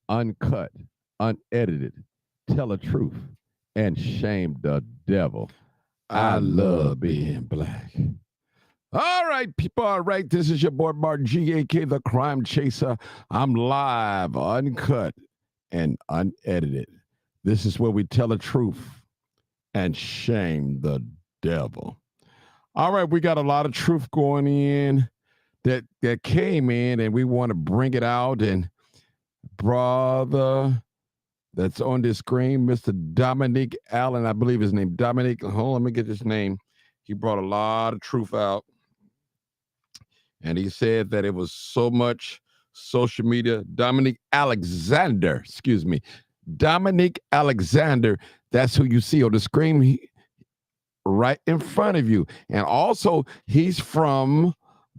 uncut, unedited, tell the truth, and shame the devil. I I love love being being black. black. All right, people. All right, this is your boy Martin G, aka the Crime Chaser. I'm live, uncut, and unedited. This is where we tell the truth and shame the devil. All right, we got a lot of truth going in that came in, and we want to bring it out. And brother, that's on the screen, Mr. Dominique Allen, I believe his name. Dominique, hold on, let me get his name. He brought a lot of truth out. And he said that it was so much social media. Dominique Alexander, excuse me. Dominique Alexander, that's who you see on the screen right in front of you. And also, he's from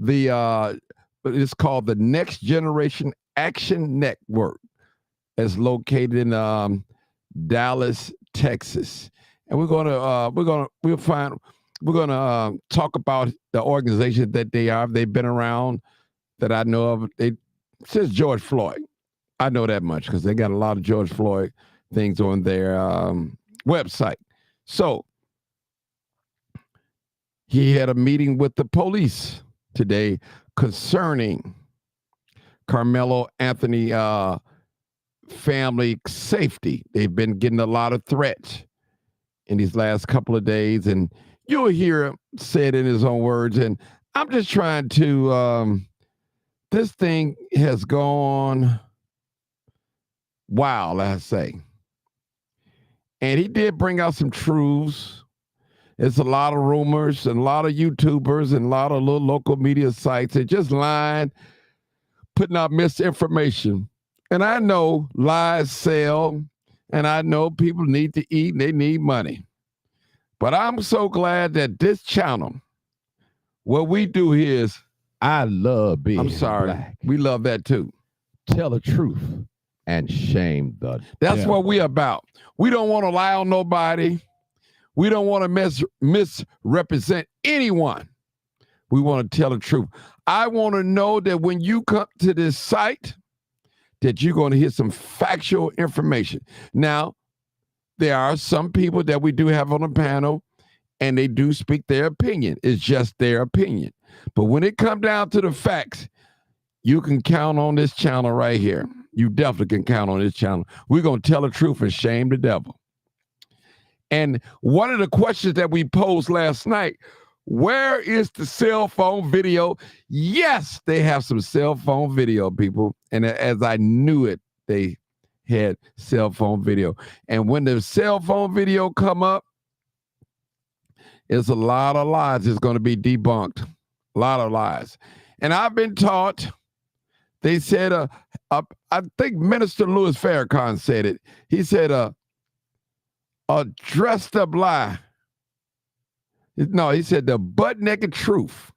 it's called the Next Generation Action Network. It's located in Dallas, Texas. And we're gonna talk about the organization that they are. They've been around that I know of. Since George Floyd. I know that much because they got a lot of George Floyd things on their website. So he had a meeting with the police today concerning Carmelo Anthony family safety. They've been getting a lot of threats in these last couple of days, and you'll hear him say it in his own words. And I'm just trying to, this thing has gone wild, I say. And he did bring out some truths. It's a lot of rumors and a lot of YouTubers and a lot of little local media sites that just lying, putting out misinformation. And I know lies sell, and I know people need to eat and they need money. But I'm so glad that this channel, what we do here is, I love being black. We love that too. Tell the truth and shame the That's devil. what we about. We don't want to lie on nobody. We don't want to misrepresent anyone. We want to tell the truth. I want to know that when you come to this site, that you're going to hear some factual information. Now, there are some people that we do have on the panel, and they do speak their opinion. It's just their opinion. But when it comes down to the facts, you can count on this channel right here. You definitely can count on this channel. We're going to tell the truth and shame the devil. And one of the questions that we posed last night, where is the cell phone video? Yes, they have some cell phone video, people. And as I knew it, they had cell phone video. And when the cell phone video come up, it's a lot of lies. It's going to be debunked. A lot of lies. And I've been taught, they said, I think Minister Louis Farrakhan said it. He said, a dressed up lie. No, he said the butt naked truth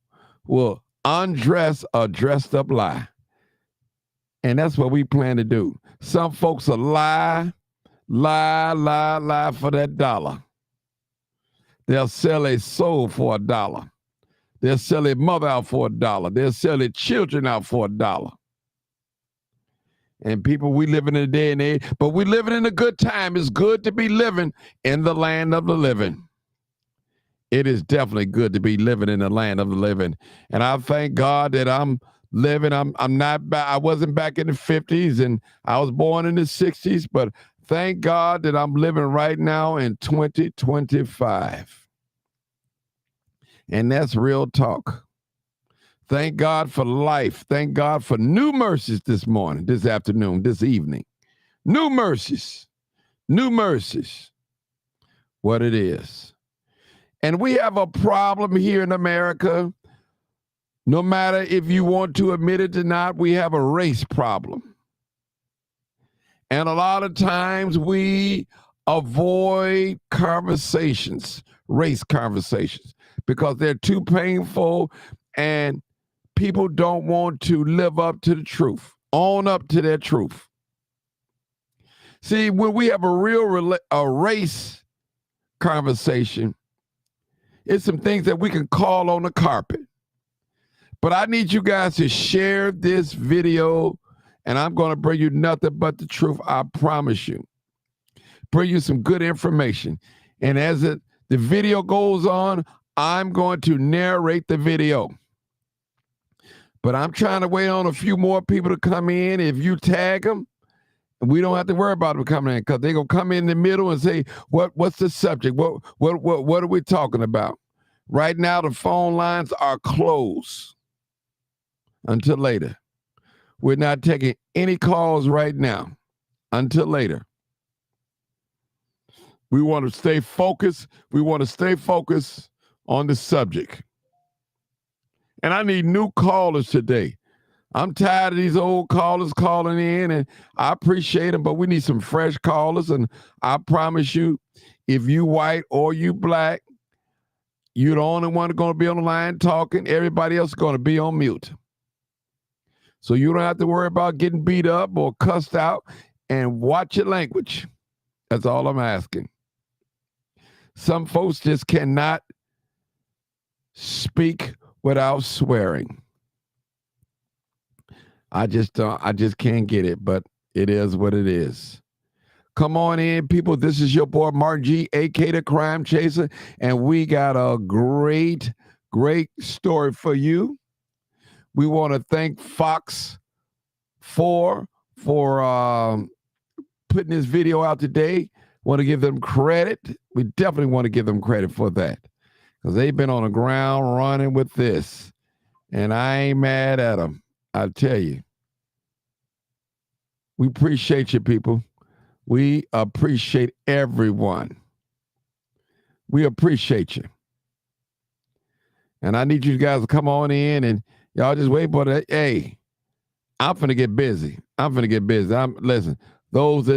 will undress a dressed up lie. And that's what we plan to do. Some folks will lie for that dollar. They'll sell a soul for $1. They'll sell their mother out for $1. They'll sell their children out for $1. And people, we living in a day and age, but we living in a good time. It's good to be living in the land of the living. It is definitely good to be living in the land of the living. And I thank God that I'm living. I'm not back. I wasn't back in the 50s, and I was born in the 60s, but thank God that I'm living right now in 2025. And that's real talk. Thank God for life. Thank God for new mercies this morning, this afternoon, this evening. New mercies. New mercies. What it is. And we have a problem here in America. No matter if you want to admit it or not, we have a race problem. And a lot of times we avoid conversations, race conversations, because they're too painful and people don't want to live up to the truth, own up to their truth. See, when we have a race conversation, it's some things that we can call on the carpet. But I need you guys to share this video and I'm going to bring you nothing but the truth. I promise you. Bring you some good information. And as the video goes on, I'm going to narrate the video. But I'm trying to wait on a few more people to come in. If you tag them, we don't have to worry about them coming in, because they're going to come in the middle and say, what's the subject? What are we talking about? Right now, the phone lines are closed until later. We're not taking any calls right now until later. We want to stay focused. We want to stay focused on the subject. And I need new callers today. I'm tired of these old callers calling in, and I appreciate them, but we need some fresh callers. And I promise you, if you white or you black, you're the only one going to be on the line talking. Everybody else is going to be on mute. So you don't have to worry about getting beat up or cussed out, and watch your language. That's all I'm asking. Some folks just cannot speak without swearing. I just can't get it, but it is what it is. Come on in, people. This is your boy Martin G, aka the Crime Chaser, and we got a great story for you. We want to thank Fox 4 for putting this video out today. Want to give them credit. We definitely want to give them credit for that, because they've been on the ground running with this, and I ain't mad at them. I tell you, we appreciate you, people. We appreciate everyone. We appreciate you. And I need you guys to come on in, and y'all just wait for that. Hey, I'm finna get busy. Listen, those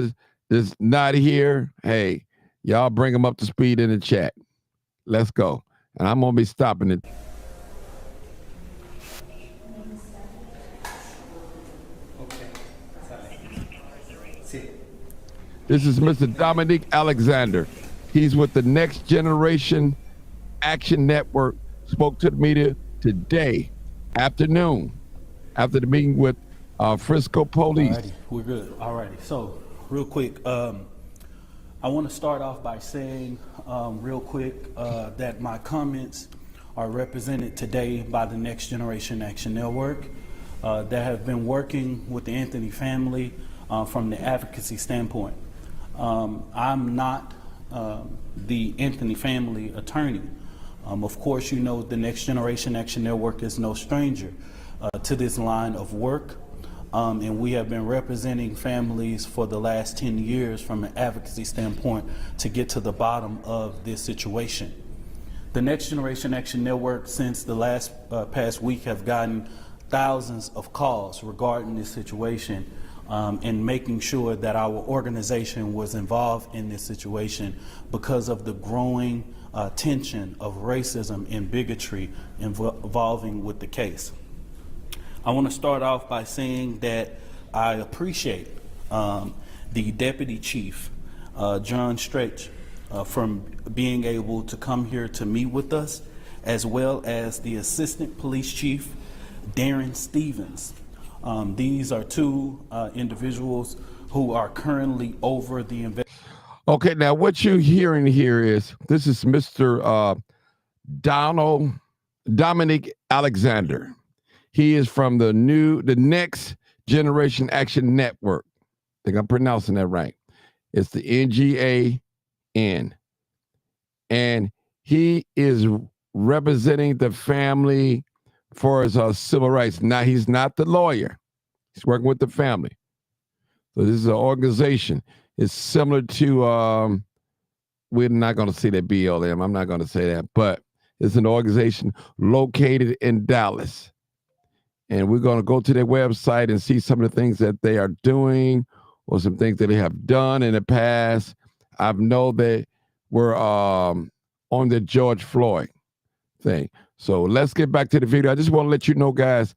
that's not here, hey, y'all bring them up to speed in the chat. Let's go. And I'm going to be stopping it. This is Mr. Dominique Alexander. He's with the Next Generation Action Network. Spoke to the media today afternoon after the meeting with Frisco police. Alrighty, we're good. Alrighty, so real quick, I want to start off by saying real quick that my comments are represented today by the Next Generation Action Network that have been working with the Anthony family from the advocacy standpoint. I'm not the Anthony family attorney. Of course, you know the Next Generation Action Network is no stranger to this line of work. And we have been representing families for the last 10 years from an advocacy standpoint to get to the bottom of this situation. The Next Generation Action Network, since the past week, have gotten thousands of calls regarding this situation and making sure that our organization was involved in this situation because of the growing tension of racism and bigotry involving with the case. I want to start off by saying that I appreciate the Deputy Chief, John Stretch, from being able to come here to meet with us, as well as the Assistant Police Chief, Darren Stevens. These are two individuals who are currently over the investigation. Okay, now what you're hearing here is, this is Mr. Dominique Alexander. He is from the Next Generation Action Network. I think I'm pronouncing that right. It's the NGAN. And he is representing the family for his civil rights. Now, he's not the lawyer. He's working with the family. So this is an organization. It's similar to, we're not going to say that BLM. I'm not going to say that. But it's an organization located in Dallas. And we're going to go to their website and see some of the things that they are doing or some things that they have done in the past. I know that we're on the George Floyd thing. So let's get back to the video. I just want to let you know, guys,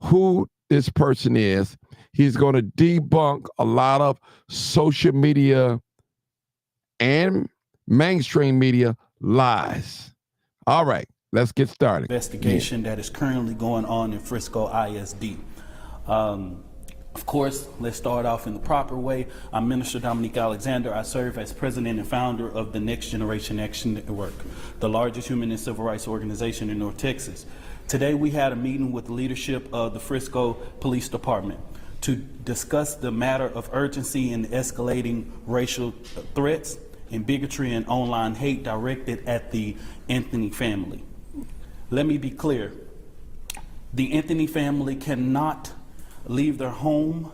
who this person is. He's going to debunk a lot of social media and mainstream media lies. All right. Let's get started. Investigation that is currently going on in Frisco ISD. Of course, let's start off in the proper way. I'm Minister Dominique Alexander. I serve as president and founder of the Next Generation Action Network, the largest human and civil rights organization in North Texas. Today, we had a meeting with the leadership of the Frisco Police Department to discuss the matter of urgency in escalating racial threats and bigotry and online hate directed at the Anthony family. Let me be clear. The Anthony family cannot leave their home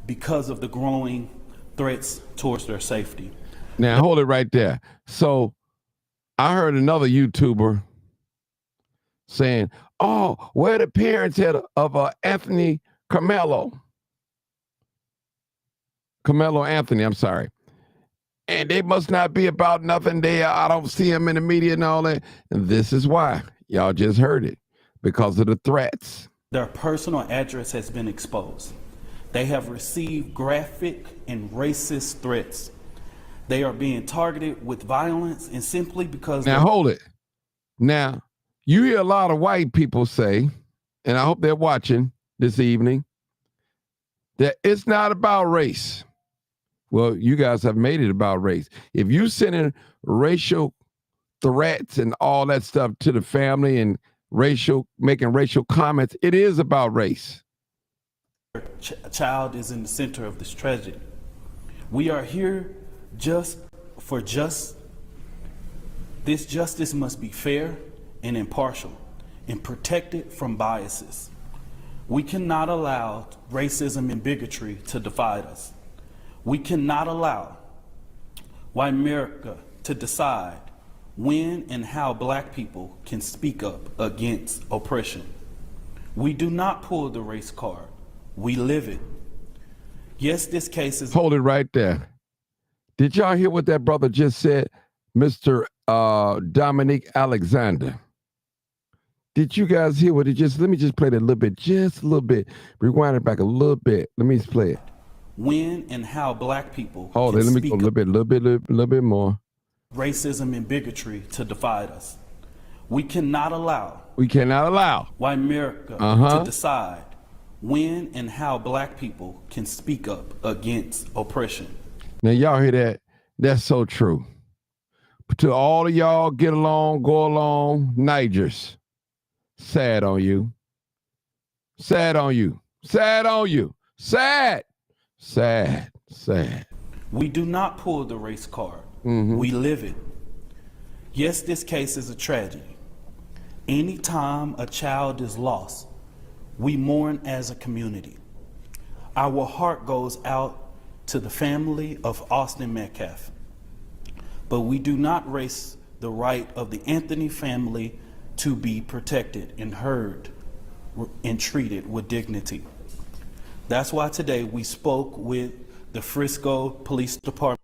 because of the growing threats towards their safety. Now, hold it right there. So I heard another YouTuber saying, oh, where the parents of Anthony KAMELO Anthony, I'm sorry. And they must not be about nothing. I don't see them in the media and all that. And this is why. Y'all just heard it. Because of the threats. Their personal address has been exposed. They have received graphic and racist threats. They are being targeted with violence and simply because— Now hold it. Now, you hear a lot of white people say, and I hope they're watching this evening, that it's not about race. Well, you guys have made it about race. If you sending racial threats and all that stuff to the family and making racial comments, it is about race. A child is in the center of this tragedy. We are here this justice must be fair and impartial and protected from biases. We cannot allow racism and bigotry to divide us. We cannot allow white America to decide when and how Black people can speak up against oppression. We do not pull the race card. We live it. Yes, this case is— Hold it right there. Did y'all hear what that brother just said, Mr. Dominique Alexander? Did you guys hear what he let me just play that a little bit, rewind it back a little bit. Let me just play it. When and how Black people Hold it, let me go a little bit more. Racism and bigotry to divide us. We cannot allow white America to decide when and how Black people can speak up against oppression. Now y'all hear that? That's so true. But to all of y'all get along, go along, Nigers, sad on you. Sad on you. Sad on you. Sad. Sad. Sad. We do not pull the race card. Mm-hmm. We live it. Yes, this case is a tragedy. Anytime a child is lost, we mourn as a community. Our heart goes out to the family of Austin Metcalf. But we do not race the right of the Anthony family to be protected and heard and treated with dignity. That's why today we spoke with the Frisco Police Department.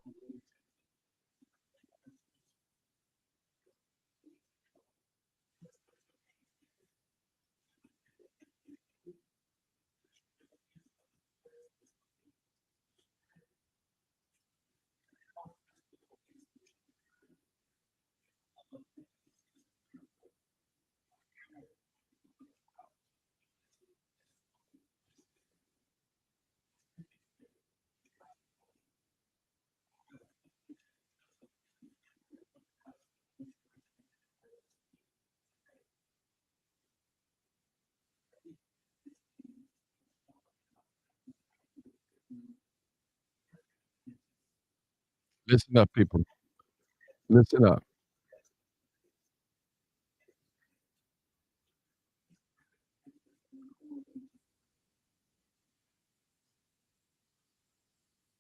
Listen up, people. Listen up.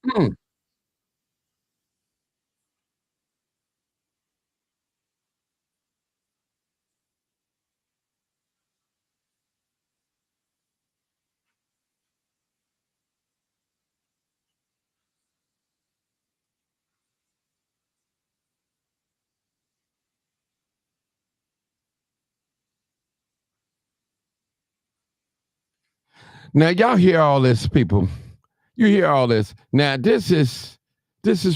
Mm. Now y'all hear all this, people. You hear all this. Now this is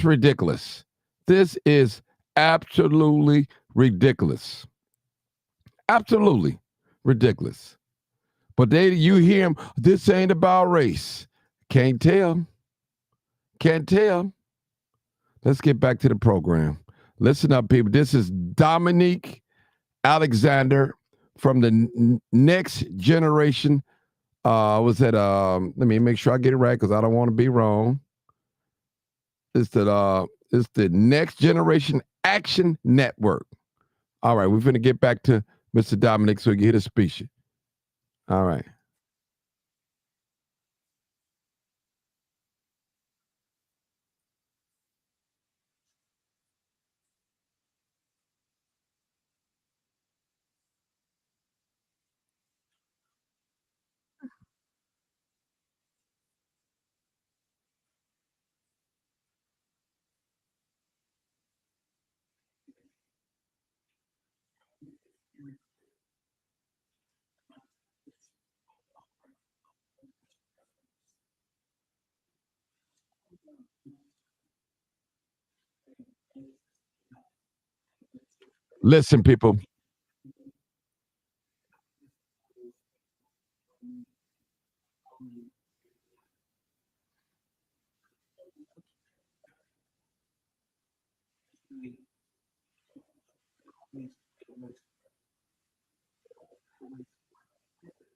ridiculous. This is absolutely ridiculous. Absolutely ridiculous. But you hear them, this ain't about race. Can't tell. Can't tell. Let's get back to the program. Listen up, people. This is Dominique Alexander from the next generation. Was that let me make sure I get it right because I don't want to be wrong. It's the Next Generation Action Network. All right, we're gonna get back to Mr. Dominic so you can hear the speech. All right. Listen, people.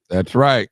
That's right.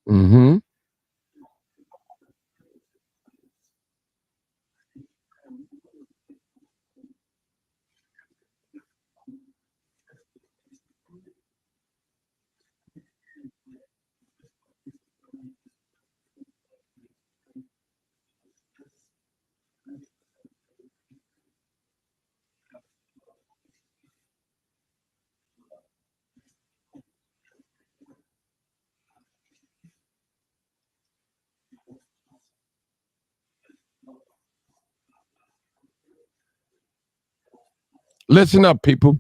Mm-hmm. Listen up, people.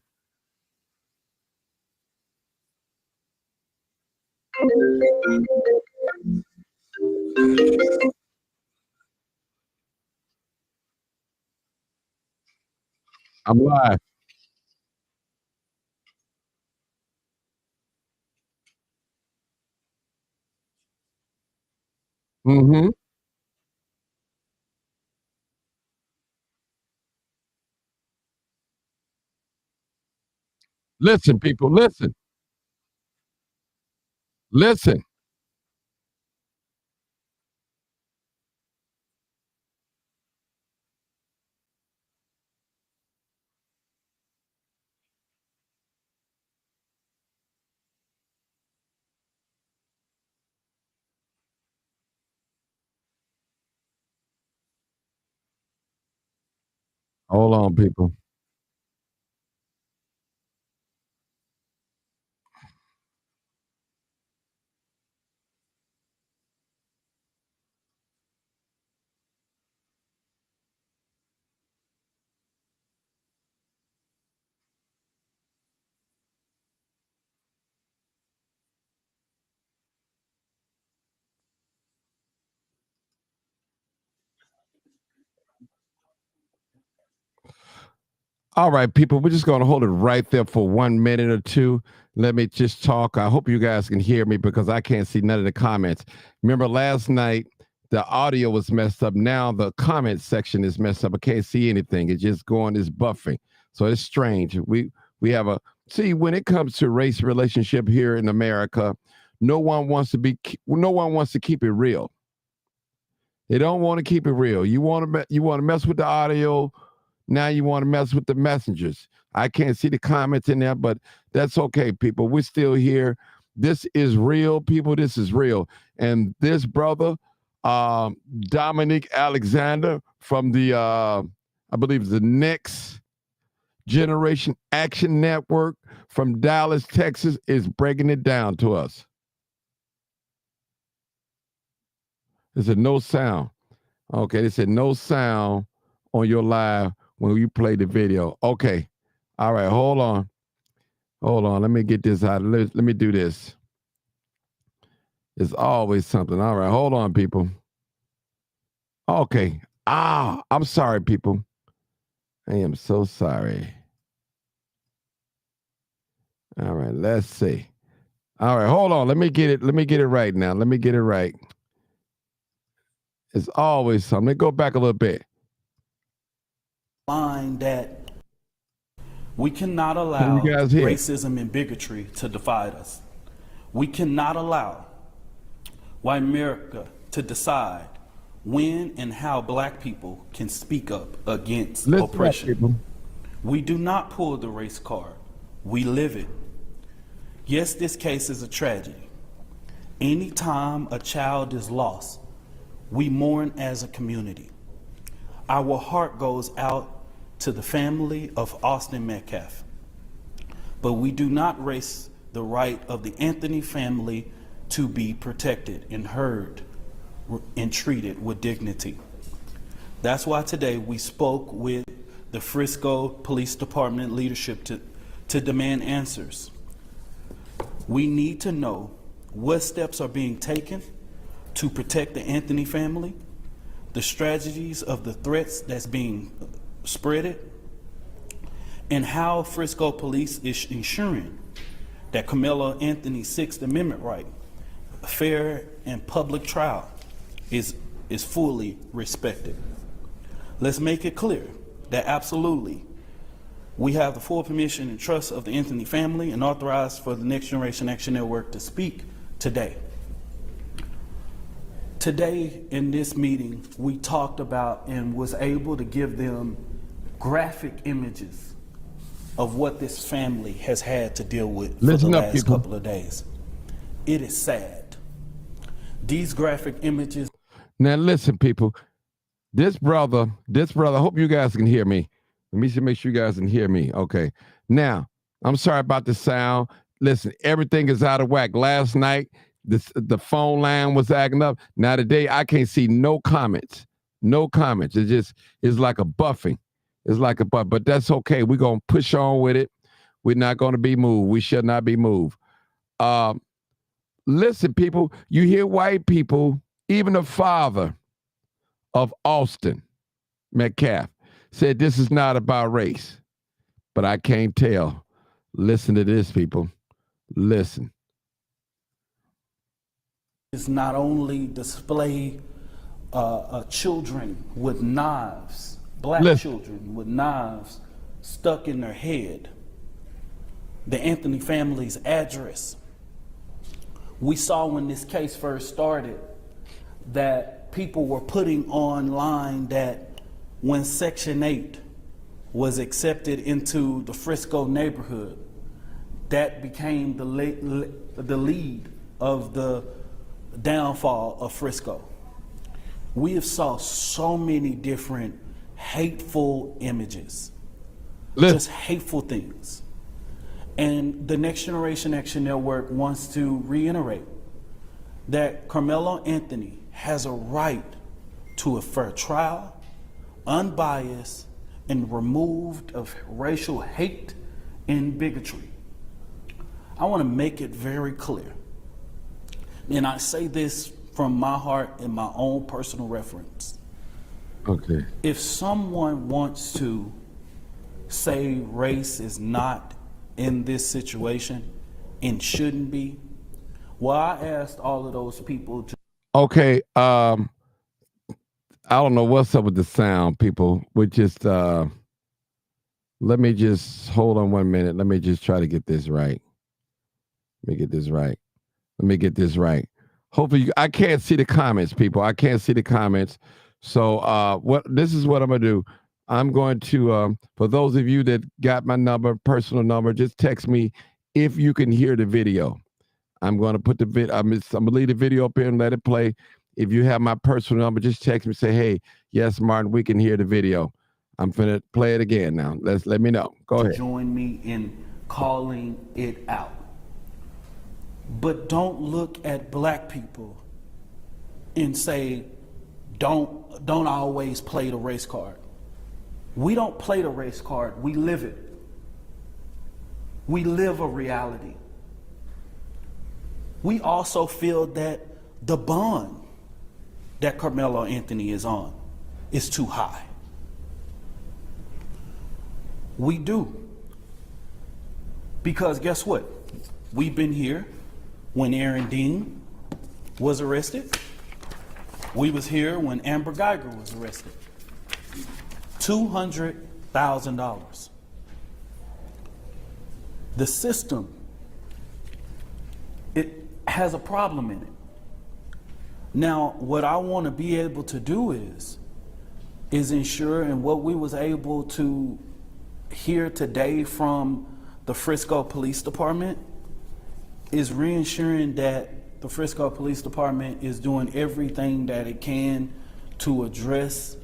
I'm live. Mm-hmm. Listen, people. Listen. Listen. Hold on, people. All right, people, we're just going to hold it right there for 1 minute or two. Let me just talk. I hope you guys can hear me because I can't see none of the comments. Remember last night, the audio was messed up. Now the comment section is messed up. I can't see anything. It's just going, it's buffering. So it's strange. We have a see when it comes to race relationship here in America, no one wants to keep it real. They don't want to keep it real. You want to mess with the audio. Now you want to mess with the messengers. I can't see the comments in there, but that's okay, people. We're still here. This is real, people. This is real. And this brother, Dominic Alexander from the, I believe the next Generation Action Network from Dallas, Texas is breaking it down to us. They said no sound. Okay, they said no sound on your live when you play the video. Okay. All right, hold on. Hold on. Let me get this out. Let me do this. It's always something. All right, hold on, people. Okay. I'm sorry, people. I am so sorry. All right, let's see. All right, hold on. Let me get it. Let me get it right now. Let me get it right. It's always something. Let me go back a little bit. Line that we cannot allow racism and bigotry to divide us. We cannot allow white America to decide when and how black people can speak up against oppression. We do not pull the race card. We live it. Yes, this case is a tragedy. Anytime a child is lost, we mourn as a community. Our heart goes out to the family of Austin Metcalf. But we do not erase the right of the Anthony family to be protected and heard and treated with dignity. That's why today we spoke with the Frisco Police Department leadership to demand answers. We need to know what steps are being taken to protect the Anthony family, the strategies of the threats that's being spreaded, and how Frisco Police is ensuring that KAMELO Anthony's Sixth Amendment right, a fair and public trial, is fully respected. Let's make it clear that absolutely we have the full permission and trust of the Anthony family and authorized for the Next Generation Action Network to speak today. Today in this meeting, we talked about and was able to give them graphic images of what this family has had to deal with for the last couple of days. It is sad. These graphic images. Now listen, people, this brother, I hope you guys can hear me. Let me make sure you guys can hear me. Okay. Now, I'm sorry about the sound. Listen, everything is out of whack. Last night, the phone line was acting up. Now today, I can't see no comments. No comments. It's like a buffing. It's like a buff, but that's okay. We're going to push on with it. We're not going to be moved. We should not be moved. Listen, people, you hear white people, even the father of Austin Metcalf said this is not about race, but I can't tell. Listen to this, people. Listen. It's not only display children with knives, black children with knives stuck in their head, the Anthony family's address. We saw when this case first started that people were putting online that when Section 8 was accepted into the Frisco neighborhood, that became the lead of the downfall of Frisco. We have saw so many different hateful images, just hateful things. And the Next Generation Action Network wants to reiterate that KAMELO Anthony has a right to a fair trial, unbiased, and removed of racial hate and bigotry. I want to make it very clear, and I say this from my heart and my own personal reference. Okay. If someone wants to say race is not in this situation and shouldn't be, well, I asked all of those people to. Okay. I don't know what's up with the sound, people. We just let me just hold on 1 minute. Let me just try to get this right. Let me get this right. Hopefully, I can't see the comments, people. I can't see the comments. So this is what I'm gonna do. I'm going to for those of you that got my number, personal number, just text me if you can hear the video. I'm going to put the video. I'm gonna leave the video up here and let it play. If you have my personal number, just text me. Say, hey, yes, Martin, we can hear the video. I'm finna play it again now. Let me know. Go ahead. Join me in calling it out. But don't look at black people and say, don't always play the race card. We don't play the race card, we live it. We live a reality. We also feel that the bond that KAMELO Anthony is on is too high. We do. Because guess what? We've been here when Aaron Dean was arrested. We was here when Amber Geiger was arrested. $200,000. The system, it has a problem in it. Now, what I want to be able to do is ensure, and what we was able to hear today from the Frisco Police Department is reensuring that the Frisco Police Department is doing everything that it can to address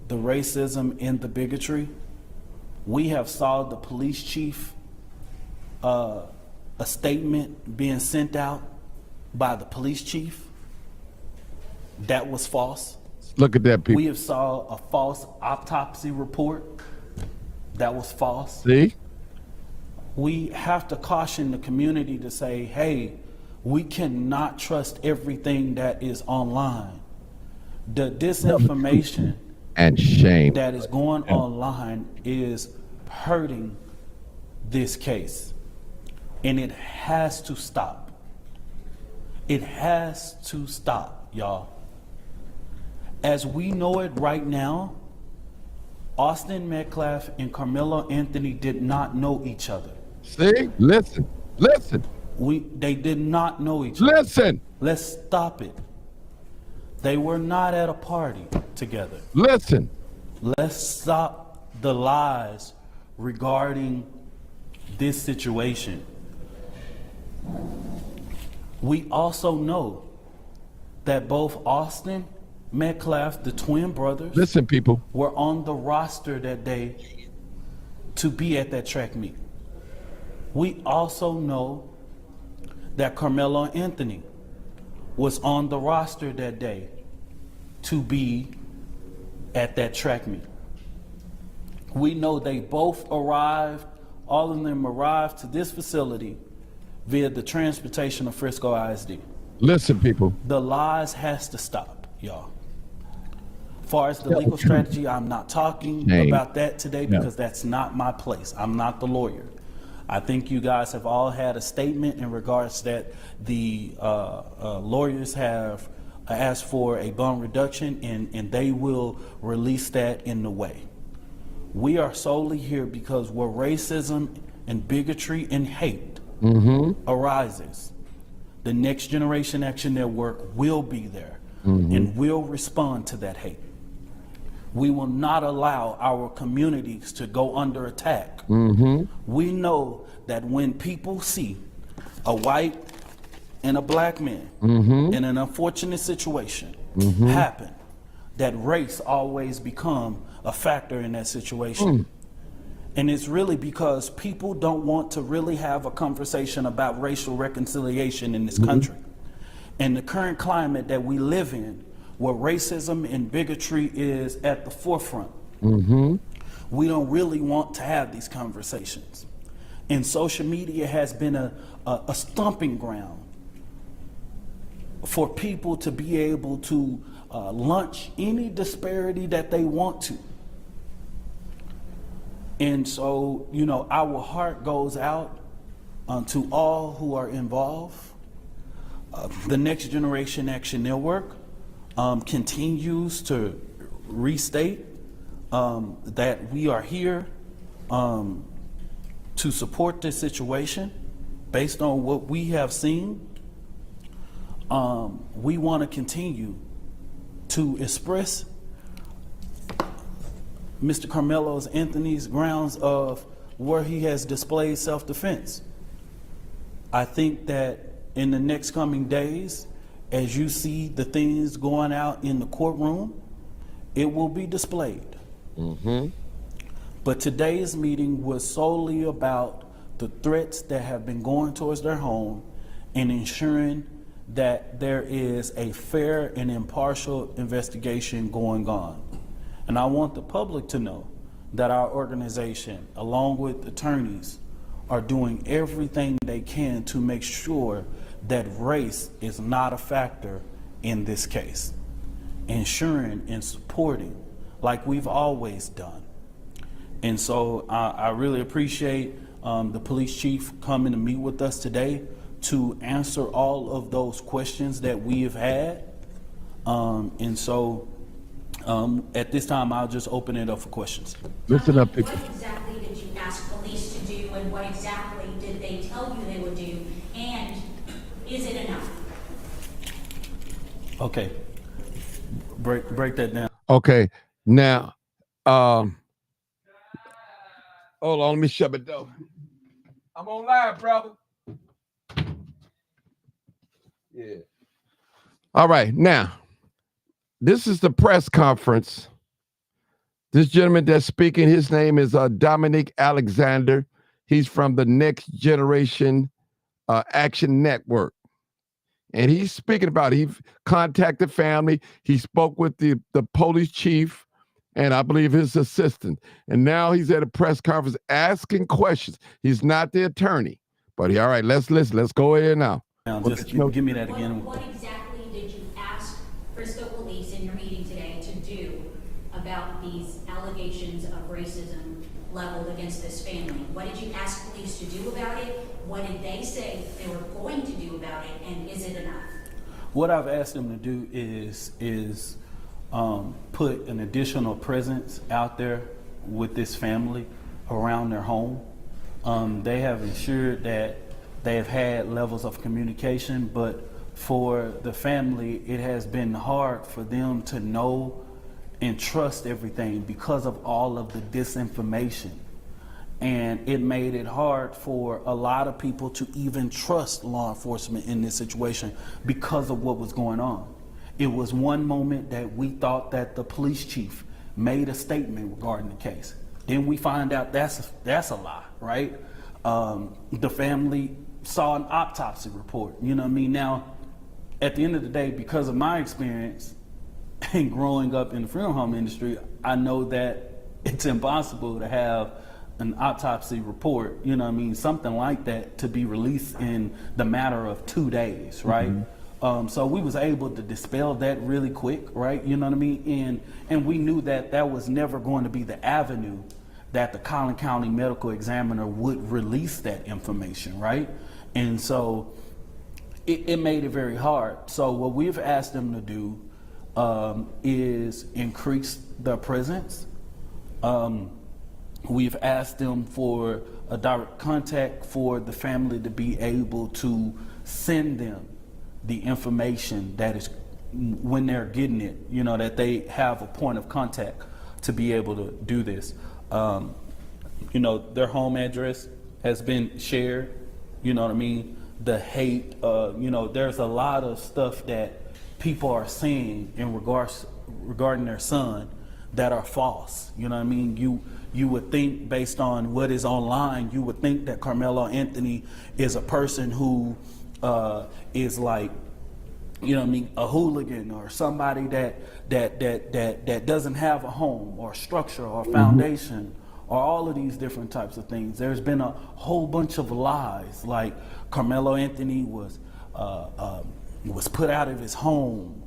the racism and the bigotry. We have saw the police chief, a statement being sent out by the police chief that was false. Look at that, people. We have saw a false autopsy report that was false. See? We have to caution the community to say, hey, we cannot trust everything that is online. The disinformation And shame. that is going online is hurting this case. And it has to stop. It has to stop, y'all. As we know it right now, Austin Metcalf and KAMELO Anthony did not know each other. See? Listen. They did not know each other. Listen. Let's stop it. They were not at a party together. Listen. Let's stop the lies regarding this situation. We also know that both Austin Metcalf, the twin brothers, Listen, people. were on the roster that day to be at that track meet. We also know that KAMELO Anthony was on the roster that day to be at that track meet. We know they both arrived, all of them arrived to this facility via the transportation of Frisco ISD. Listen, people. The lies has to stop, y'all. As far as the legal strategy, I'm not talking about that today because that's not my place. I'm not the lawyer. I think you guys have all had a statement in regards that the lawyers have asked for a bond reduction and they will release that in the way. We are solely here because where racism and bigotry and hate arises, the Next Generation Action Network will be there and will respond to that hate. We will not allow our communities to go under attack. We know that when people see a white and a black man in an unfortunate situation happen, that race always become a factor in that situation. And it's really because people don't want to really have a conversation about racial reconciliation in this country. And the current climate that we live in, where racism and bigotry is at the forefront, we don't really want to have these conversations. And social media has been a stomping ground for people to be able to launch any disparity that they want to. And so, you know, our heart goes out to all who are involved. The Next Generation Action Network continues to restate that we are here to support this situation based on what we have seen. We want to continue to express Mr. KAMELO Anthony's grounds of where he has displayed self-defense. I think that in the next coming days, as you see the things going out in the courtroom, it will be displayed. But today's meeting was solely about the threats that have been going towards their home and ensuring that there is a fair and impartial investigation going on. And I want the public to know that our organization, along with attorneys, are doing everything they can to make sure that race is not a factor in this case, ensuring and supporting like we've always done. And so I really appreciate the police chief coming to meet with us today to answer all of those questions that we have had. And so at this time, I'll just open it up for questions. Listen up, people. What exactly did you ask police to do, and what exactly did they tell you they would do, and is it enough? Okay, break that down. Okay, now, hold on, let me shut it down. I'm on live, brother. Yeah. All right, now, this is the press conference. This gentleman that's speaking, his name is Dominic Alexander. He's from the Next Generation Action Network. And he's speaking about, he contacted family. He spoke with the police chief and I believe his assistant. And now he's at a press conference asking questions. He's not the attorney, but all right, let's listen. Let's go ahead now. Now, just give me that again. What exactly did you ask Frisco police in your meeting today to do about these allegations of racism leveled against this family? What did you ask police to do about it? What did they say they were going to do about it? And is it enough? What I've asked them to do is put an additional presence out there with this family around their home. They have ensured that they have had levels of communication, but for the family, it has been hard for them to know and trust everything because of all of the disinformation. And it made it hard for a lot of people to even trust law enforcement in this situation because of what was going on. It was one moment that we thought that the police chief made a statement regarding the case. Then we find out that's a lie, right? The family saw an autopsy report, you know what I mean? Now, at the end of the day, because of my experience and growing up in the funeral home industry, I know that it's impossible to have an autopsy report, you know what I mean, something like that to be released in the matter of 2 days, right? Mm-hmm. So we was able to dispel that really quick, right? You know what I mean? And we knew that that was never going to be the avenue that the Collin County Medical Examiner would release that information, right? And so it made it very hard. So what we've asked them to do is increase their presence. We've asked them for a direct contact for the family to be able to send them the information that is, when they're getting it, you know, that they have a point of contact to be able to do this. You know, their home address has been shared, you know what I mean? The hate, you know, there's a lot of stuff that people are saying in regarding their son that are false, you know what I mean? You would think, based on what is online, you would think that KAMELO Anthony is a person who is like, you know what I mean, a hooligan or somebody that doesn't have a home or structure or foundation or all of these different types of things. There's been a whole bunch of lies, like KAMELO Anthony was put out of his home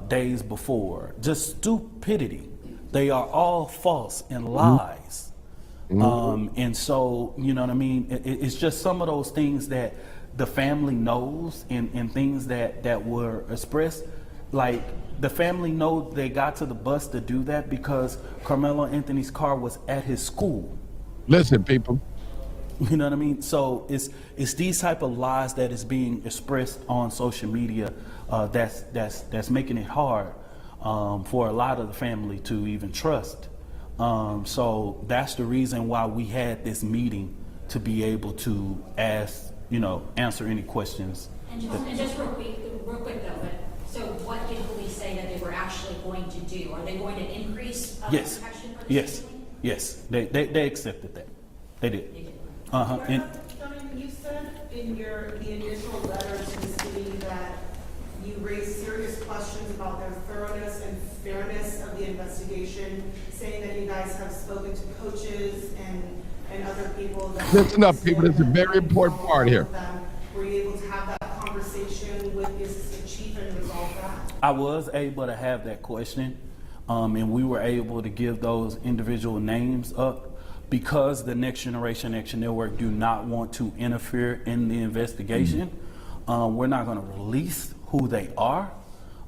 days before. Just stupidity. They are all false and lies. And so, you know what I mean? It's just some of those things that the family knows and things that were expressed. Like, the family know they got to the bus to do that because KAMELO Anthony's car was at his school. Listen, people. You know what I mean? So it's these type of lies that is being expressed on social media that's making it hard for a lot of the family to even trust. So that's the reason why we had this meeting, to be able to ask, you know, answer any questions. And just real quick though, but so what did police say that they were actually going to do? Are they going to increase Yes. protection for the Yes. family? Yes, they accepted that. They did. And Donnie, you said in the initial letter to the city that you raised serious questions about their thoroughness and fairness of the investigation, saying that you guys have spoken to coaches and other people. Listen up, people. This is a very important part here. Were you able to have that conversation with the assistant chief and resolve that? I was able to have that question, and we were able to give those individual names up because the Next Generation Action Network do not want to interfere in the investigation. We're not going to release who they are,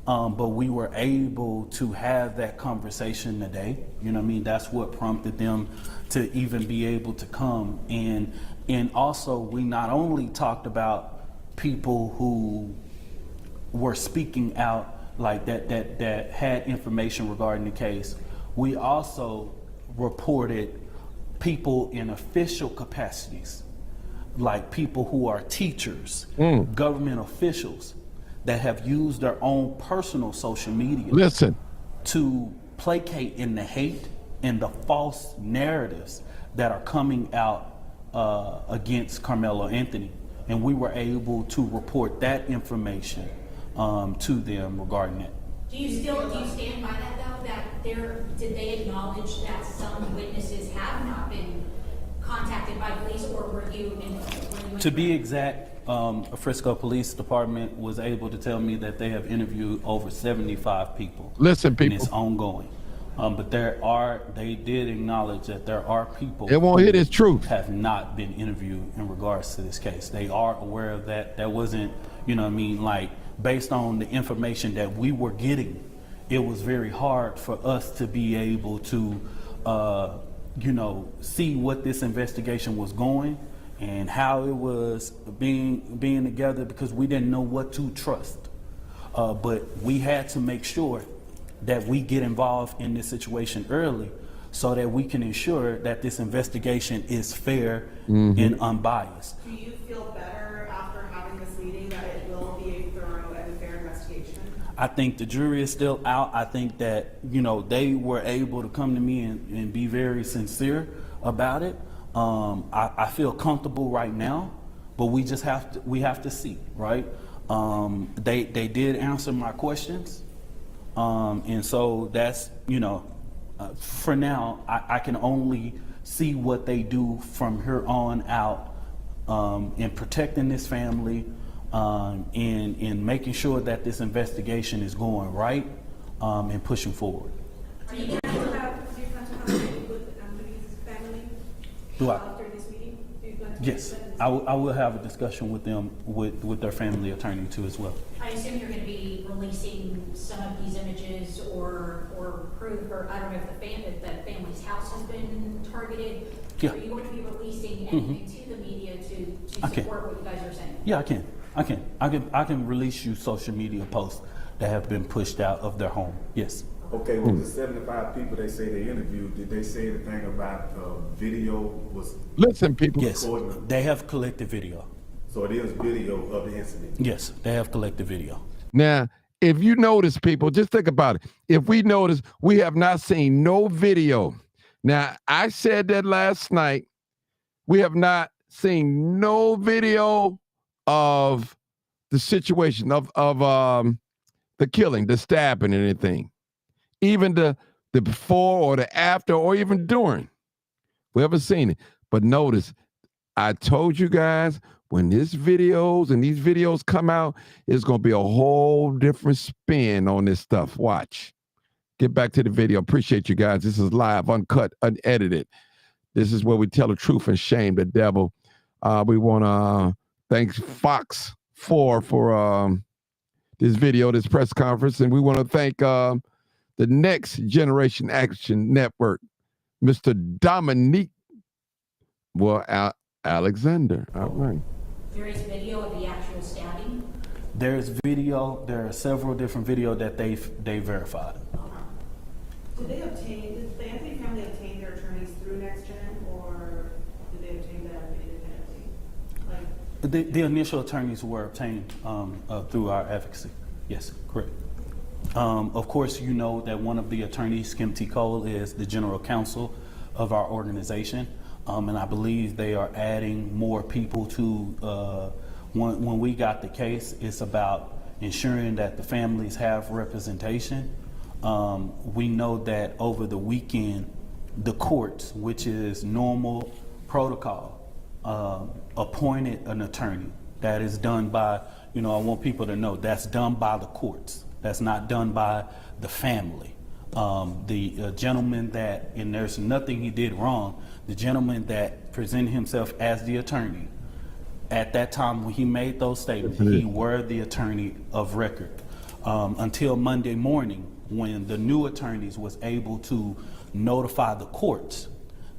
but we were able to have that conversation today. You know what I mean? That's what prompted them to even be able to come. And also, we not only talked about people who were speaking out like that had information regarding the case, we also reported people in official capacities, like people who are teachers, government officials that have used their own personal social media to placate in the hate and the false narratives that are coming out against Carmelo Anthony. And we were able to report that information to them regarding that. Do you stand by that though, that did they acknowledge that some witnesses have not been contacted by police, or were you To be exact, Frisco Police Department was able to tell me that they have interviewed over 75 people. Listen, people. And it's ongoing. But they did acknowledge that there are people It won't hit its truth. have not been interviewed in regards to this case. They are aware of that. That wasn't, you know what I mean, like based on the information that we were getting, it was very hard for us to be able to, see what this investigation was going and how it was being together, because we didn't know what to trust. But we had to make sure that we get involved in this situation early so that we can ensure that this investigation is fair and unbiased. Do you feel better after having this meeting that it will be a thorough and fair investigation? I think the jury is still out. I think that, they were able to come to me and be very sincere about it. I feel comfortable right now, but we have to see, right? They did answer my questions. And so that's, for now, I can only see what they do from here on out in protecting this family and making sure that this investigation is going right and pushing forward. Do you plan to have a meeting with Louise's family after this meeting? Yes, I will have a discussion with them, with their family attorney too as well. I assume you're going to be releasing some of these images or proof, or I don't know if the family's house has been targeted. Yeah. Are you going to be releasing anything to the media to support what you guys are saying? Yeah, I can release you social media posts that have been pushed out of their home. Yes. Okay, with the 75 people they say they interviewed, did they say anything about video was? Listen, people. Yes, they have collected video. So it is video of the incident? Yes, they have collected video. Now, if you notice, people, just think about it. If we notice, we have not seen no video. Now, I said that last night. We have not seen no video of the situation of the killing, the stabbing, and anything. Even the before or the after or even during. We haven't seen it. But notice, I told you guys, when these videos come out, it's going to be a whole different spin on this stuff. Watch. Get back to the video. Appreciate you guys. This is live, uncut, unedited. This is where we tell the truth and shame the devil. We want to thank Fox 4 for this video, this press conference. And we want to thank the Next Generation Action Network, Mr. Dominique Alexander. All right. There is video of the actual stabbing? There's video. There are several different videos that they verified. Did the Anthony family obtain their attorneys through Next Gen, or did they obtain them independently? The initial attorneys were obtained through our advocacy. Yes, correct. Of course, you know that one of the attorneys, Kim T. Cole, is the general counsel of our organization. And I believe they are adding more people to, when we got the case, it's about ensuring that the families have representation. We know that over the weekend, the courts, which is normal protocol, appointed an attorney. That is done by, I want people to know that's done by the courts. That's not done by the family. The gentleman that, and there's nothing he did wrong, the gentleman that presented himself as the attorney, at that time when he made those statements, he were the attorney of record. Until Monday morning, when the new attorneys was able to notify the courts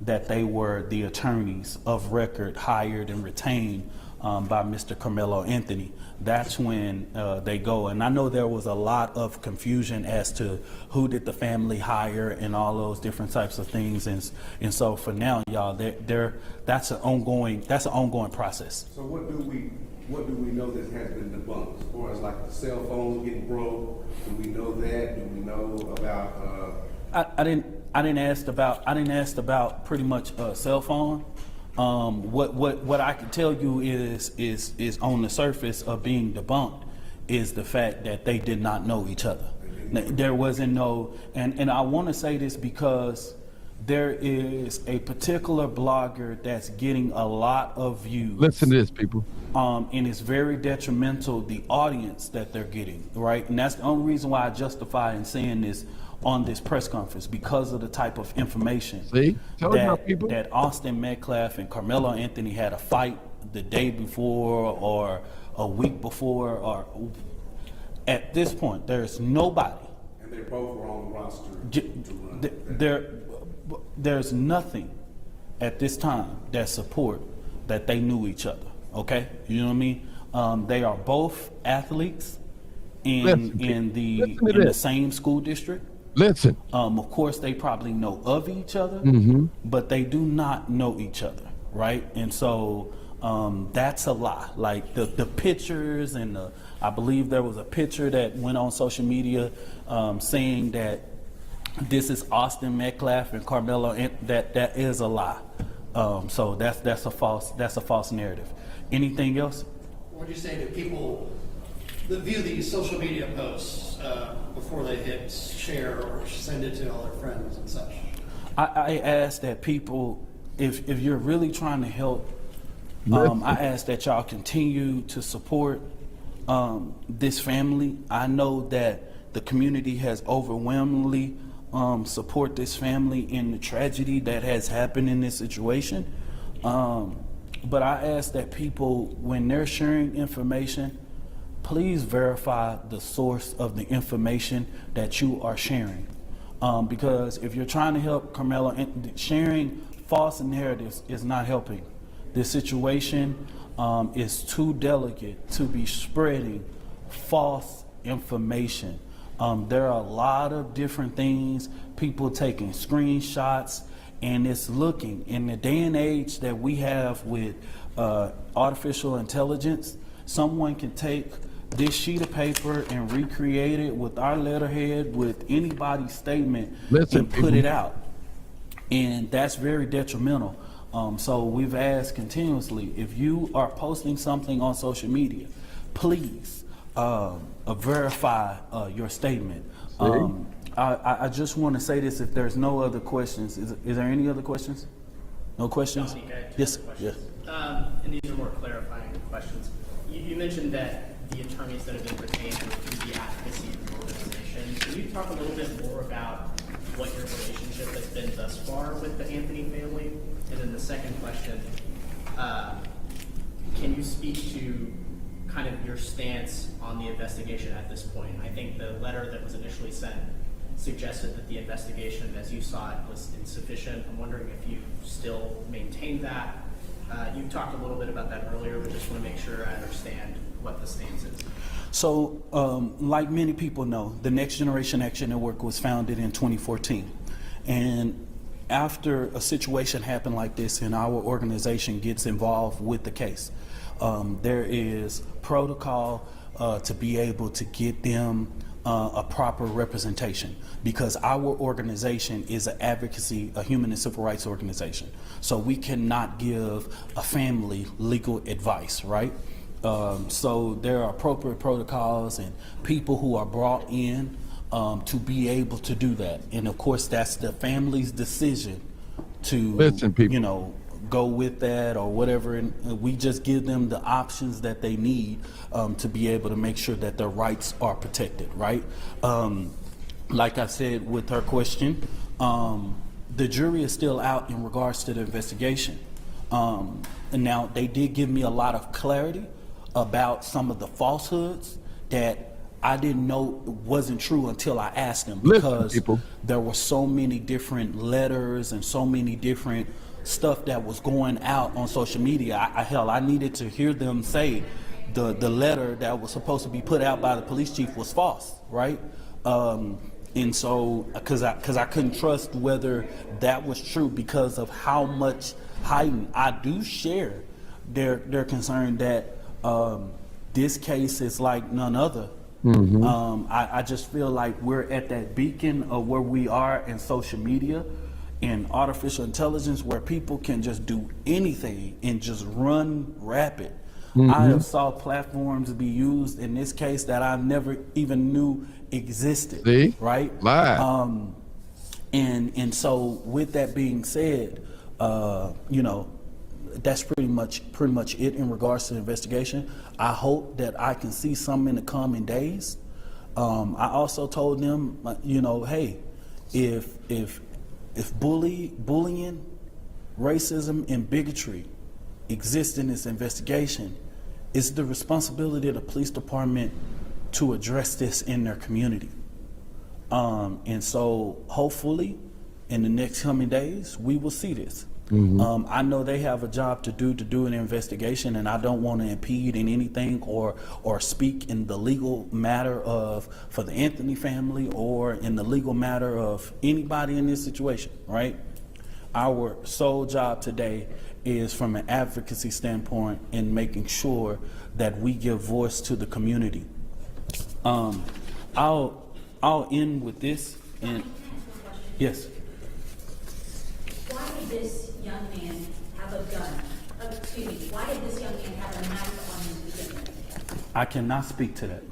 that they were the attorneys of record hired and retained by Mr. KAMELO Anthony. That's when they go. And I know there was a lot of confusion as to who did the family hire and all those different types of things. And so for now, y'all, that's an ongoing process. So what do we know that has been debunked? As far as like the cell phones getting broke, do we know that? Do we know about? I didn't ask about pretty much cell phone. What I can tell you is on the surface of being debunked is the fact that they did not know each other. There wasn't no, and I want to say this because there is a particular blogger that's getting a lot of views. Listen to this, people. And it's very detrimental, the audience that they're getting, right? And that's the only reason why I justify in saying this on this press conference, because of the type of information that Austin Metcalf and KAMELO Anthony had a fight the day before or a week before, or at this point, there's nobody. And they both were on the roster. There's nothing at this time that support that they knew each other. Okay, you know what I mean? They are both athletes in the same school district. Listen. Of course, they probably know of each other, but they do not know each other, right? And so that's a lie. Like the pictures and I believe there was a picture that went on social media saying that this is Austin Metcalf and KAMELO, and that is a lie. So that's a false narrative. Anything else? What would you say to people that view these social media posts before they hit share or send it to all their friends and such? I ask that people, if you're really trying to help, I ask that y'all continue to support this family. I know that the community has overwhelmingly support this family in the tragedy that has happened in this situation. But I ask that people, when they're sharing information, please verify the source of the information that you are sharing. Because if you're trying to help KAMELO, sharing false narratives is not helping. This situation is too delicate to be spreading false information. There are a lot of different things, people taking screenshots, and it's looking, in the day and age that we have with artificial intelligence, someone can take this sheet of paper and recreate it with our letterhead, with anybody's statement, and put it out. And that's very detrimental. So we've asked continuously, if you are posting something on social media, please verify your statement. I just want to say this, if there's no other questions, is there any other questions? No questions? Yes. Yes. And these are more clarifying questions. You mentioned that the attorneys that have been retained were through the Advocacy organization. Can you talk a little bit more about what your relationship has been thus far with the Anthony family? And then the second question, can you speak to kind of your stance on the investigation at this point? I think the letter that was initially sent suggested that the investigation, as you saw it, was insufficient. I'm wondering if you still maintain that. You talked a little bit about that earlier, but just want to make sure I understand what the stance is. So, like many people know, the Next Generation Action Network was founded in 2014. And after a situation happened like this and our organization gets involved with the case, there is protocol to be able to get them a proper representation, because our organization is an advocacy, a human and civil rights organization. So we cannot give a family legal advice, right? So there are appropriate protocols and people who are brought in to be able to do that. And of course, that's the family's decision to, Listen, people. you know, go with that or whatever. And we just give them the options that they need to be able to make sure that their rights are protected, right? Like I said with her question, the jury is still out in regards to the investigation. And now they did give me a lot of clarity about some of the falsehoods that I didn't know wasn't true until I asked them, because people. there were so many different letters and so many different stuff that was going out on social media. I needed to hear them say the letter that was supposed to be put out by the police chief was false, right? And so, because I couldn't trust whether that was true because of how much heightened. I do share their concern that this case is like none other. I just feel like we're at that beacon of where we are in social media and artificial intelligence, where people can just do anything and just run rapid. I have saw platforms be used in this case that I never even knew existed. See? Right? Live. And so with that being said, you know, that's pretty much it in regards to the investigation. I hope that I can see some in the coming days. I also told them, you know, hey, if bullying, racism, and bigotry exist in this investigation, it's the responsibility of the police department to address this in their community. And so hopefully in the next coming days, we will see this. I know they have a job to do an investigation, and I don't want to impede in anything or speak in the legal matter for the Anthony family or in the legal matter of anybody in this situation, right? Our sole job today is from an advocacy standpoint in making sure that we give voice to the community. I'll end with this, and yes. Why did this young man have a gun? Excuse me, why did this young man have a knife on him to begin with? I cannot speak to that.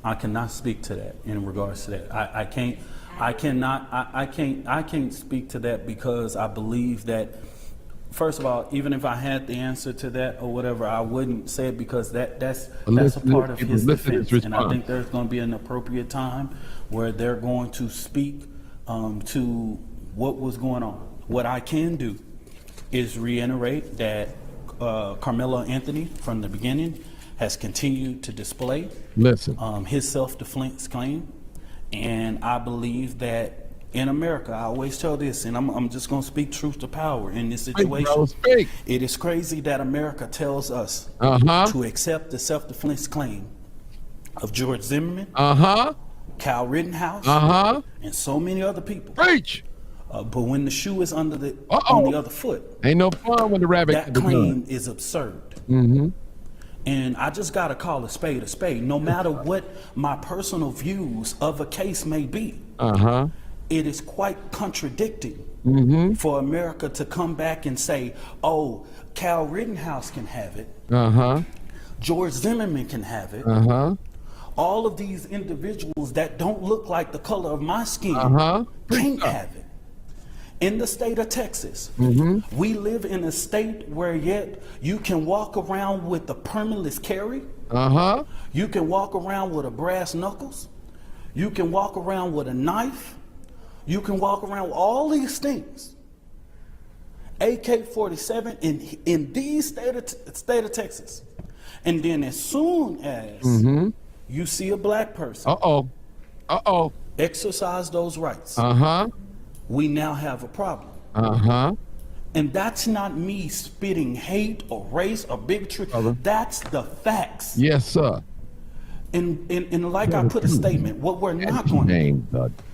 I cannot speak to that in regards to that. I can't speak to that, because I believe that, first of all, even if I had the answer to that or whatever, I wouldn't say it, because that's a part of his defense. And I think there's going to be an appropriate time where they're going to speak to what was going on. What I can do is reiterate that KAMELO Anthony, from the beginning, has continued to display his self-defense claim. And I believe that in America, I always tell this, and I'm just going to speak truth to power in this situation. It is crazy that America tells us to accept the self-defense claim of George Zimmerman, Kyle Rittenhouse, and so many other people. Preach. But when the shoe is on the other foot, ain't no fun when the rabbit. That claim is absurd. And I just gotta call a spade a spade. No matter what my personal views of a case may be, it is quite contradicting for America to come back and say, "Oh, Kyle Rittenhouse can have it. George Zimmerman can have it. All of these individuals that don't look like the color of my skin can't have it." In the state of Texas, we live in a state where yet you can walk around with the permitless carry. You can walk around with a brass knuckles. You can walk around with a knife. You can walk around with all these things. AK-47 in the state of Texas. And then as soon as you see a black person exercise those rights, we now have a problem. And that's not me spitting hate or race or bigotry. That's the facts. Yes, sir. And like I put a statement, what we're not going to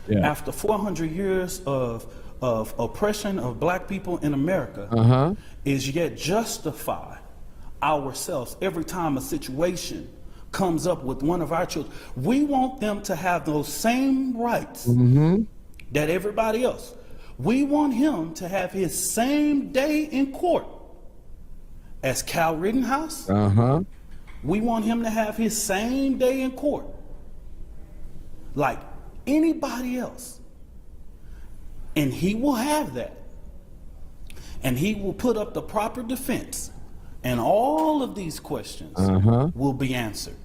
do, after 400 years of oppression of black people in America, is yet justify ourselves every time a situation comes up with one of our children, we want them to have those same rights that everybody else. We want him to have his same day in court as Cal Rittenhouse. We want him to have his same day in court like anybody else. And he will have that. And he will put up the proper defense. And all of these questions will be answered.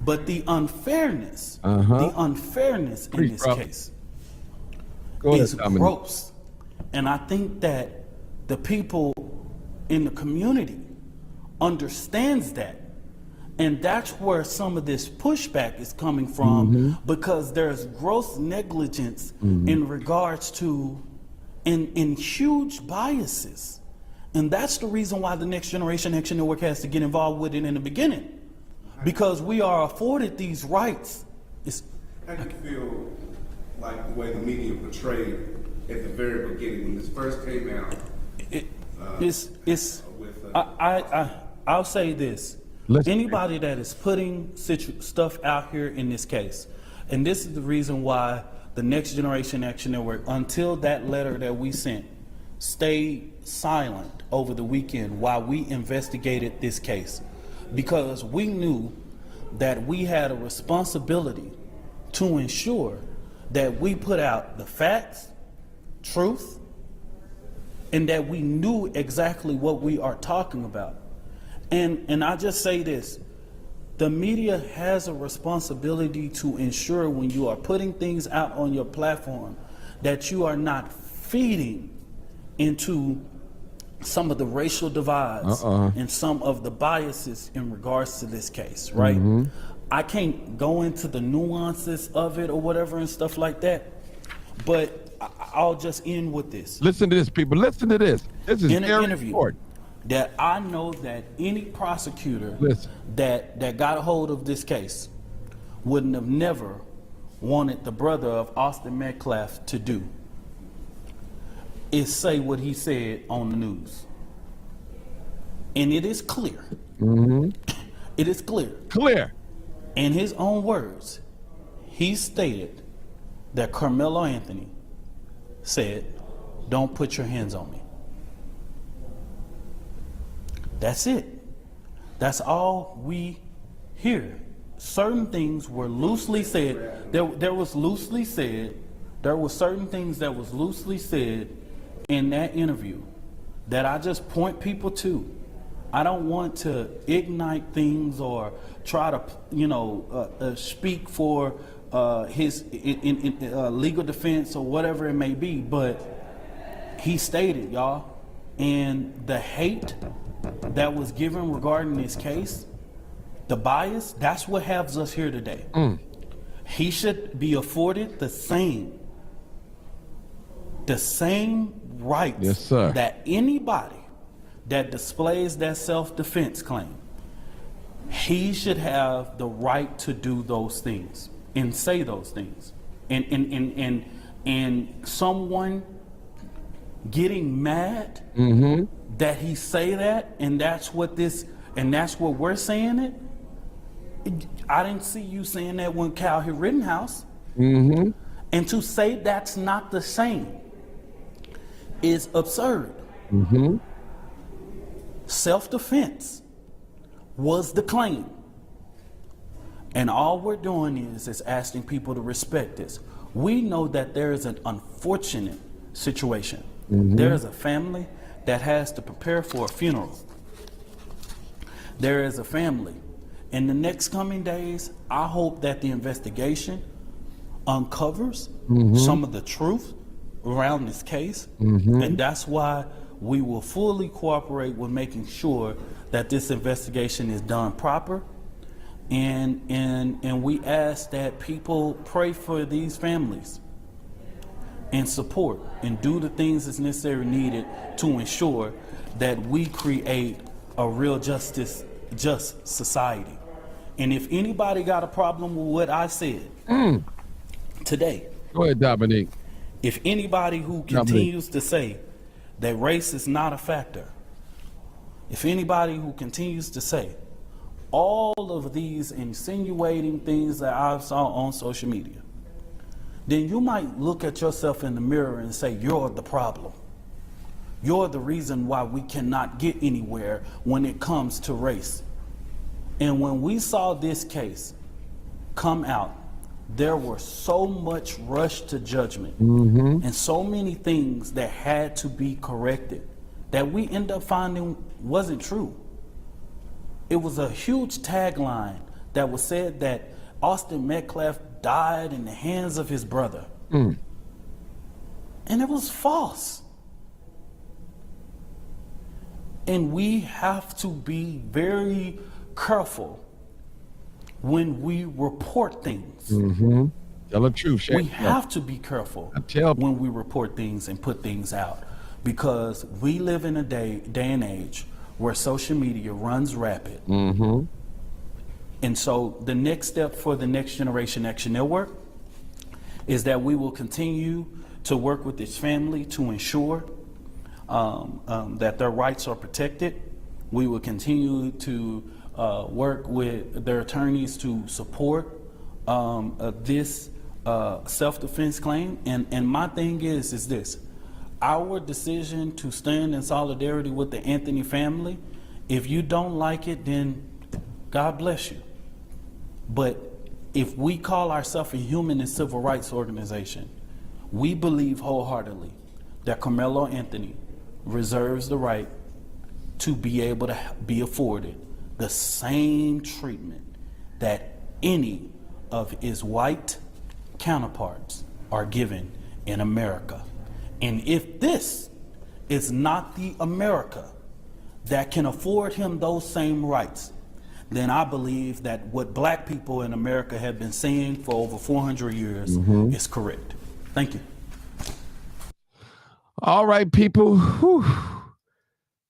But the unfairness, in this case is gross. And I think that the people in the community understands that. And that's where some of this pushback is coming from, because there's gross negligence in regards to in huge biases. And that's the reason why the Next Generation Action Network has to get involved with it in the beginning, because we are afforded these rights. How do you feel like the way the media portrayed at the very beginning when this first came out? I'll say this. Anybody that is putting stuff out here in this case, and this is the reason why the Next Generation Action Network, until that letter that we sent, stayed silent over the weekend while we investigated this case, because we knew that we had a responsibility to ensure that we put out the facts, truth, and that we knew exactly what we are talking about. And I just say this, the media has a responsibility to ensure when you are putting things out on your platform that you are not feeding into some of the racial divides and some of the biases in regards to this case, right? I can't go into the nuances of it or whatever and stuff like that, but I'll just end with this. Listen to this, people. Listen to this. This is in an very interview important. That I know that any prosecutor that got a hold of this case wouldn't have never wanted the brother of Austin Metcalf to do is say what he said on the news. And it is clear. It is clear. Clear. In his own words, he stated that Carmelo Anthony said, "Don't put your hands on me." That's it. That's all we hear. Certain things were loosely said. There was loosely said. There were certain things that was loosely said in that interview that I just point people to. I don't want to ignite things or try to, speak for his legal defense or whatever it may be. But he stated, y'all, and the hate that was given regarding this case, the bias, that's what has us here today. He should be afforded the same rights that anybody that displays that self-defense claim. He should have the right to do those things and say those things. And someone getting mad that he say that, and that's what we're saying it. I didn't see you saying that when Cal hit Rittenhouse. And to say that's not the same is absurd. Self-defense was the claim. And all we're doing is asking people to respect this. We know that there is an unfortunate situation. There is a family that has to prepare for a funeral. There is a family. In the next coming days, I hope that the investigation uncovers some of the truth around this case. And that's why we will fully cooperate with making sure that this investigation is done proper. And we ask that people pray for these families and support and do the things that's necessary needed to ensure that we create a real just society. And if anybody got a problem with what I said today, go ahead, Dominique. If anybody who continues to say that race is not a factor, if anybody who continues to say all of these insinuating things that I saw on social media, then you might look at yourself in the mirror and say, you're the problem. You're the reason why we cannot get anywhere when it comes to race. And when we saw this case come out, there were so much rush to judgment and so many things that had to be corrected that we end up finding wasn't true. It was a huge tagline that was said that Austin Metcalf died in the hands of his brother. And it was false. And we have to be very careful when we report things. Tell the truth, We have to be careful when we report things and put things out, because we live in a day and age where social media runs rapid. And so the next step for the Next Generation Action Network is that we will continue to work with this family to ensure that their rights are protected. We will continue to work with their attorneys to support this self-defense claim. And my thing is this: our decision to stand in solidarity with the Anthony family, if you don't like it, then God bless you. But if we call ourselves a human and civil rights organization, we believe wholeheartedly that KAMELO Anthony reserves the right to be able to be afforded the same treatment that any of his white counterparts are given in America. And if this is not the America that can afford him those same rights, then I believe that what black people in America have been saying for over 400 years is correct. Thank you. All right, people. Whew.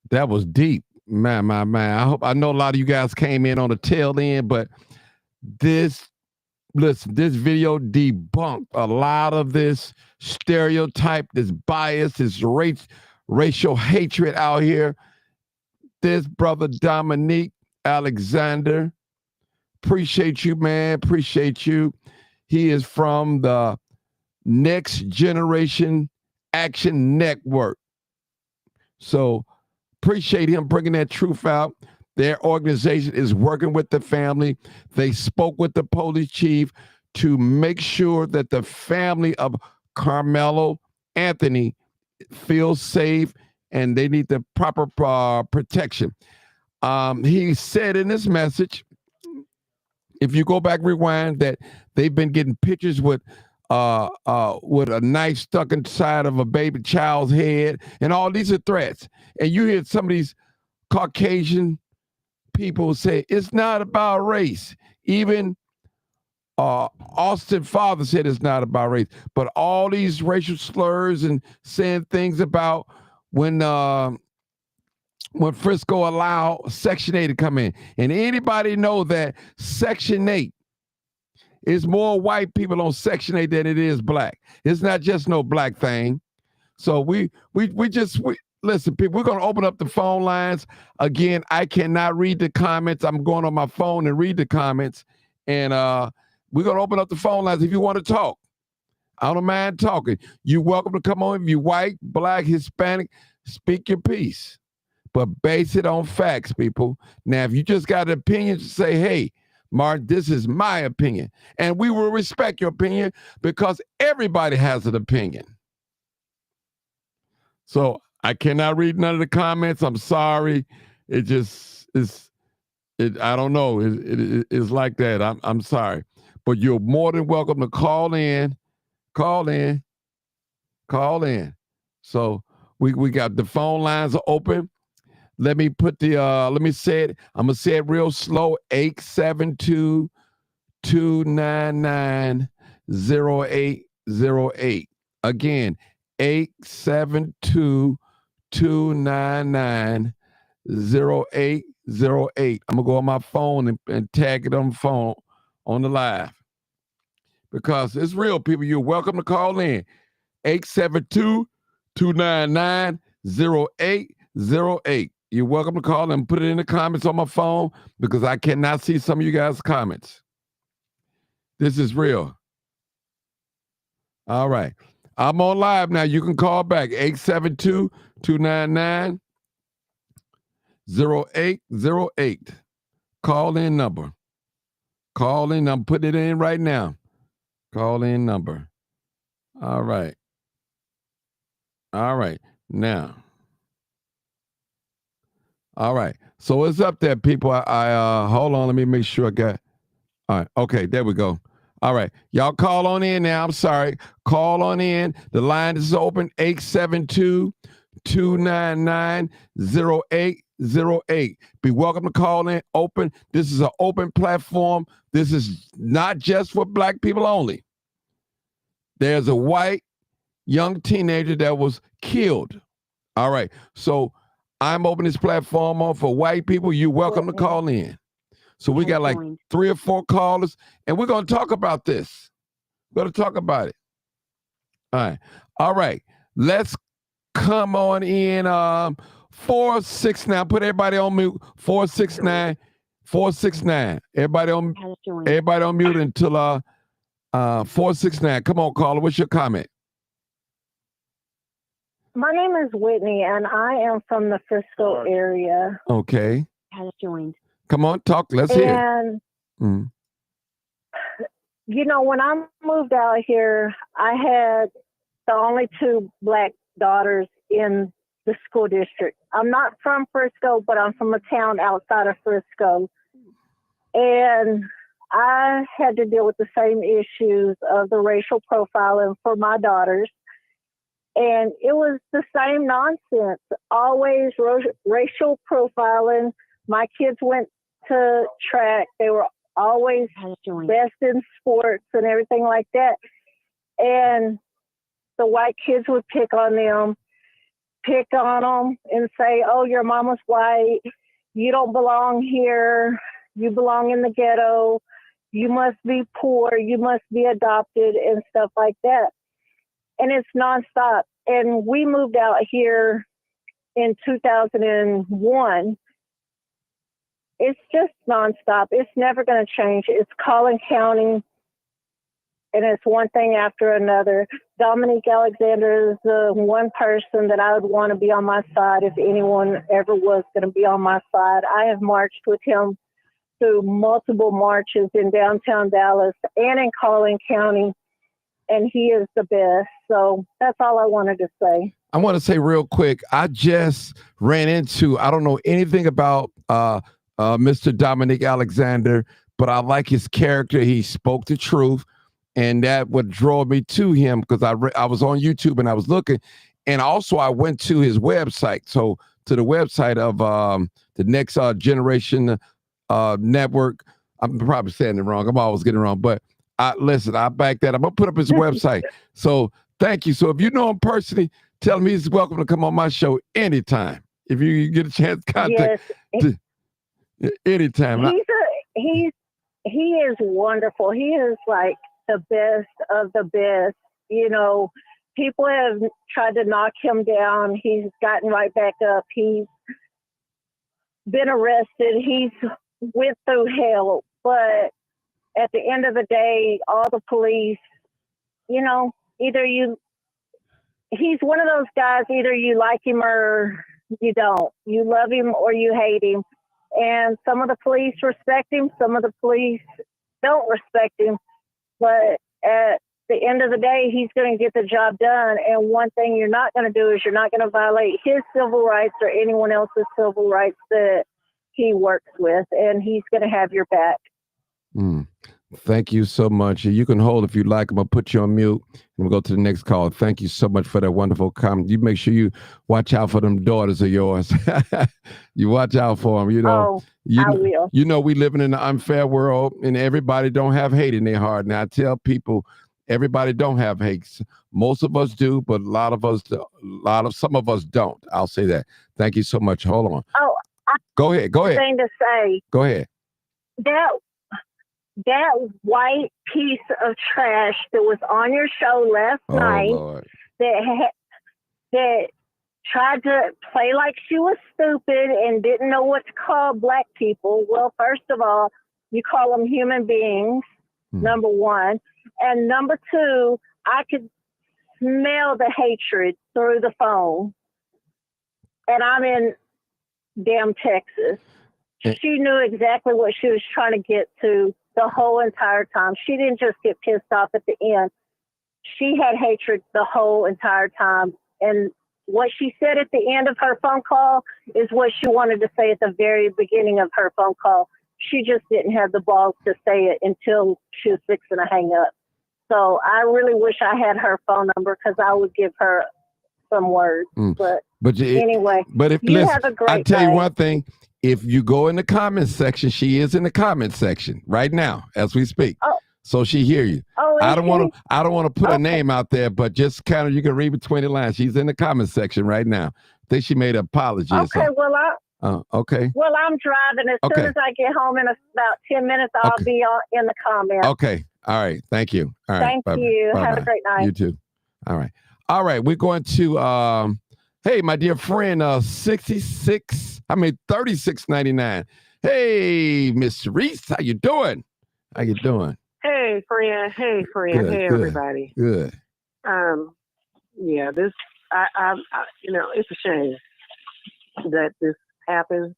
That was deep. Man. I know a lot of you guys came in on the tail end, but this video debunked a lot of this stereotype, this bias, this racial hatred out here. This brother Dominique Alexander, appreciate you, man. Appreciate you. He is from the Next Generation Action Network. So appreciate him bringing that truth out. Their organization is working with the family. They spoke with the police chief to make sure that the family of KAMELO Anthony feels safe and they need the proper protection. He said in his message, if you go back, rewind, that they've been getting pictures with a knife stuck inside of a baby child's head, and all these are threats. And you hear some of these Caucasian people say it's not about race. Even Austin father said it's not about race, but all these racial slurs and saying things about when Frisco allowed Section 8 to come in. And anybody know that Section 8 is more white people on Section 8 than it is black. It's not just no black thing. So we listen, people, we're going to open up the phone lines. Again, I cannot read the comments. I'm going on my phone and read the comments. And we're going to open up the phone lines if you want to talk. I don't mind talking. You're welcome to come on. If you're white, black, Hispanic, speak your piece. But base it on facts, people. Now, if you just got an opinion, say, hey, Martin, this is my opinion. And we will respect your opinion because everybody has an opinion. So I cannot read none of the comments. I'm sorry. It just is. I don't know. It's like that. I'm sorry. But you're more than welcome to call in. Call in. So we got the phone lines are open. Let me put let me say it. I'm going to say it real slow. 872-299-0808. Again, 872-299-0808. I'm going to go on my phone and tag it on the phone on the live. Because it's real, people. You're welcome to call in. 872-299-0808. You're welcome to call and put it in the comments on my phone because I cannot see some of you guys' comments. This is real. All right. I'm on live now. You can call back 872-299-0808. Call in number. Call in. I'm putting it in right now. Call in number. All right. All right. Now. All right. So it's up there, people. I hold on. Let me make sure I got. All right. Okay. There we go. All right. Y'all call on in now. I'm sorry. Call on in. The line is open 872-299-0808. Be welcome to call in. Open. This is an open platform. This is not just for black people only. There's a white young teenager that was killed. All right. So I'm opening this platform on for white people. You're welcome to call in. So we got like 3 or 4 callers, and we're going to talk about this. We're going to talk about it. All right. All right. Let's come on in. 469. Put everybody on mute. 469. 469. Everybody on mute until 469. Come on, caller. What's your comment? My name is Whitney, and I am from the Frisco area. Okay. Has joined. Come on, talk. Let's hear. And, you know, when I moved out here, I had the only 2 black daughters in the school district. I'm not from Frisco, but I'm from a town outside of Frisco. And I had to deal with the same issues of the racial profiling for my daughters. And it was the same nonsense, always racial profiling. My kids went to track. They were always best in sports and everything like that. And the white kids would pick on them and say, oh, your mama's white. You don't belong here. You belong in the ghetto. You must be poor. You must be adopted and stuff like that. And it's nonstop. And we moved out here in 2001. It's just nonstop. It's never going to change. It's Collin County, and it's one thing after another. Dominique Alexander is the one person that I would want to be on my side if anyone ever was going to be on my side. I have marched with him through multiple marches in downtown Dallas and in Collin County, and he is the best. So that's all I wanted to say. I want to say real quick, I just ran into, I don't know anything about Mr. Dominique Alexander, but I like his character. He spoke the truth, and that what drew me to him because I was on YouTube and I was looking, and also I went to his website. So to the website of the Next Generation Network. I'm probably saying it wrong. I'm always getting it wrong, but listen, I back that. I'm gonna put up his website. So thank you. So if you know him personally, tell him he's welcome to come on my show anytime. If you get a chance to contact. Yes. Anytime. He is wonderful. He is like the best of the best. You know, people have tried to knock him down. He's gotten right back up. He's been arrested. He's went through hell. But at the end of the day, all the police, you know, he's one of those guys, either you like him or you don't. You love him or you hate him. And some of the police respect him, some of the police don't respect him. But at the end of the day, he's going to get the job done. And one thing you're not going to do is you're not going to violate his civil rights or anyone else's civil rights that he works with. And he's going to have your back. Thank you so much. You can hold if you like. I'm going to put you on mute and we'll go to the next call. Thank you so much for that wonderful comment. You make sure you watch out for them daughters of yours. You watch out for them. You know, I will. You know, we living in an unfair world and everybody don't have hate in their heart. Now I tell people, everybody don't have hate. Most of us do, but some of us don't. I'll say that. Thank you so much. Hold on. Go ahead. Thing to say. Go ahead. That white piece of trash that was on your show last night Lord. that tried to play like she was stupid and didn't know what to call black people. Well, first of all, you call them human beings, number one. And number two, I could smell the hatred through the phone. And I'm in damn Texas. She knew exactly what she was trying to get to the whole entire time. She didn't just get pissed off at the end. She had hatred the whole entire time. And what she said at the end of her phone call is what she wanted to say at the very beginning of her phone call. She just didn't have the balls to say it until she was fixing to hang up. So I really wish I had her phone number because I would give her some words. But anyway, if you listen, have a great I tell you day. one thing. If you go in the comments section, she is in the comments section right now as we speak. Oh. So she hear you. Oh, I don't want she? to. I don't want to put her Okay. name out there, but just kind of you can read between the lines. She's in the comments section right now. I think she made an apology. Or Okay, something. Okay. well, I'm driving. As soon as I get home in about 10 minutes, I'll be in the comments. Okay. All right. Thank you. All right. Thank Bye-bye. you. Bye-bye. Have a great night. You too. All right. All right. We're going to hey, my dear friend, 36.99. Hey, Miss Reese, how you doing? How you doing? Hey, friend. Hey, friend. Good, hey, good, everybody. Good. Yeah, this, I, it's a shame that this happens.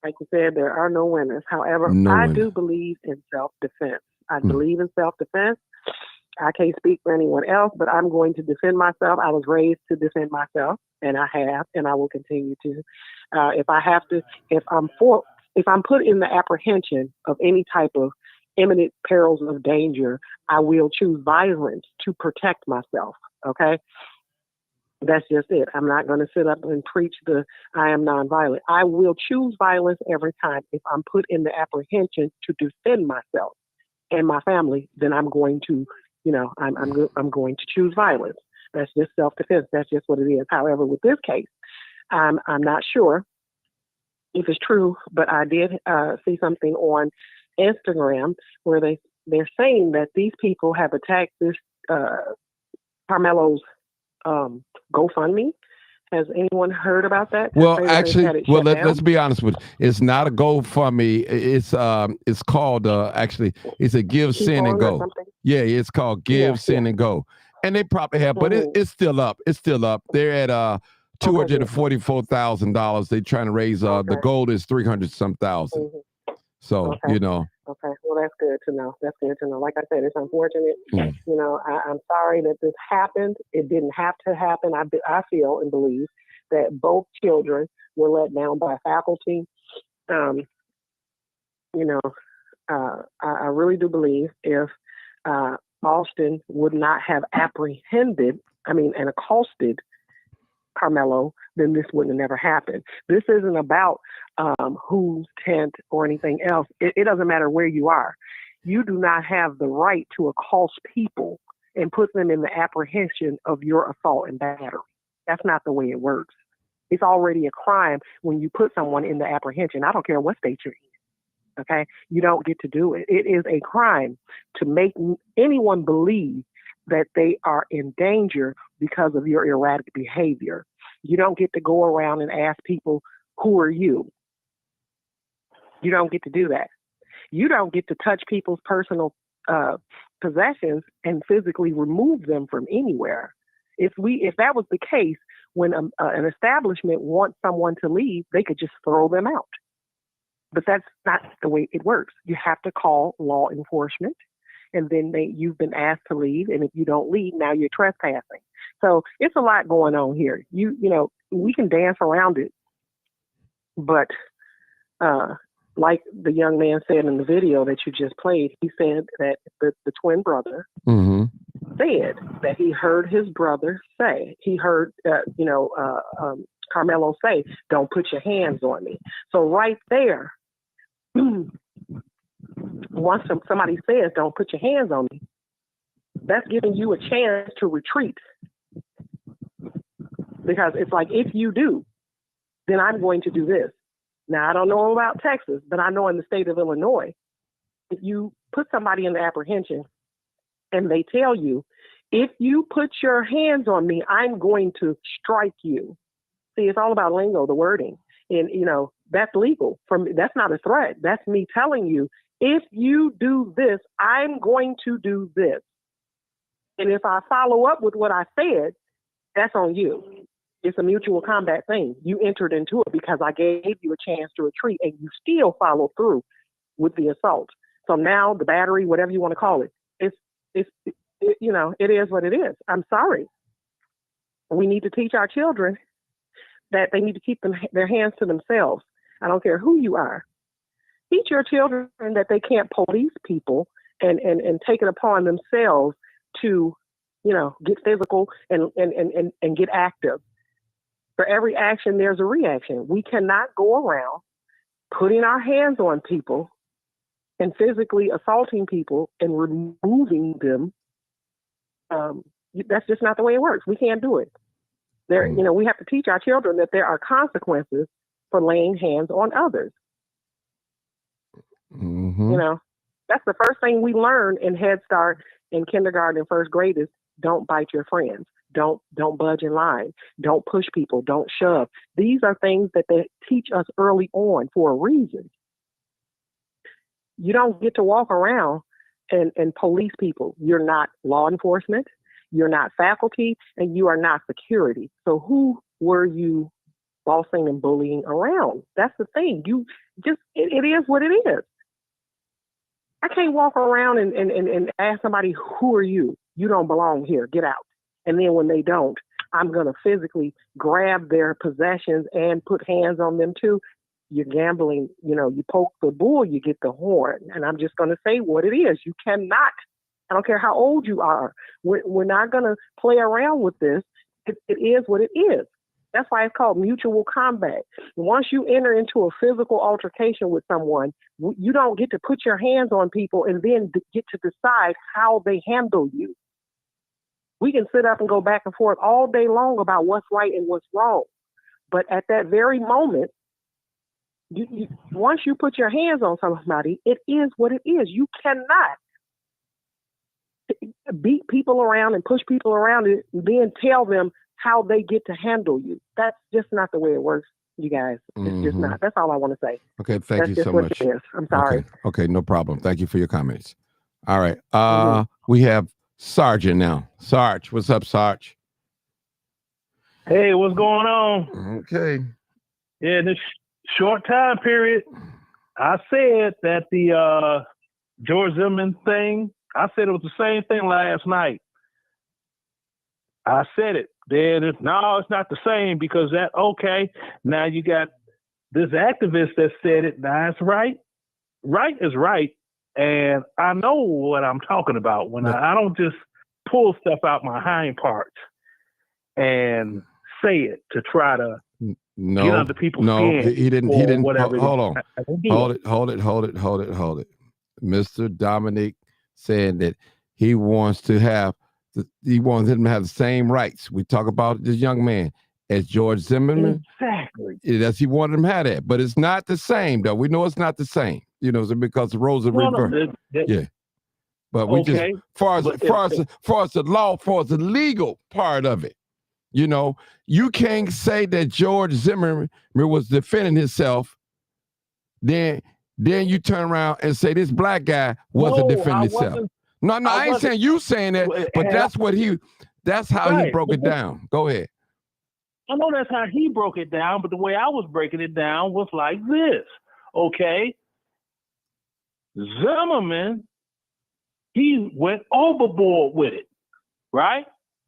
Like you said, there are no winners. However, I do believe in self-defense. I believe in self-defense. I can't speak for anyone else, but I'm going to defend myself. I was raised to defend myself, and I have, and I will continue to. If I have to, if I'm put in the apprehension of any type of imminent perils of danger, I will choose violence to protect myself. Okay? That's just it. I'm not going to sit up and preach I am nonviolent. I will choose violence every time. If I'm put in the apprehension to defend myself and my family, then I'm going to, I'm going to choose violence. That's just self-defense. That's just what it is. However, with this case, I'm not sure if it's true, but I did see something on Instagram where they're saying that these people have attacked this KAMELO's GoFundMe. Has anyone heard about that? Well, actually, let's be honest with you. It's not a GoFundMe. It's called it's a Give, Send, and Go. Yeah, it's called Give, Send, and Go. And they probably have, but it's still up. It's still up. They're at $244,000. They're trying to raise. The goal is 300-some thousand. So Okay, well, that's good to know. That's good to know. Like I said, it's unfortunate. I'm sorry that this happened. It didn't have to happen. I feel and believe that both children were let down by faculty. I really do believe if Austin would not have and accosted KAMELO, then this wouldn't have never happened. This isn't about whose tent or anything else. It doesn't matter where you are. You do not have the right to accost people and put them in the apprehension of your assault and battery. That's not the way it works. It's already a crime when you put someone in the apprehension. I don't care what state you're in. Okay? You don't get to do it. It is a crime to make anyone believe that they are in danger because of your erratic behavior. You don't get to go around and ask people, who are you? You don't get to do that. You don't get to touch people's personal possessions and physically remove them from anywhere. If that was the case, when an establishment wants someone to leave, they could just throw them out. But that's not the way it works. You have to call law enforcement, and then you've been asked to leave, and if you don't leave, now you're trespassing. So it's a lot going on here. We can dance around it, but like the young man said in the video that you just played, he said that the twin brother said that he heard his brother say, he heard KAMELO say, "Don't put your hands on me." So right there, once somebody says, "Don't put your hands on me," that's giving you a chance to retreat. Because it's like, if you do, then I'm going to do this. Now, I don't know about Texas, but I know in the state of Illinois, if you put somebody in the apprehension and they tell you, if you put your hands on me, I'm going to strike you. See, it's all about lingo, the wording. And, that's legal. That's not a threat. That's me telling you, if you do this, I'm going to do this. And if I follow up with what I said, that's on you. It's a mutual combat thing. You entered into it because I gave you a chance to retreat, and you still follow through with the assault. So now the battery, whatever you want to call it, it is what it is. I'm sorry. We need to teach our children that they need to keep their hands to themselves. I don't care who you are. Teach your children that they can't police people and take it upon themselves to, get physical and get active. For every action, there's a reaction. We cannot go around putting our hands on people and physically assaulting people and removing them. That's just not the way it works. We can't do it. We have to teach our children that there are consequences for laying hands on others. Mm-hmm. That's the first thing we learn in Head Start, in kindergarten and first grade is don't bite your friends. Don't budge in line. Don't push people. Don't shove. These are things that they teach us early on for a reason. You don't get to walk around and police people. You're not law enforcement. You're not faculty, and you are not security. So who were you bossing and bullying around? That's the thing. It is what it is. I can't walk around and ask somebody, who are you? You don't belong here. Get out. And then when they don't, I'm going to physically grab their possessions and put hands on them too. You're gambling. You poke the bull, you get the horn. And I'm just going to say what it is. You cannot. I don't care how old you are. We're not going to play around with this. It is what it is. That's why it's called mutual combat. Once you enter into a physical altercation with someone, you don't get to put your hands on people and then get to decide how they handle you. We can sit up and go back and forth all day long about what's right and what's wrong. But at that very moment, once you put your hands on somebody, it is what it is. You cannot beat people around and push people around and then tell them how they get to handle you. That's just not the way it works, you guys. It's just not. That's all I want to say. Okay, thank you so much. I'm sorry. Okay, no problem. Thank you for your comments. All right. We have Sergeant now. Sarge, what's up, Sarge? Hey, what's going on? Okay. Yeah, this short time period, I said that the George Zimmerman thing, I said it was the same thing last night. I said it. Then it's not the same because now you got this activist that said it. Now it's right. Right is right. And I know what I'm talking about when I don't just pull stuff out my hind parts and say it to try to get under people's skin. He didn't. Whatever. Hold on. Hold it. Mr. Dominic said that he wants him to have the same rights. We talk about this young man as George Zimmerman. Exactly. He wanted him to have that, but it's not the same, though. We know it's not the same, because Rosa reversed. Yeah. But we just, far as the law, far as the legal part of it, you can't say that George Zimmerman was defending himself. Then you turn around and say this black guy wasn't defending himself. No, I ain't saying you saying that, but that's how he broke it down. Go ahead. I know that's how he broke it down, but the way I was breaking it down was like this. Okay. Zimmerman, he went overboard with it, right?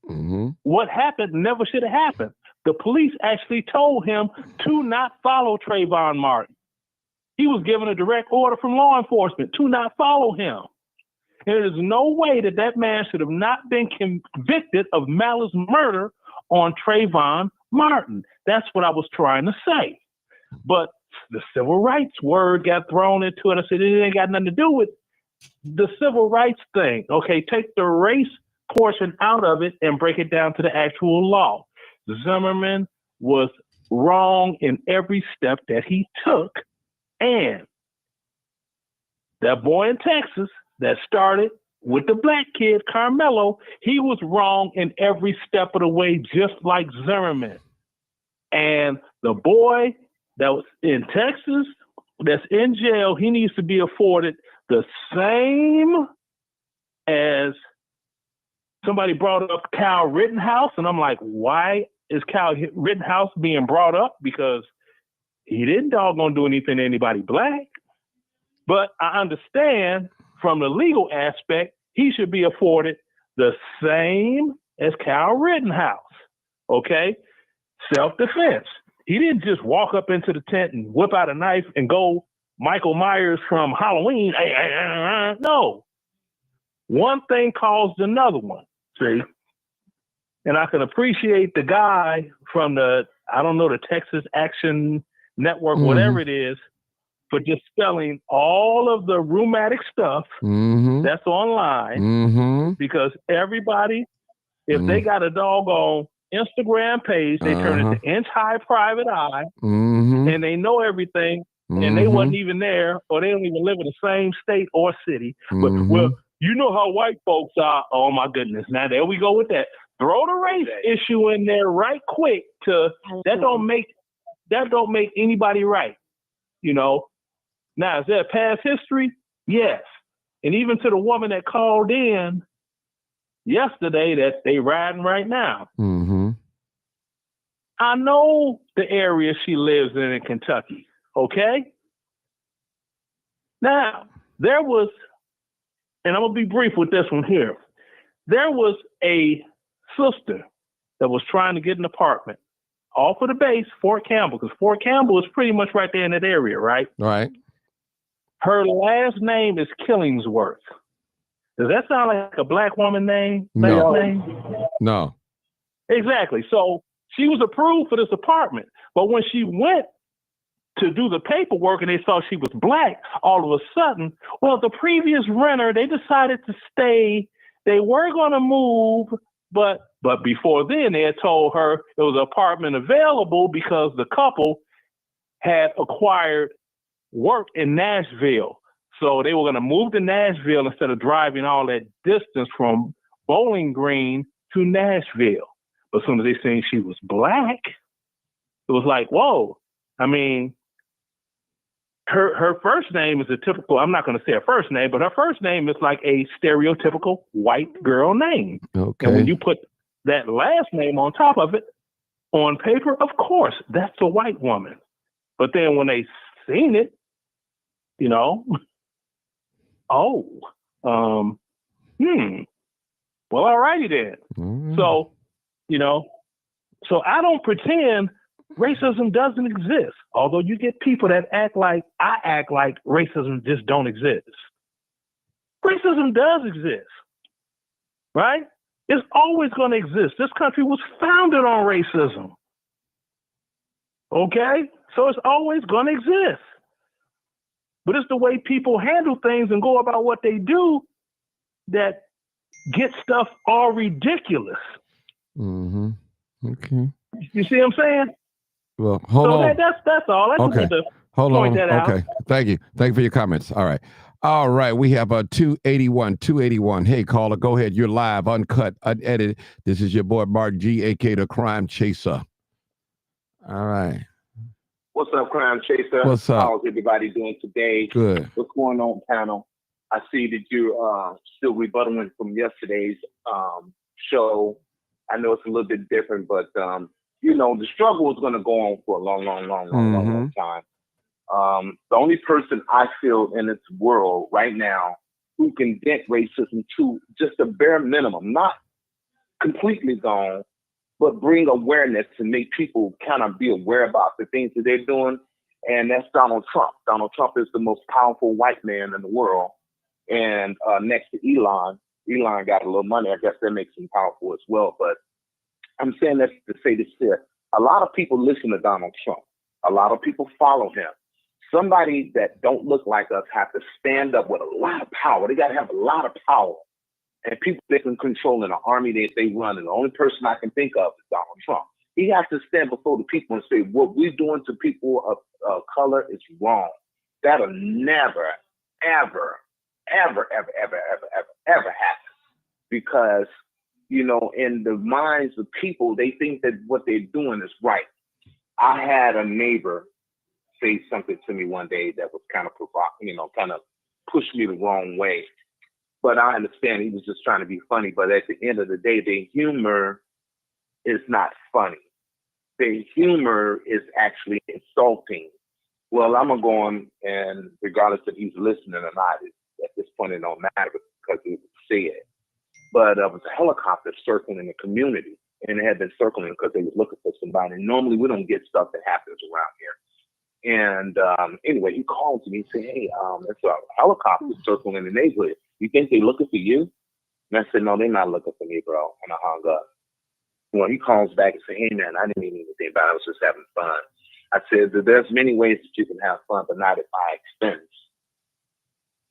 Mm-hmm. What happened never should have happened. The police actually told him to not follow Trayvon Martin. He was given a direct order from law enforcement to not follow him. There is no way that man should have not been convicted of malice murder on Trayvon Martin. That's what I was trying to say. But the civil rights word got thrown into it. I said, it ain't got nothing to do with the civil rights thing. Okay, take the race portion out of it and break it down to the actual law. Zimmerman was wrong in every step that he took. And that boy in Texas that started with the black kid, KAMELO, he was wrong in every step of the way, just like Zimmerman. And the boy that was in Texas that's in jail, he needs to be afforded the same as somebody brought up Kyle Rittenhouse. And I'm like, why is Kyle Rittenhouse being brought up? Because he didn't doggone do anything to anybody black. But I understand from the legal aspect, he should be afforded the same as Kyle Rittenhouse. Okay? Self-defense. He didn't just walk up into the tent and whip out a knife and go Michael Myers from Halloween. No. One thing caused another one. See? And I can appreciate the guy from the Texas Action Network, whatever it is, for just spelling all of the rheumatic stuff that's online, because everybody, if they got a doggone Instagram page, they turn it to Inch High Private Eye, and they know everything, and they wasn't even there, or they don't even live in the same state or city. But, well, you know how white folks are. Oh my goodness! Now there we go with that. Throw the race issue in there right quick. That don't make anybody right. You know. Now, is there a past history? Yes. And even to the woman that called in yesterday that they riding right now. I know the area she lives in Kentucky, okay? Now, there was, and I'm going to be brief with this one here. There was a sister that was trying to get an apartment off of the base, Fort Campbell, because Fort Campbell is pretty much right there in that area, right? Right. Her last name is Killingsworth. Does that sound like a black woman name? No. Name? No. Exactly. So she was approved for this apartment. But when she went to do the paperwork and they saw she was black, all of a sudden, well, the previous renter, they decided to stay. They were going to move, but before then, they had told her there was an apartment available because the couple had acquired work in Nashville. So they were going to move to Nashville instead of driving all that distance from Bowling Green to Nashville. But as soon as they seen she was black, it was like, whoa. I mean, her first name is a typical, I'm not going to say her first name, but her first name is like a stereotypical white girl name. Okay. And when you put that last name on top of it, on paper, of course, that's a white woman. But then when they seen it, you know, well, alrighty then. So, you know, so I don't pretend racism doesn't exist. Although you get people that act like racism just don't exist. Racism does exist, right? It's always going to exist. This country was founded on racism. Okay? So it's always going to exist. But it's the way people handle things and go about what they do that get stuff all ridiculous. Okay. You see what I'm saying? Well, hold on. That's all. I just wanted to point that out. Okay. Thank you. Thank you for your comments. All right. All right. We have a 281. Hey, caller, go ahead. You're live, uncut, unedited. This is your boy, Mark G, a.k.a. the Crime Chaser. All right. What's up, Crime Chaser? What's up? How's everybody doing today? Good. What's going on, panel? I see that you're still rebuttaling from yesterday's show. I know it's a little bit different, but you know, the struggle is going to go on for a long time. The only person I feel in this world right now who can dent racism to just a bare minimum, not completely gone, but bring awareness to make people kind of be aware about the things that they're doing. And that's Donald Trump. Donald Trump is the most powerful white man in the world. And next to Elon got a little money. I guess that makes him powerful as well. But I'm saying this to say this here. A lot of people listen to Donald Trump. A lot of people follow him. Somebody that don't look like us have to stand up with a lot of power. They got to have a lot of power. And people that can control in the army that they run. And the only person I can think of is Donald Trump. He has to stand before the people and say, what we're doing to people of color is wrong. That'll never, ever, ever, ever, ever, ever, ever, ever happen. Because, you know, in the minds of people, they think that what they're doing is right. I had a neighbor say something to me one day that was kind of kind of pushed me the wrong way. But I understand he was just trying to be funny. But at the end of the day, the humor is not funny. The humor is actually insulting. Well, I'm going to go on, and regardless if he's listening or not, at this point it don't matter because he said. But it was a helicopter circling in the community, and it had been circling because they were looking for somebody. And normally we don't get stuff that happens around here. And anyway, he called me and said, hey, there's a helicopter circling in the neighborhood. You think they're looking for you? And I said, no, they're not looking for me, bro. And I hung up. Well, he calls back and says, hey, man, I didn't mean anything about it. I was just having fun. I said that there's many ways that you can have fun, but not at my expense.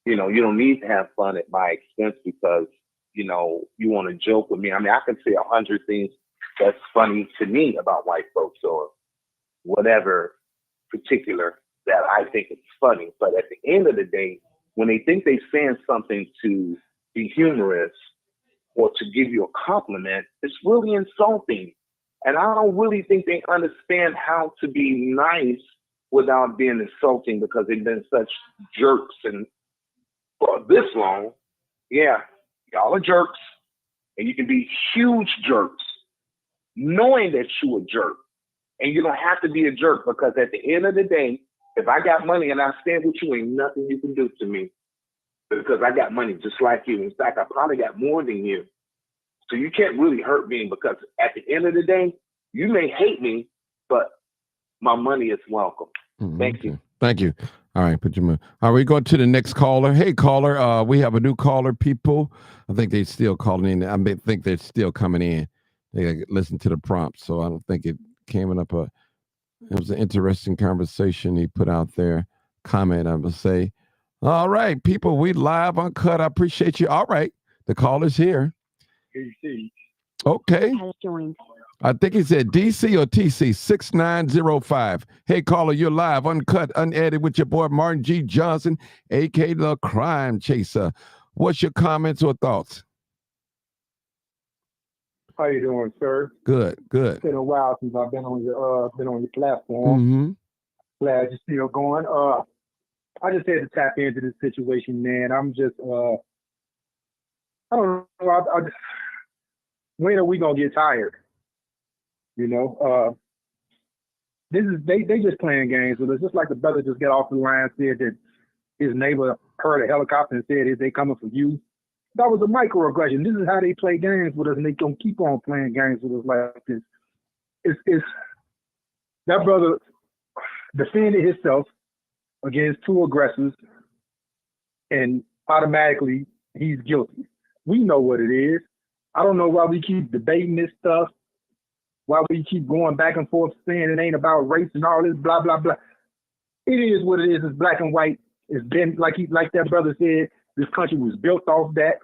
You don't need to have fun at my expense because, you want to joke with me. I mean, I can say 100 things that's funny to me about white folks or whatever particular that I think is funny. But at the end of the day, when they think they're saying something to be humorous or to give you a compliment, it's really insulting. And I don't really think they understand how to be nice without being insulting because they've been such jerks and for this long. Yeah, y'all are jerks. And you can be huge jerks knowing that you're a jerk. And you don't have to be a jerk because at the end of the day, if I got money and I stand with you, ain't nothing you can do to me because I got money just like you. In fact, I probably got more than you. So you can't really hurt me because at the end of the day, you may hate me, but my money is welcome. Thank you. Thank you. All right, put your money. All right, we go to the next caller. Hey, caller, we have a new caller, people. I think they're still calling in. I think they're still coming in. They listen to the prompt, so I don't think it came up. It was an interesting conversation he put out there. Comment, I would say. All right, people, we live uncut. I appreciate you. All right, the caller's here. Okay. I think he said DC or TC 6905. Hey, caller, you're live, uncut, unedited with your boy Martin G. Johnson, a.k.a. the Crime Chaser. What's your comments or thoughts? How you doing, sir? Good. It's been a while since I've been on your platform. Mm-hmm. Glad you're still going. I just had to tap into this situation, man. I'm just I don't know. When are we gonna get tired? This is they just playing games with us. Just like the brother just got off the line, said that his neighbor heard a helicopter and said, "Is they coming for you?" That was a microaggression. This is how they play games with us, and they gonna keep on playing games with us like this. It's that brother defended himself against two aggressors, and automatically he's guilty. We know what it is. I don't know why we keep debating this stuff, why we keep going back and forth saying it ain't about race and all this blah, blah, blah. It is what it is. It's black and white. It's been, like that brother said, this country was built off that.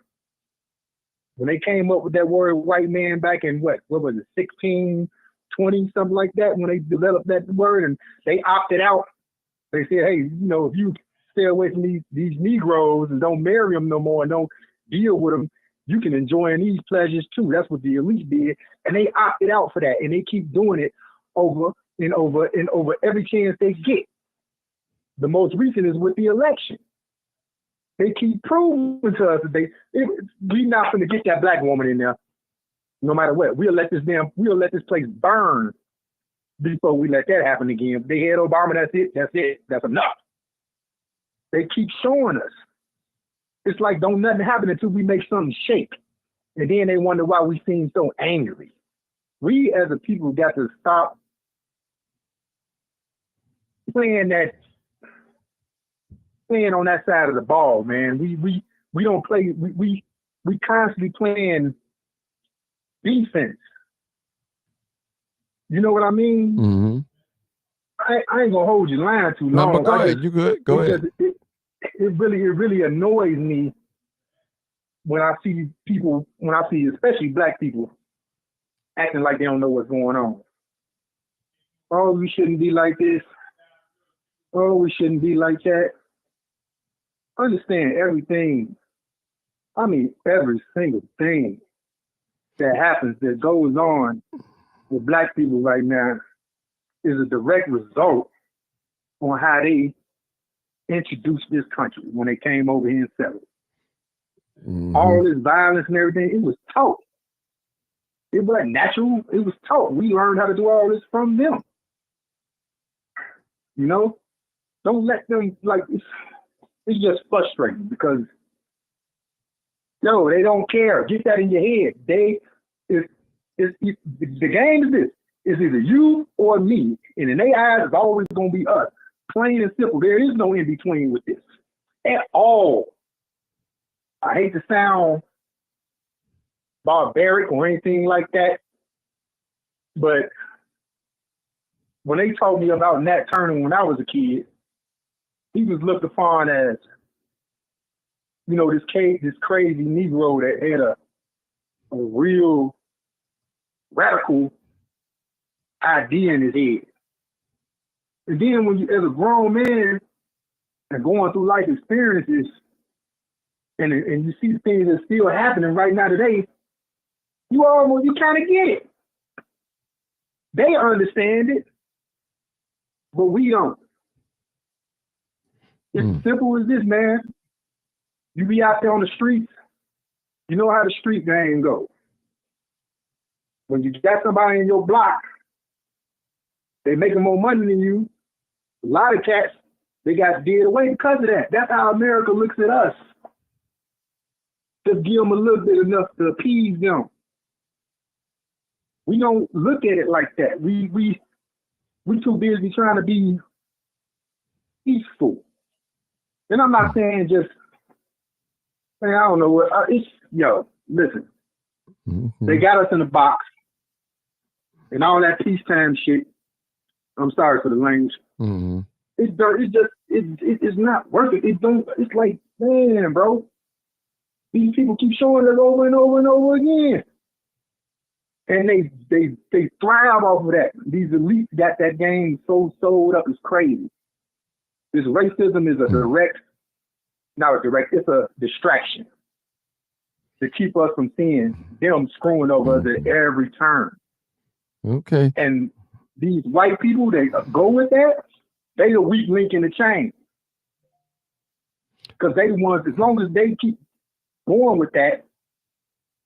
When they came up with that word white man back in what was it, 1620, something like that, when they developed that word and they opted out, they said, hey, if you stay away from these Negroes and don't marry them no more and don't deal with them, you can enjoy these pleasures too. That's what the elite did. And they opted out for that. And they keep doing it over and over and over every chance they get. The most recent is with the election. They keep proving to us that we're not going to get that black woman in there, no matter what. We'll let this place burn before we let that happen again. If they had Obama, that's it. That's enough. They keep showing us. It's like don't nothing happen until we make something shake. And then they wonder why we seem so angry. We as a people got to stop playing on that side of the ball, man. We don't play, we constantly playing defense. You know what I mean? Mm-hmm. I ain't gonna hold you line too long. No, but go ahead. You good? Go ahead. It really annoys me when I see especially black people acting like they don't know what's going on. Oh, we shouldn't be like this. Oh, we shouldn't be like that. Understand everything. I mean, every single thing that happens, that goes on with black people right now is a direct result on how they introduced this country when they came over here and settled. All this violence and everything, it was taught. It wasn't natural, it was taught. We learned how to do all this from them. You know? Don't let them, like, it's just frustrating because, they don't care. Get that in your head. The game is this. It's either you or me. And in their eyes, it's always going to be us. Plain and simple. There is no in between with this at all. I hate to sound barbaric or anything like that, but when they told me about Nat Turner when I was a kid, he was looked upon as, this crazy Negro that had a real radical idea in his head. And then when you, as a grown man and going through life experiences, and you see things that's still happening right now today, you kind of get it. They understand it, but we don't. It's simple as this, man. You be out there on the streets, you know how the street game goes. When you got somebody in your block, they making more money than you. A lot of cats, they got dead away because of that. That's how America looks at us. Just give them a little bit enough to appease them. We don't look at it like that. We too busy trying to be peaceful. And I'm not saying just, man, I don't know what, listen. They got us in a box and all that peacetime shit. I'm sorry for the language. It's not worth it. It's like, man, bro, these people keep showing us over and over and over again. And they thrive off of that. These elites got that game so sold up, it's crazy. This racism is it's a distraction to keep us from seeing them screwing over us at every turn. Okay. And these white people, they go with that, they the weak link in the chain. Because they the ones, as long as they keep going with that,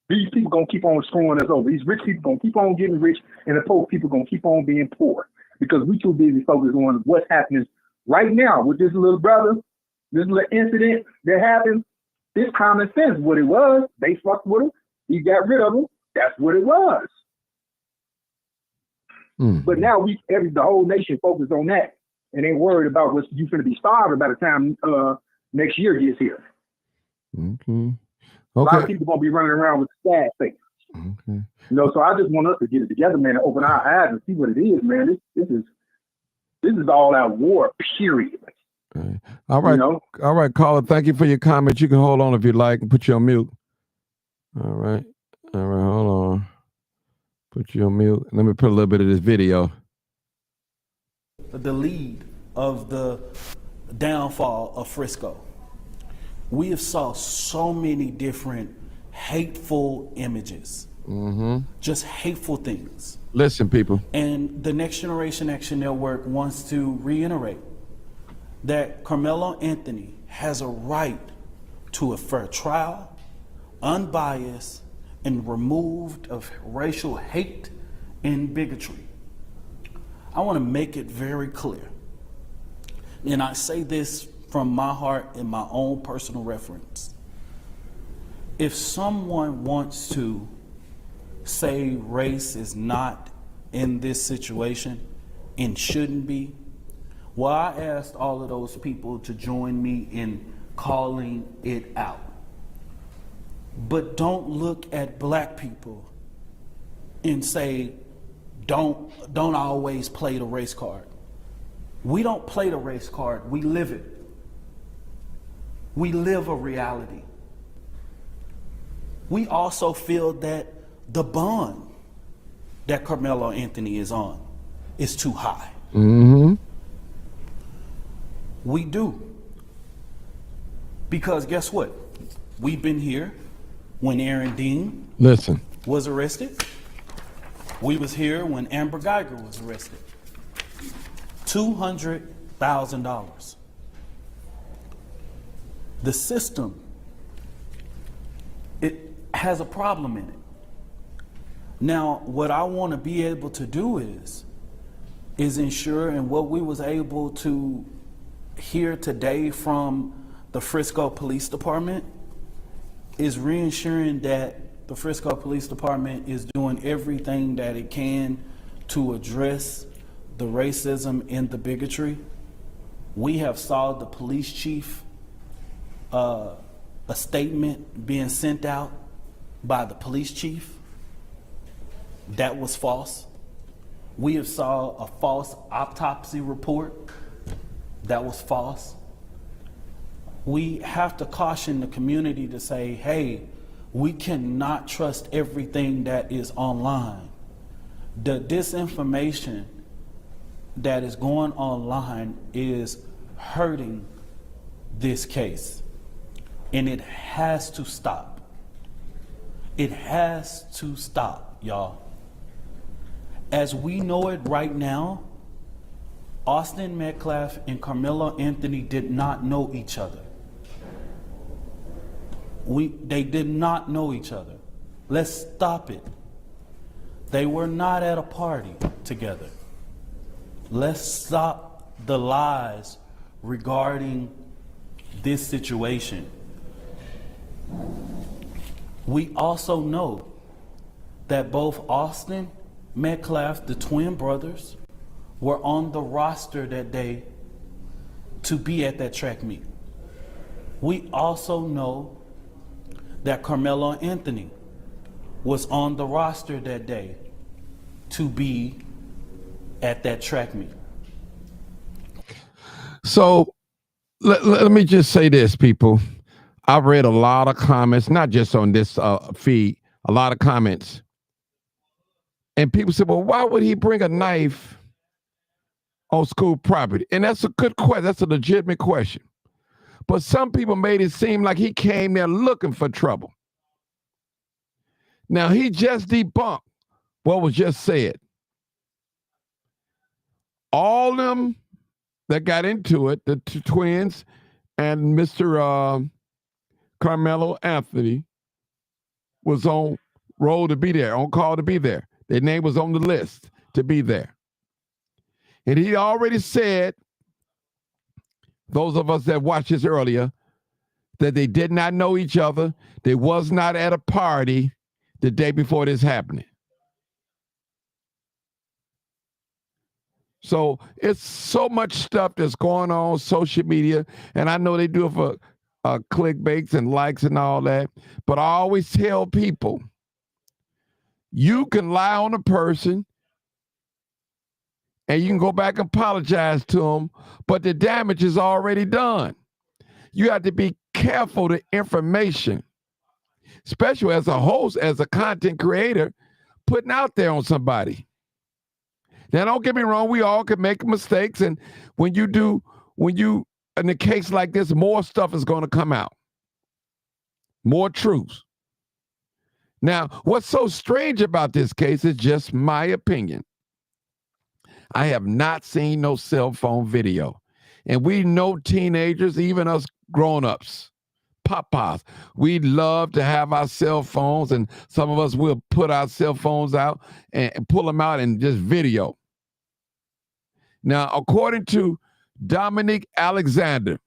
these people gonna keep on screwing us over. These rich people gonna keep on getting rich, and the poor people gonna keep on being poor. Because we too busy focused on what's happening right now with this little brother, this little incident that happened. This common sense, what it was. They fucked with him. He got rid of him. That's what it was. But now the whole nation focused on that, and ain't worried about what's you finna be starving by the time next year gets here. Okay. A lot of people gonna be running around with a sad face. Okay. So I just want us to get it together, man, and open our eyes and see what it is, man. This is all out war, period. Okay. All right. All right, caller. Thank you for your comments. You can hold on if you like and put you on mute. All right. Hold on. Put you on mute. Let me put a little bit of this video. The lead of the downfall of Frisco. We have saw so many different hateful images, just hateful things. Listen, people. And the Next Generation Action Network wants to reiterate that Carmelo Anthony has a right to a fair trial, unbiased, and removed of racial hate and bigotry. I want to make it very clear, and I say this from my heart and my own personal reference. If someone wants to say race is not in this situation and shouldn't be, well, I asked all of those people to join me in calling it out. But don't look at black people and say, don't always play the race card. We don't play the race card, we live it. We live a reality. We also feel that the bond that Carmelo Anthony is on is too high. We do. Because guess what? We've been here when Aaron Dean was arrested. We was here when Amber Geiger was arrested. $200,000. The system, it has a problem in it. Now, what I want to be able to do is ensure, and what we was able to hear today from the Frisco Police Department is reinsuring that the Frisco Police Department is doing everything that it can to address the racism and the bigotry. We have saw the police chief, a statement being sent out by the police chief that was false. We have saw a false autopsy report that was false. We have to caution the community to say, hey, we cannot trust everything that is online. The disinformation that is going online is hurting this case, and it has to stop. It has to stop, y'all. As we know it right now, Austin Metcalf and Carmelo Anthony did not know each other. They did not know each other. Let's stop it. They were not at a party together. Let's stop the lies regarding this situation. We also know that both Austin Metcalf, the twin brothers, were on the roster that day to be at that track meet. We also know that Carmelo Anthony was on the roster that day to be at that track meet. So let me just say this, people. I've read a lot of comments, not just on this feed, a lot of comments. And people say, well, why would he bring a knife on school property? And that's a good question. That's a legitimate question. But some people made it seem like he came there looking for trouble. Now, he just debunked what was just said. All them that got into it, the two twins and Mr. Carmelo Anthony, was on roll to be there, on call to be there. Their name was on the list to be there. And he already said, those of us that watched this earlier, that they did not know each other. They was not at a party the day before this happening. So it's so much stuff that's going on social media, and I know they do it for clickbaits and likes and all that, but I always tell people, you can lie on a person and you can go back and apologize to them, but the damage is already done. You have to be careful the information, especially as a host, as a content creator, putting out there on somebody. Now, don't get me wrong, we all can make mistakes, and when you, in a case like this, more stuff is going to come out. More truths. Now, what's so strange about this case is just my opinion. I have not seen no cell phone video. And we know teenagers, even us grown-ups, papas, we love to have our cell phones, and some of us will put our cell phones out and pull them out and just video. Now, according to Dominic Alexander,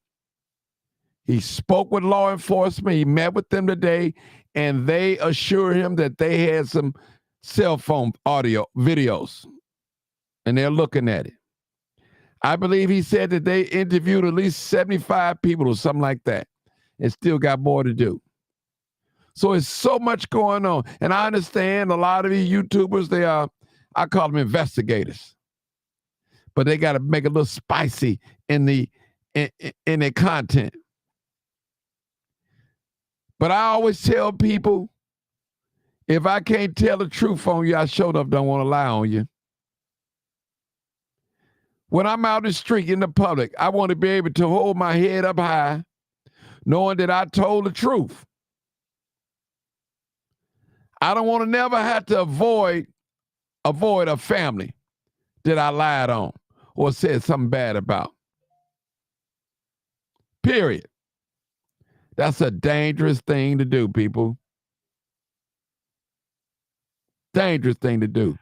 he spoke with law enforcement, he met with them today, and they assured him that they had some cell phone audio videos, and they're looking at it. I believe he said that they interviewed at least 75 people or something like that, and still got more to do. So it's so much going on. And I understand a lot of these YouTubers, they are, I call them investigators, but they got to make it a little spicy in their content. But I always tell people, if I can't tell the truth on you, I sure enough don't want to lie on you. When I'm out in the street, in the public, I want to be able to hold my head up high, knowing that I told the truth. I don't want to never have to avoid a family that I lied on, or said something bad about. Period. That's a dangerous thing to do, people. Dangerous thing to do.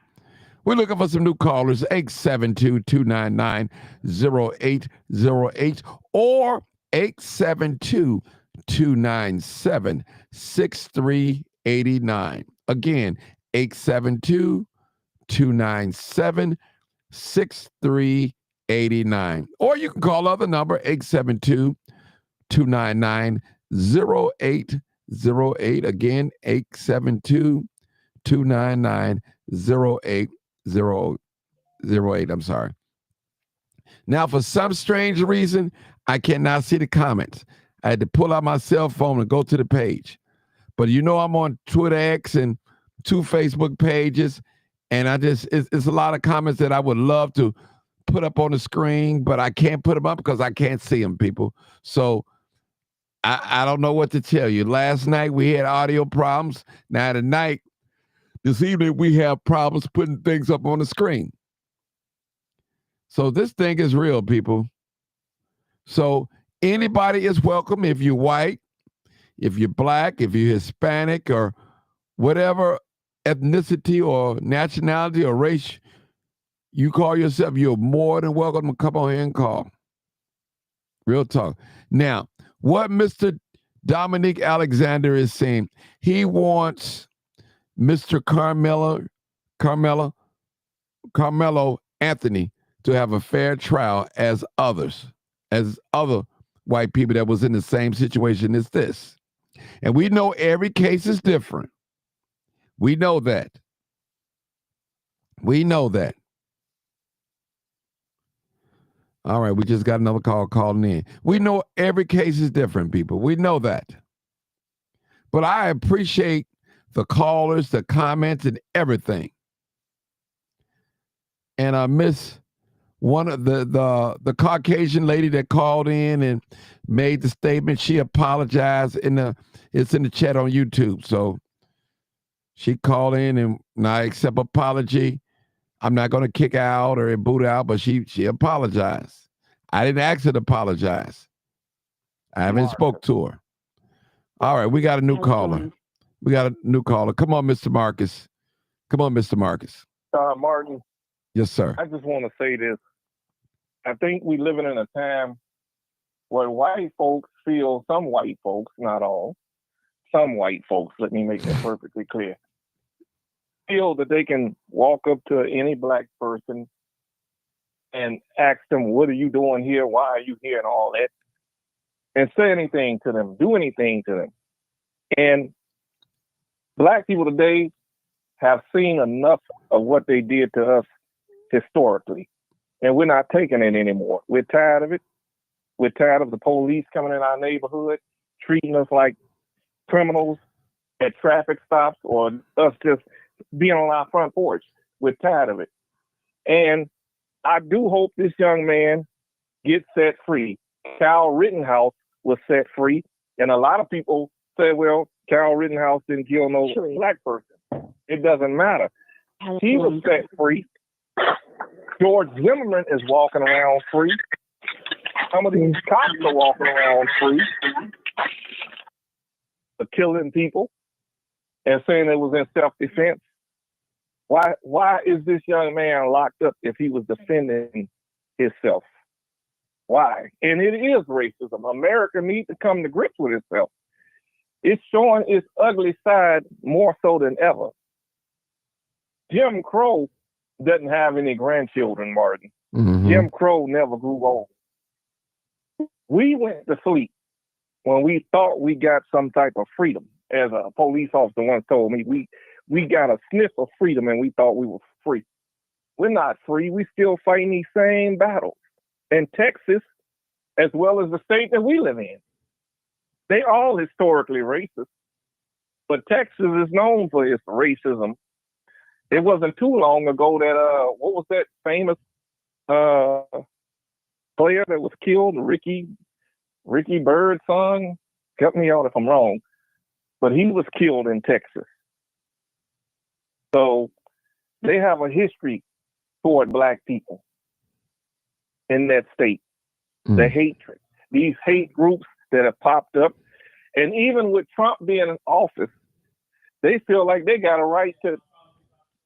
We're looking for some new callers, 872-299-0808 or 872-297-6389. Again, 872-297-6389. Or you can call other number, 872-299-0808. Again, 872-299-0808. 008, I'm sorry. Now, for some strange reason, I cannot see the comments. I had to pull out my cell phone and go to the page. But you know I'm on Twitter X and 2 Facebook pages, and it's a lot of comments that I would love to put up on the screen, but I can't put them up because I can't see them, people. So I don't know what to tell you. Last night we had audio problems. Now tonight, this evening, we have problems putting things up on the screen. So this thing is real, people. So anybody is welcome. If you're white, if you're black, if you're Hispanic, or whatever ethnicity or nationality or race you call yourself, you're more than welcome to come on here and call. Real talk. Now, what Mr. Dominique Alexander is saying, he wants Mr. Carmelo Anthony to have a fair trial as other white people that was in the same situation as this. And we know every case is different. We know that. We know that. All right, we just got another call calling in. We know every case is different, people. We know that. But I appreciate the callers, the comments, and everything. And I miss one of the Caucasian lady that called in and made the statement. She apologized it's in the chat on YouTube. So she called in and I accept apology. I'm not going to kick her out or boot her out, but she apologized. I didn't ask her to apologize. I haven't spoke to her. All right, we got a new caller. We got a new caller. Come on, Mr. Marcus. Come on, Mr. Marcus. Martin. Yes, sir. I just want to say this. I think we're living in a time where white folks feel, some white folks, not all, some white folks, let me make that perfectly clear, feel that they can walk up to any black person and ask them, what are you doing here? Why are you here? And all that. And say anything to them, do anything to them. And black people today have seen enough of what they did to us historically. And we're not taking it anymore. We're tired of it. We're tired of the police coming in our neighborhood, treating us like criminals at traffic stops or us just being on our front porch. We're tired of it. And I do hope this young man gets set free. Kyle Rittenhouse was set free. And a lot of people say, well, Kyle Rittenhouse didn't kill no black person. It doesn't matter. He was set free. George Zimmerman is walking around free. Some of these cops are walking around free for killing people and saying it was in self-defense. Why is this young man locked up if he was defending himself? Why? And it is racism. America needs to come to grips with itself. It's showing its ugly side more so than ever. Jim Crow doesn't have any grandchildren, Martin. Mm-hmm. Jim Crow never grew old. We went to sleep when we thought we got some type of freedom. As a police officer once told me, we got a sniff of freedom and we thought we were free. We're not free. We still fighting these same battles. In Texas, as well as the state that we live in, they all historically racist. But Texas is known for its racism. It wasn't too long ago that what was that famous player that was killed, Ricky Bird's son? Cut me out if I'm wrong, but he was killed in Texas. So they have a history toward black people. in that state. The hatred, these hate groups that have popped up. And even with Trump being in office, they feel like they got a right to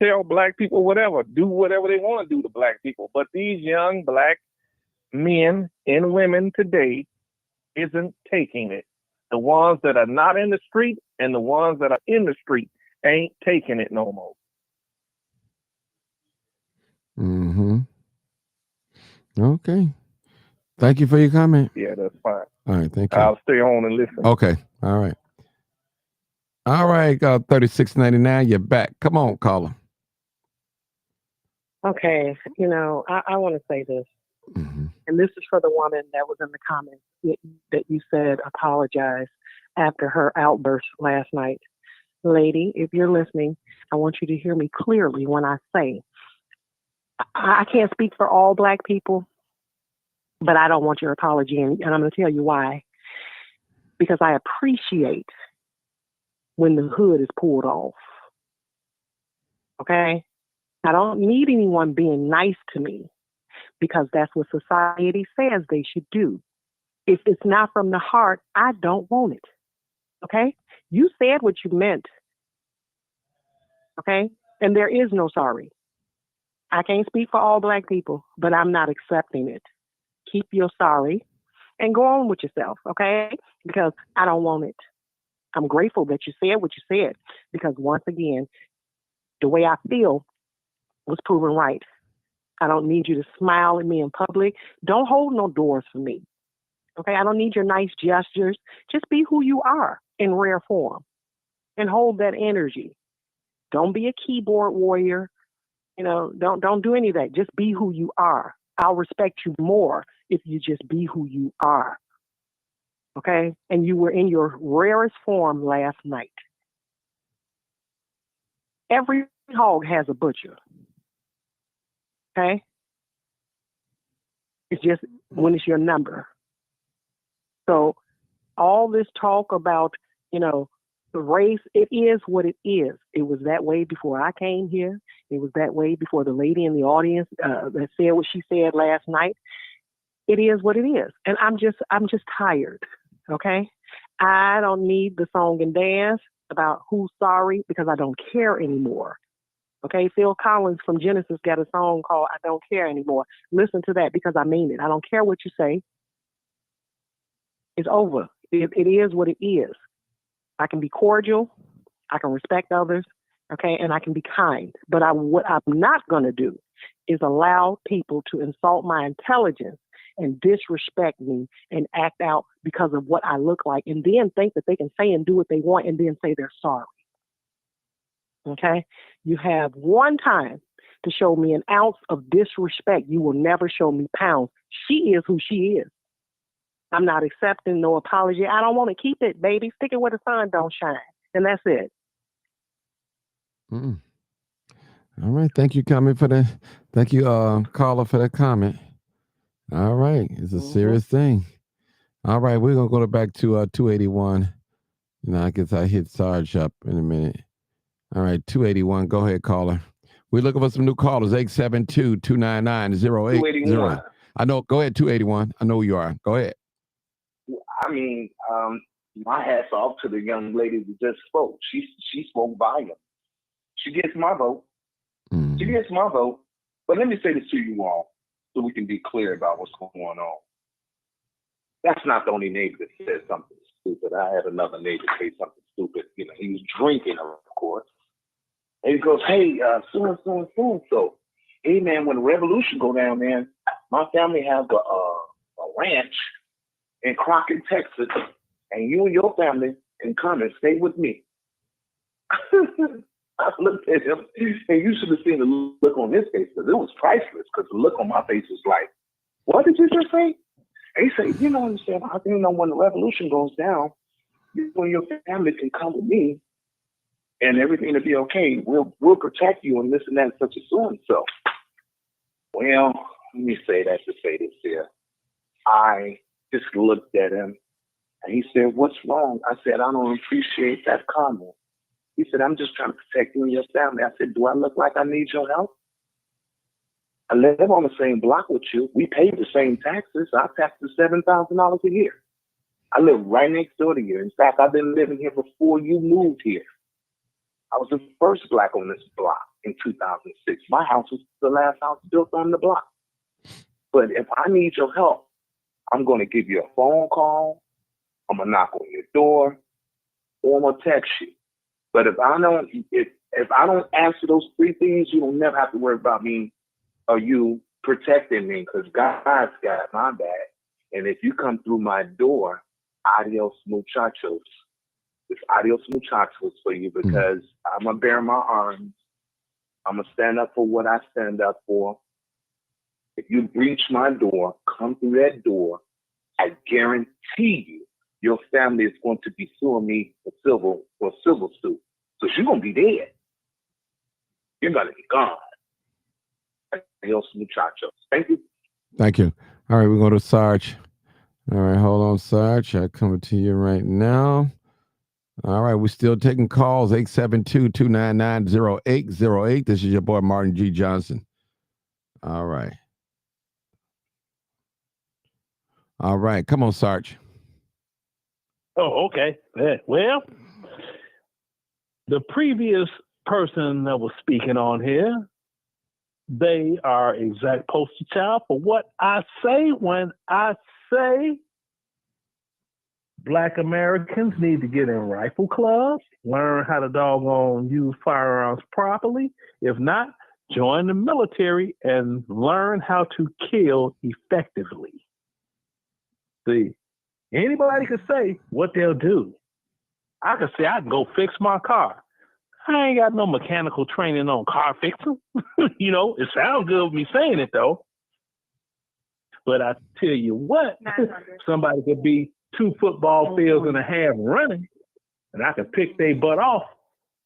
tell black people whatever, do whatever they want to do to black people. But these young black men and women today isn't taking it. The ones that are not in the street and the ones that are in the street ain't taking it no more. Mm-hmm. Okay. Thank you for your comment. Yeah, that's fine. All right, thank you. I'll stay on and listen. Okay. All right. All right, 3699, you're back. Come on, caller. Okay, I want to say this, and this is for the woman that was in the comments that you said apologize after her outburst last night. Lady, if you're listening, I want you to hear me clearly when I say I can't speak for all black people, but I don't want your apology, and I'm going to tell you why. Because I appreciate when the hood is pulled off. Okay? I don't need anyone being nice to me because that's what society says they should do. If it's not from the heart, I don't want it. Okay? You said what you meant. Okay? And there is no sorry. I can't speak for all black people, but I'm not accepting it. Keep your sorry and go on with yourself, okay? Because I don't want it. I'm grateful that you said what you said because once again, the way I feel was proven right. I don't need you to smile at me in public. Don't hold no doors for me, okay? I don't need your nice gestures. Just be who you are in rare form and hold that energy. Don't be a keyboard warrior. Don't do any of that. Just be who you are. I'll respect you more if you just be who you are. Okay? And you were in your rarest form last night. Every hog has a butcher. Okay? It's just when it's your number. So all this talk about, the race, it is what it is. It was that way before I came here. It was that way before the lady in the audience that said what she said last night. It is what it is. And I'm just tired. Okay? I don't need the song and dance about who's sorry because I don't care anymore. Okay? Phil Collins from Genesis got a song called I Don't Care Anymore. Listen to that because I mean it. I don't care what you say. It's over. It is what it is. I can be cordial, I can respect others, okay, and I can be kind. But what I'm not going to do is allow people to insult my intelligence and disrespect me and act out because of what I look like and then think that they can say and do what they want and then say they're sorry. Okay? You have one time to show me an ounce of disrespect. You will never show me pounds. She is who she is. I'm not accepting no apology. I don't want to keep it, baby. Stick it where the sun don't shine. And that's it. All right. Thank you, caller, for that comment. All right. It's a serious thing. All right. We're going to go back to 281. I guess I hit Sarge up in a minute. All right. 281. Go ahead, caller. We're looking for some new callers. 872-299-0800. I know. Go ahead, 281. I know who you are. Go ahead. I mean, my hat's off to the young lady who just spoke. She spoke volume. She gets my vote. She gets my vote. But let me say this to you all so we can be clear about what's going on. That's not the only neighbor that said something stupid. I had another neighbor say something stupid. He was drinking, of course. And he goes, hey, so. Hey, man, when the revolution go down, man, my family has a ranch in Crockett, Texas, and you and your family can come and stay with me. I looked at him, and you should have seen the look on his face, because it was priceless, because the look on my face was like, what did you just say? And he said, you know what I'm saying? I think when the revolution goes down, you and your family can come with me, and everything will be okay. We'll protect you and this and that and such and so and so. Well, let me say that to say this here. I just looked at him and he said, what's wrong? I said, I don't appreciate that comment. He said, I'm just trying to protect you and your family. I said, do I look like I need your help? I live on the same block with you. We pay the same taxes. Our taxes $7,000 a year. I live right next door to you. In fact, I've been living here before you moved here. I was the first Black on this block in 2006. My house was the last house built on the block. But if I need your help, I'm going to give you a phone call. I'm going to knock on your door, or I'm going to text you. But if I don't answer those three things, you will never have to worry about me or you protecting me, because God's got my back. And if you come through my door, adios muchachos. It's adios muchachos for you, because I'm going to bear my arms. I'm going to stand up for what I stand up for. If you breach my door, come through that door, I guarantee you, your family is going to be suing me for civil suit. So you're going to be dead. You're going to be gone. Adios muchachos. Thank you. Thank you. All right, we're going to Sarge. All right, hold on, Sarge. I'm coming to you right now. All right, we're still taking calls, 872-299-0808. This is your boy, Martin G. Johnson. All right. All right, come on, Sarge. Oh, okay. Well, the previous person that was speaking on here, they are exact poster child for what I say when I say Black Americans need to get in rifle clubs, learn how to doggone use firearms properly. If not, join the military and learn how to kill effectively. See, anybody can say what they'll do. I can say I can go fix my car. I ain't got no mechanical training on car fixing. You know, it sounds good with me saying it though. But I tell you what, somebody could be 2 football fields and a half running, and I could pick their butt off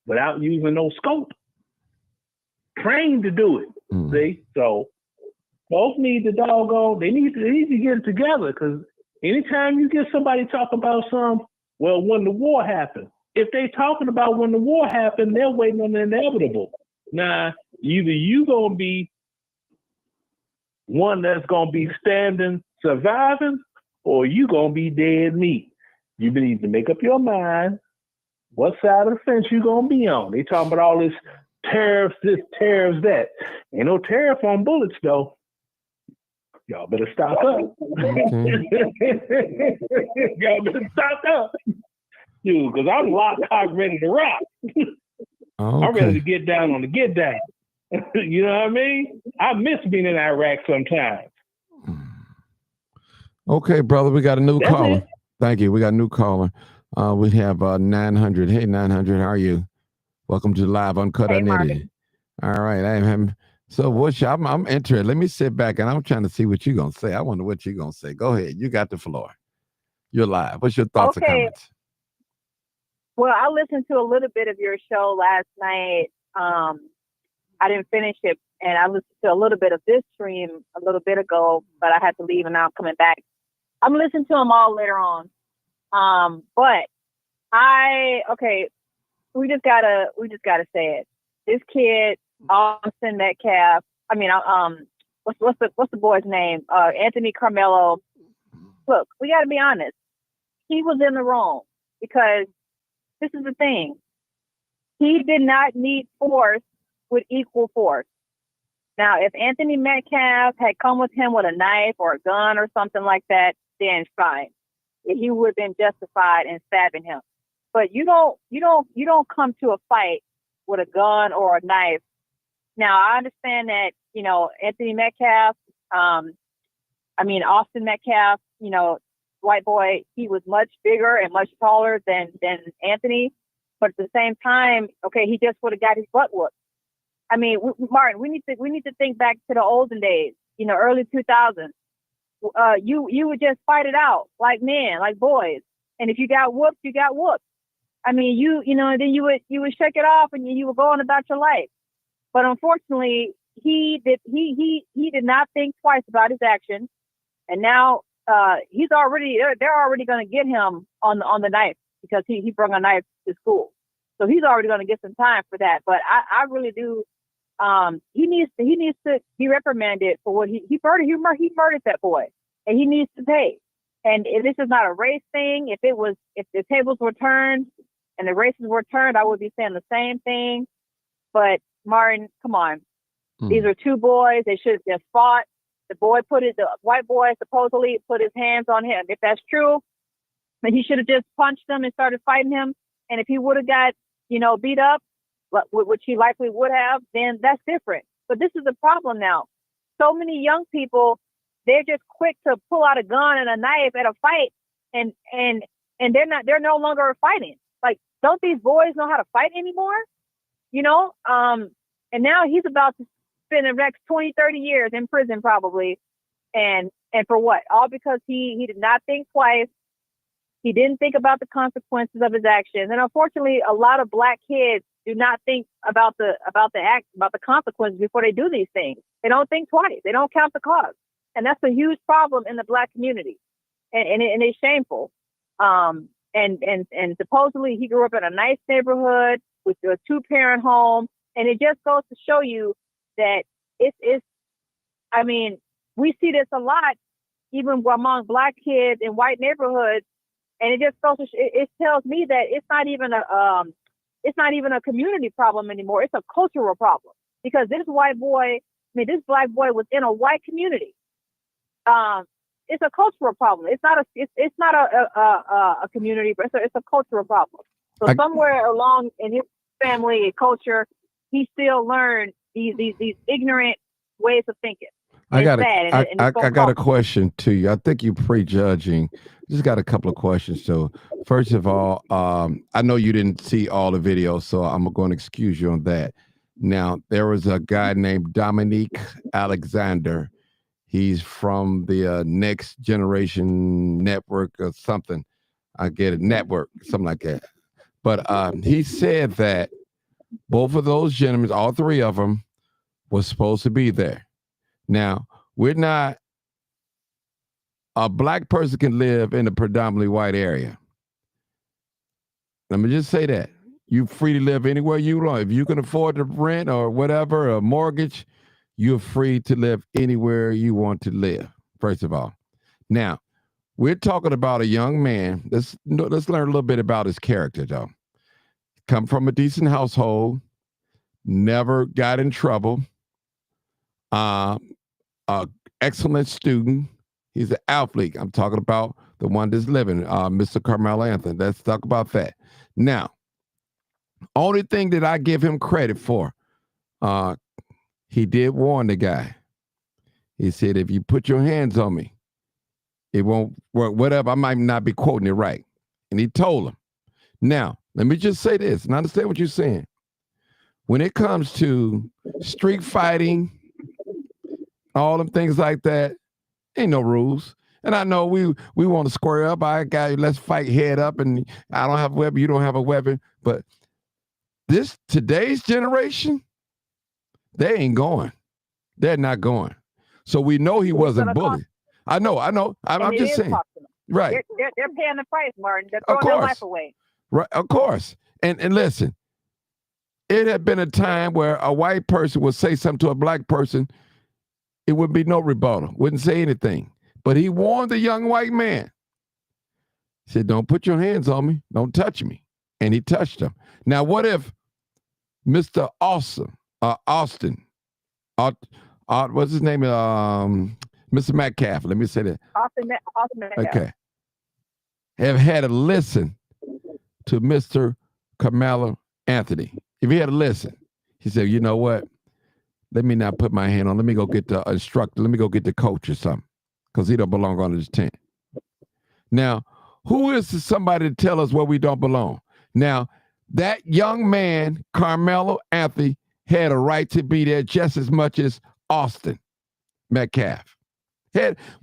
without using no scope. Trained to do it. See? So folks need to doggone, they need to get it together, because anytime you get somebody talking about when the war happened, if they talking about when the war happened, they're waiting on the inevitable. Now, either you gonna be one that's gonna be standing, surviving, or you gonna be dead meat. You need to make up your mind what side of the fence you gonna be on. They talking about all this tariffs, this, tariffs, that. Ain't no tariff on bullets though. Y'all better stock up. Y'all better stock up. Dude, because I'm locked, cocked, ready to rock. I'm ready to get down on the get down. You know what I mean? I miss being in Iraq sometimes. Okay, brother, we got a new caller. Thank you. We got a new caller. We have 900. Hey, 900, how are you? Welcome to the Live Uncut Unedited. All right, so I'm interested. Let me sit back, and I'm trying to see what you're going to say. I wonder what you're going to say. Go ahead. You got the floor. You're live. What's your thoughts or comments? Well, I listened to a little bit of your show last night. I didn't finish it, and I listened to a little bit of this stream a little bit ago, but I had to leave, and now I'm coming back. I'm listening to them all later on. But we just gotta say it. This kid, Austin Metcalf. I mean, what's the boy's name? Anthony KAMELO. Look, we gotta be honest. He was in the wrong, because this is the thing. He did not need force with equal force. Now, if Anthony Metcalf had come with him with a knife or a gun or something like that, then fine. He would have been justified in stabbing him. But you don't come to a fight with a gun or a knife. Now, I understand that, Anthony Metcalf, Austin Metcalf, white boy, he was much bigger and much taller than Anthony. But at the same time, he just would have got his butt whooped. I mean, Martin, we need to think back to the olden days, early 2000s. You would just fight it out like men, like boys. And if you got whooped, you got whooped. I mean, then you would shake it off and you would go on about your life. But unfortunately, he did not think twice about his actions. And now they're already going to get him on the knife, because he brought a knife to school. So he's already going to get some time for that. But I really do He needs to be reprimanded for what he murdered that boy, and he needs to pay. And this is not a race thing. If the tables were turned and the races were turned, I would be saying the same thing. But Martin, come on. These are two boys. They should have just fought. The white boy supposedly put his hands on him. If that's true, then he should have just punched him and started fighting him. And if he would have got, beat up, which he likely would have, then that's different. But this is the problem now. So many young people, they're just quick to pull out a gun and a knife at a fight, and they're no longer fighting. Like, don't these boys know how to fight anymore? And now he's about to spend the next 20, 30 years in prison probably. And for what? All because he did not think twice. He didn't think about the consequences of his actions. And unfortunately, a lot of Black kids do not think about the consequences before they do these things. They don't think twice. They don't count the cost. And that's a huge problem in the Black community. And it's shameful. And supposedly he grew up in a nice neighborhood with a 2-parent home. And it just goes to show you that we see this a lot, even among Black kids in white neighborhoods. And it just goes to it tells me that it's not even a community problem anymore. It's a cultural problem, because this Black boy was in a white community. It's a cultural problem. It's not a community, but it's a cultural problem. So somewhere along in his family and culture, he still learned these ignorant ways of thinking. I got a question to you. I think you're prejudging. Just got a couple of questions. So first of all, I know you didn't see all the videos, so I'm going to excuse you on that. Now, there was a guy named Dominique Alexander. He's from the Next Generation Network or something. I get it, network, something like that. But he said that both of those gentlemen, all three of them, was supposed to be there. Now, a Black person can live in a predominantly white area. Let me just say that. You're free to live anywhere you want. If you can afford to rent or whatever, a mortgage, you're free to live anywhere you want to live, first of all. Now, we're talking about a young man. Let's learn a little bit about his character, though. Come from a decent household, never got in trouble, excellent student. He's an athlete. I'm talking about the one that's living, Mr. Carmelo Anthony. Let's talk about that. Now, only thing that I give him credit for, he did warn the guy. He said, if you put your hands on me, it won't work, whatever. I might not be quoting it right. And he told him. Now, let me just say this, and I understand what you're saying. When it comes to street fighting, all them things like that, ain't no rules. And I know we want to square up. Let's fight head up, and I don't have a weapon, you don't have a weapon. But today's generation, they ain't going. They're not going. So we know he wasn't bullied. I know. I'm just saying. Right. They're paying the price, Martin. They're throwing their life away. Right, of course. And listen, it had been a time where a white person would say something to a Black person, it would be no rebuttal, wouldn't say anything. But he warned the young white man. He said, don't put your hands on me, don't touch me. And he touched him. Now, what if Mr. Austin, what's his name? Mr. Metcalf, let me say that. Austin Metcalf. Okay. Have had to listen to Mr. Carmelo Anthony. If he had to listen, he said, you know what? Let me not put my hand on. Let me go get the instructor. Let me go get the coach or something, because he don't belong on his tent. Now, who is somebody to tell us where we don't belong? Now, that young man, Carmelo Anthony, had a right to be there just as much as Austin Metcalf.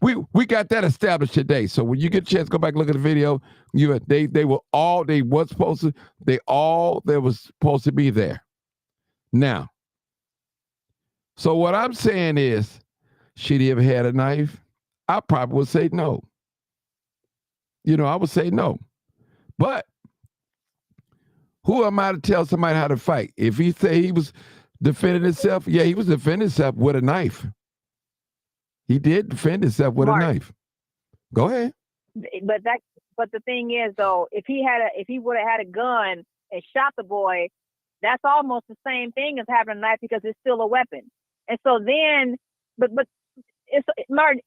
We got that established today. So when you get a chance, go back and look at the video. They were supposed to be there. Now, so what I'm saying is, should he have had a knife? I probably would say no. I would say no. But who am I to tell somebody how to fight? If he say he was Defending himself? Yeah, he was defending himself with a knife. He did defend himself with a knife. Go ahead. But the thing is, though, if he would have had a gun and shot the boy, that's almost the same thing as having a knife because it's still a weapon. And so then, but it's Martin.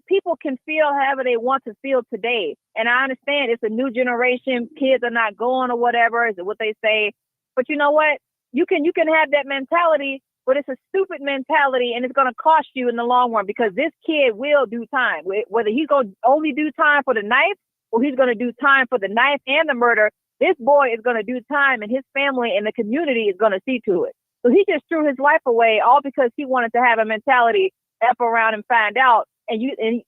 People can feel however they want to feel today, and I understand it's a new generation. Kids are not going or whatever is what they say. But you know what? You can have that mentality, but it's a stupid mentality, and it's going to cost you in the long run because this kid will do time. Whether he's going to only do time for the knife or he's going to do time for the knife and the murder, this boy is going to do time, and his family and the community is going to see to it. So he just threw his life away all because he wanted to have a mentality, F around and find out. And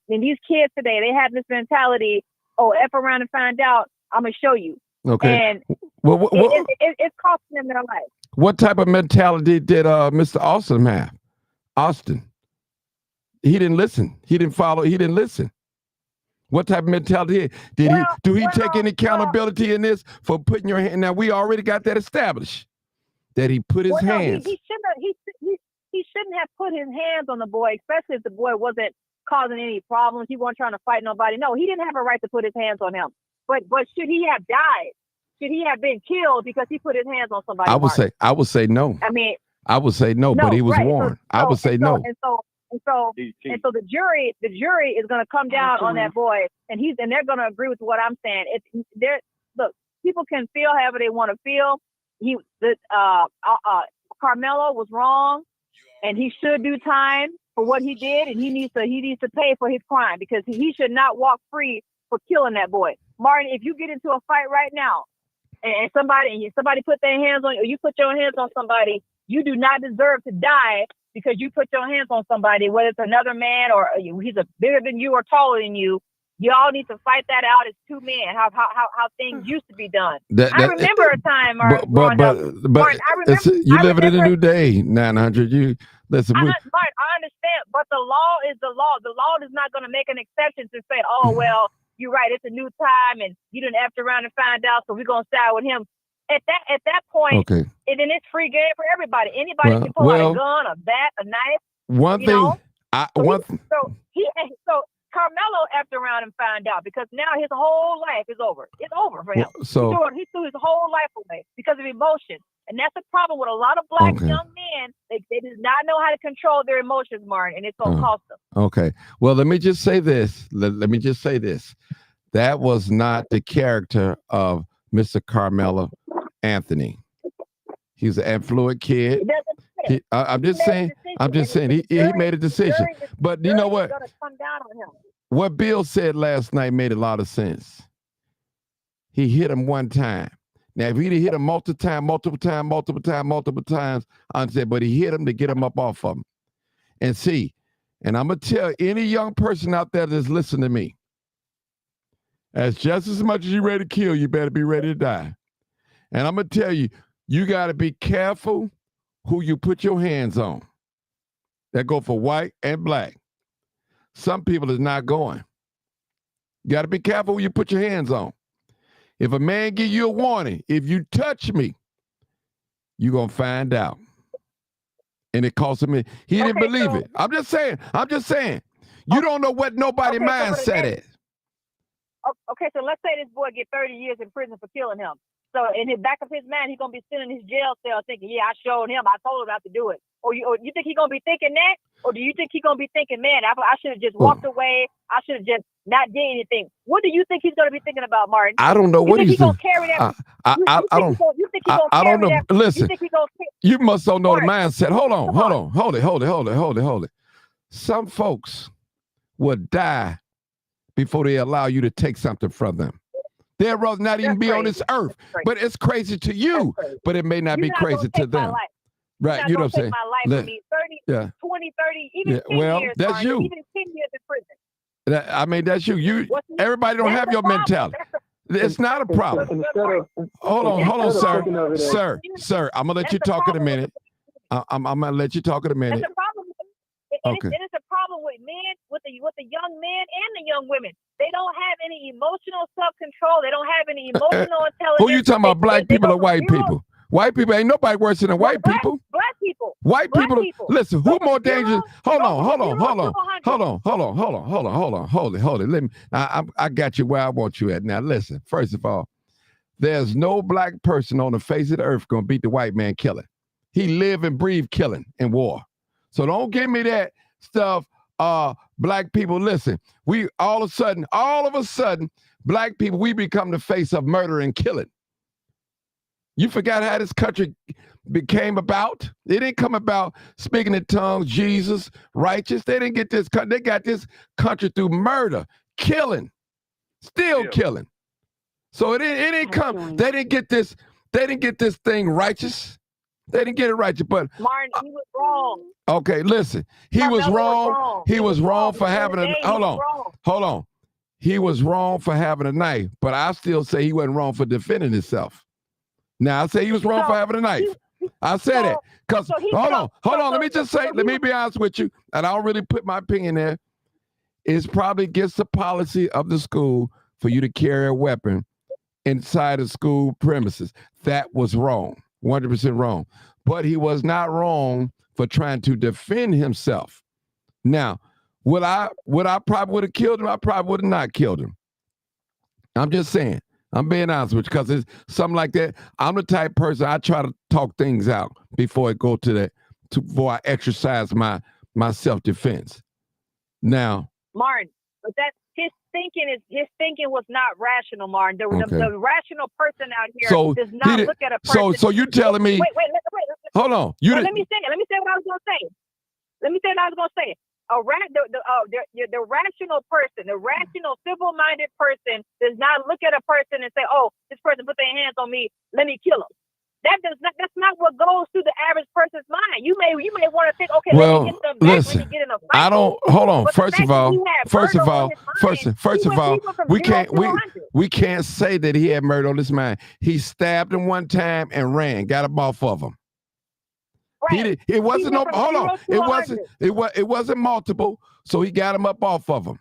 these kids today, they have this mentality, oh, F around and find out, I'm going to show you. Okay. And it's costing them their life. What type of mentality did Mr. Austin have? Austin. He didn't listen. He didn't follow. He didn't listen. What type of mentality did he? Do he take any accountability in this for putting your hand? Now we already got that established. That he put his hands. He shouldn't have put his hands on the boy, especially if the boy wasn't causing any problems. He wasn't trying to fight nobody. No, he didn't have a right to put his hands on him. But should he have died? Should he have been killed because he put his hands on somebody? I would say no. I mean, I would say no, but he was warned. I would say no. And so the jury is going to come down on that boy, and they're going to agree with what I'm saying. Look, people can feel however they want to feel. KAMELO was wrong, and he should do time for what he did, and he needs to pay for his crime because he should not walk free for killing that boy. Martin, if you get into a fight right now, and somebody put their hands on you, or you put your hands on somebody, you do not deserve to die because you put your hands on somebody, whether it's another man or he's bigger than you or taller than you. You all need to fight that out as two men. How things used to be done. I remember a time, Martin. You live in a new day, 900. Listen. I understand, but the law is the law. The law is not going to make an exception to say, oh well, you're right, it's a new time, and you didn't have to around and find out, so we're gonna side with him. At that point, and then it's free game for everybody. Anybody can pull out a gun, a bat, a knife. So KAMELO effed around and found out because now his whole life is over. It's over for him. He threw his whole life away because of emotion. And that's the problem with a lot of black young men. They do not know how to control their emotions, Martin, and it's going to cost them. Okay. Well, let me just say this. Let me just say this. That was not the character of Mr. Carmelo Anthony. He's an affluent kid. I'm just saying he made a decision. But you know what? What Bill said last night made a lot of sense. He hit him one time. Now, if he'd hit him multiple times, I understand, but he hit him to get him up off of him. And see, and I'm going to tell any young person out there that's listening to me, as just as much as you're ready to kill, you better be ready to die. And I'm going to tell you, you got to be careful who you put your hands on. That go for white and black. Some people is not going. You got to be careful who you put your hands on. If a man give you a warning, if you touch me, you're going to find out. And it cost him, he didn't believe it. I'm just saying. You don't know what nobody mindset is. Okay, so let's say this boy get 30 years in prison for killing him. So in the back of his mind, he's going to be sitting in his jail cell thinking, yeah, I showed him, I told him not to do it. Or you think he's going to be thinking that? Or do you think he's going to be thinking, man, I should have just walked away. I should have just not did anything. What do you think he's going to be thinking about, Martin? I don't know what he's going to carry that. I don't know. Listen, you must don't know the mindset. Hold it. Some folks would die before they allow you to take something from them. They'd rather not even be on this earth. But it's crazy to you, but it may not be crazy to them. Right, you know what I'm saying? My life for me. 30, 20, 30, even 10 years. That's Martin, you. Even 10 years in prison. That's you. Everybody don't have your mentality. It's not a problem. Hold on, sir. Sir, I'm gonna let you talk in a minute. I'm gonna let you talk in a minute. That's a problem. It's a problem with men, with the young men and the young women. They don't have any emotional self-control. They don't have any emotional intelligence. Who you talking about, black people or white people? White people ain't nobody worse than white people. Black people. White Black people, people. listen, who more dangerous? Hold on. Hold it. Let me, I got you where I want you at. Now, listen, first of all, there's no black person on the face of the earth going to beat the white man killing. He live and breathe killing and war. So don't give me that stuff. Black people, listen, we all of a sudden, black people, we become the face of murder and killing. You forgot how this country became about? It didn't come about speaking in tongues, Jesus, righteous. They didn't get this. They got this country through murder, killing, still killing. So it didn't come. They didn't get this. They didn't get this thing righteous. They didn't get it righteous. But Martin, he was wrong. okay, listen. He was wrong. He was wrong for having a. Hold on. He was wrong for having a knife, but I still say he wasn't wrong for defending himself. Now I say he was wrong for having a knife. I said it because hold on. Let me just say. Let me be honest with you, and I'll really put my opinion there. It's probably against the policy of the school for you to carry a weapon inside of school premises. That was wrong, 100% wrong. But he was not wrong for trying to defend himself. Now, would I probably would have killed him? I probably would have not killed him. I'm just saying. I'm being honest with you because it's something like that. I'm the type of person, I try to talk things out before I go to that, before I exercise my self-defense. Now, Martin, but that's his thinking was not rational, Martin. The rational person out here does not look at a person. So you telling me? Wait. Hold on. Let me say what I was going to say. The rational person, the rational, civil-minded person does not look at a person and say, "Oh, this person put their hands on me. Let me kill him." That's not what goes through the average person's mind. You may want to think, "Okay, let me get them back. Listen, let me get in a fight." I don't. Hold on. But First of all, we can't say that he had murder on his mind. He stabbed him one time and ran, got him off of him. Right. It wasn't no. Hold on. It wasn't multiple. So he got him up off of him.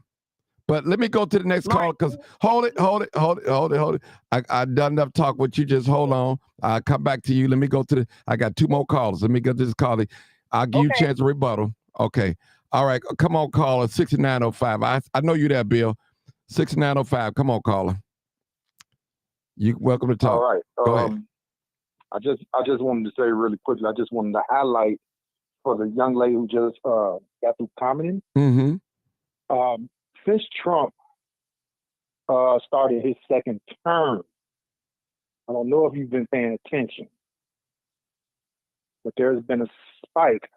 But let me go to the next call because hold it. I done enough talk with you. Just hold on. I'll come back to you. Let me go to I got two more callers. Let me go to this caller. I'll give you a chance to rebuttal. Okay. All right. Come on, caller. 6905. I know you there, Bill. 6905. Come on, caller. You welcome to talk. All right. Go ahead. I just wanted to say really quickly, I just wanted to highlight for the young lady who just got through commenting. Mm-hmm. Since Trump started his second term, I don't know if you've been paying attention, but there's been a spike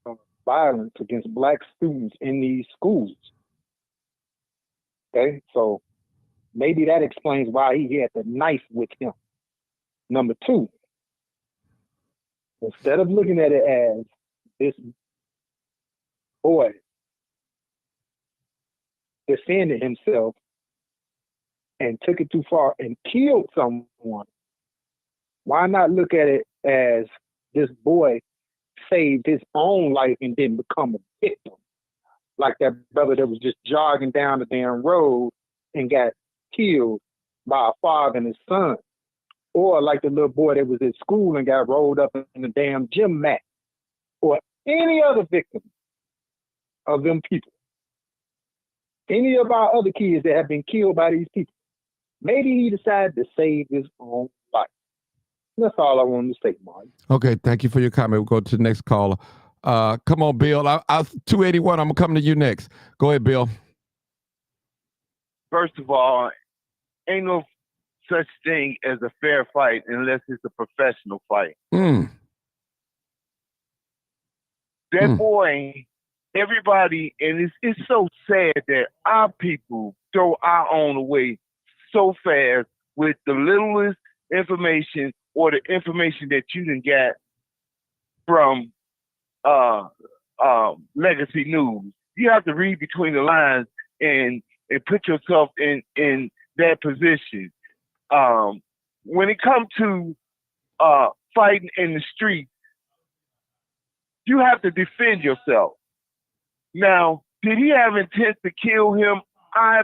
of violence against Black students in these schools. Okay, so maybe that explains why he had the knife with him. Number two, instead of looking at it as this boy defended himself and took it too far and killed someone, why not look at it as this boy saved his own life and didn't become a victim? Like that brother that was just jogging down the damn road and got killed by a father and his son. Or like the little boy that was at school and got rolled up in the damn gym mat. Or any other victim of them people. Any of our other kids that have been killed by these people. Maybe he decided to save his own life. That's all I wanted to say, Martin. Okay, thank you for your comment. We'll go to the next caller. Come on, Bill. I 281, I'm coming to you next. Go ahead, Bill. First of all, ain't no such thing as a fair fight unless it's a professional fight. That boy, everybody, and it's so sad that our people throw our own away so fast with the littlest information or the information that you can get from legacy news. You have to read between the lines and put yourself in that position. When it comes to fighting in the street, you have to defend yourself. Now, did he have intent to kill him? I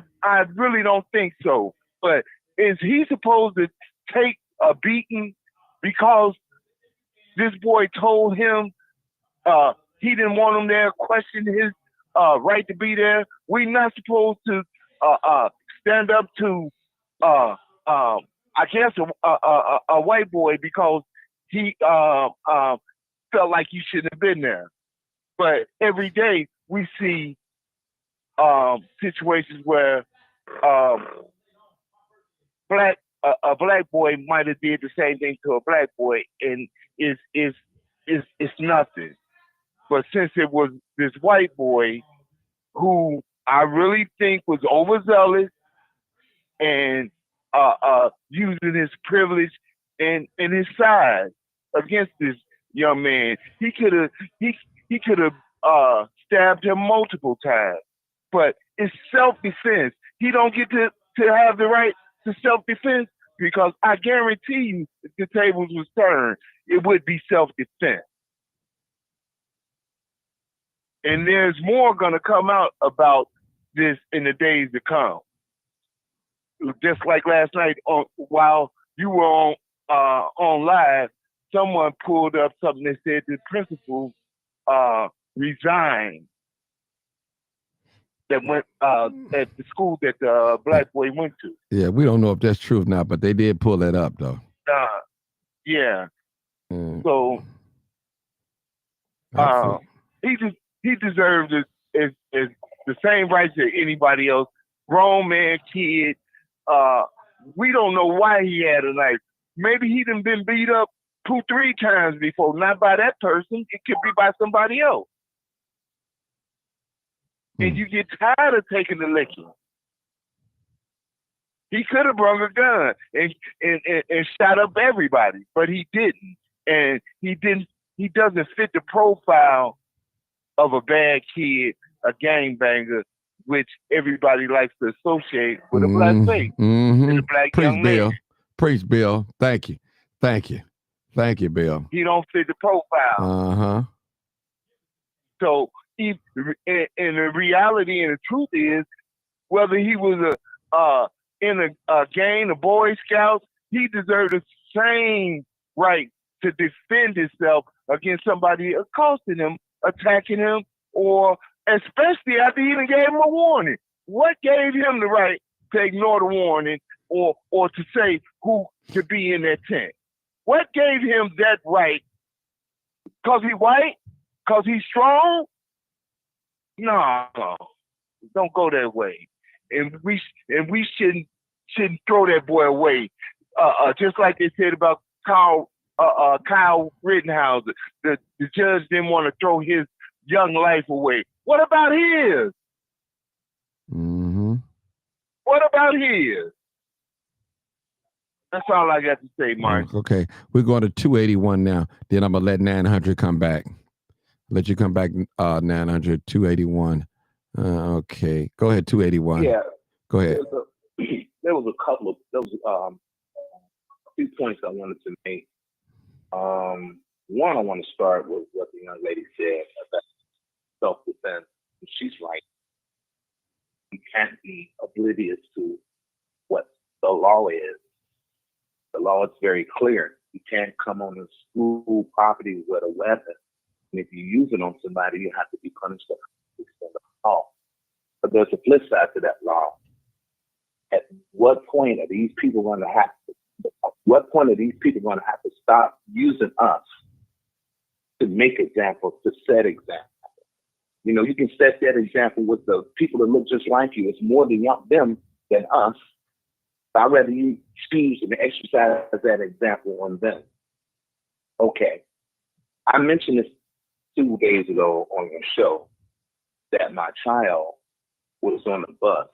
really don't think so. But is he supposed to take a beating? Because this boy told him he didn't want him there, questioned his right to be there. We're not supposed to stand up to, I guess, a white boy because he felt like he shouldn't have been there. But every day we see situations where a black boy might have did the same thing to a black boy, and it's nothing. But since it was this white boy who I really think was overzealous and using his privilege and his size against this young man, he could have stabbed him multiple times. But it's self-defense. He don't get to have the right to self-defense because I guarantee you, if the tables was turned, it would be self-defense. And there's more going to come out about this in the days to come. Just like last night, while you were on live, someone pulled up something that said the principal resigned. That went at the school that the black boy went to. Yeah, we don't know if that's true or not, but they did pull that up though. Yeah. So he deserves as the same rights as anybody else. Grown man, kid. We don't know why he had a knife. Maybe he done been beat up 2-3 times before. Not by that person. It could be by somebody else. And you get tired of taking the licking. He could have brought a gun and shot up everybody, but he didn't. And he doesn't fit the profile of a bad kid, a gangbanger, which everybody likes to associate with a black face and a black young man. Preach, Bill. Thank you. Thank you, Bill. He don't fit the profile. Uh-huh. So, and the reality and the truth is, whether he was in a gang, a Boy Scouts, he deserved the same right to defend himself against somebody accosting him, attacking him, or especially after he even gave him a warning. What gave him the right to ignore the warning or to say who could be in that tent? What gave him that right? Because he white? Because he's strong? No, don't go that way. And we shouldn't throw that boy away. Just like they said about Kyle Rittenhauser. The judge didn't want to throw his young life away. What about his? What about his? That's all I got to say, Mark. Okay, we're going to 281 now. Then I'm going to let 900 come back. Let you come back, 900, 281. Okay, go ahead, 281. Yeah. Go ahead. There was a few points I wanted to make. One, I want to start with what the young lady said about self-defense. She's right. You can't be oblivious to what the law is. The law is very clear. You can't come on a school property with a weapon. And if you use it on somebody, you have to be punished for the law. But there's a flip side to that law. At what point are these people going to have to stop using us to make examples, to set examples? You know, you can set that example with the people that look just like you. It's more than them than us. I'd rather you choose and exercise that example on them. Okay. I mentioned this 2 days ago on your show that my child was on the bus.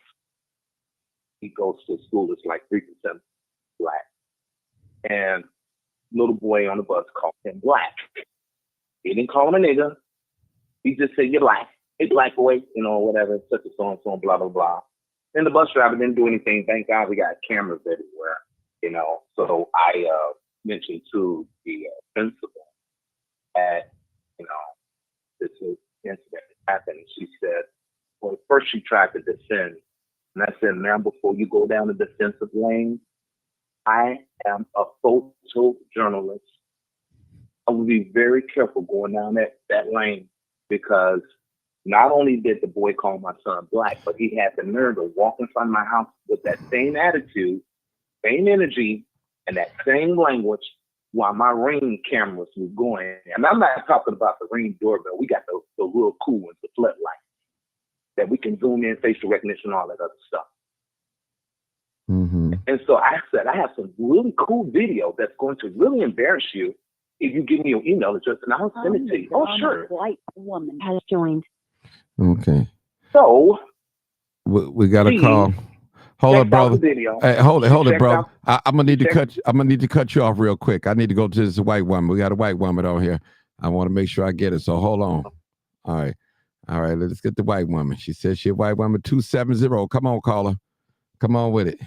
He goes to school, it's like 3% black. And little boy on the bus called him black. He didn't call him a nigga. He just said, "You're black. Hey, black boy," you know, whatever, such a so and so, blah, blah, blah. And the bus driver didn't do anything. Thank God we got cameras everywhere, you know. So I mentioned to the principal that, you know, this incident happened. And she said, well, first she tried to defend. And I said, "Ma'am, before you go down the defensive lane, I am a photojournalist. I was to be very careful going down that lane, because not only did the boy call my son black, but he had the nerve to walk in front of my house with that same attitude, same energy, and that same language while my Ring cameras were going. And I'm not talking about the Ring doorbell. We got the real cool ones, the floodlight, that we can zoom in, facial recognition, all that other stuff. Mm-hmm. And so I said, I have some really cool video that's going to really embarrass you if you give me your email address, and I'll send it to you. Oh, sure. White woman has joined. Okay. So we got a call. Hold up, brother. Hey, hold it, brother. I'm gonna need to cut. I'm gonna need to cut you off real quick. I need to go to this white woman. We got a white woman on here. I want to make sure I get it. So hold on. All right. Let's get the white woman. She says she a white woman. 270. Come on, caller. Come on with it.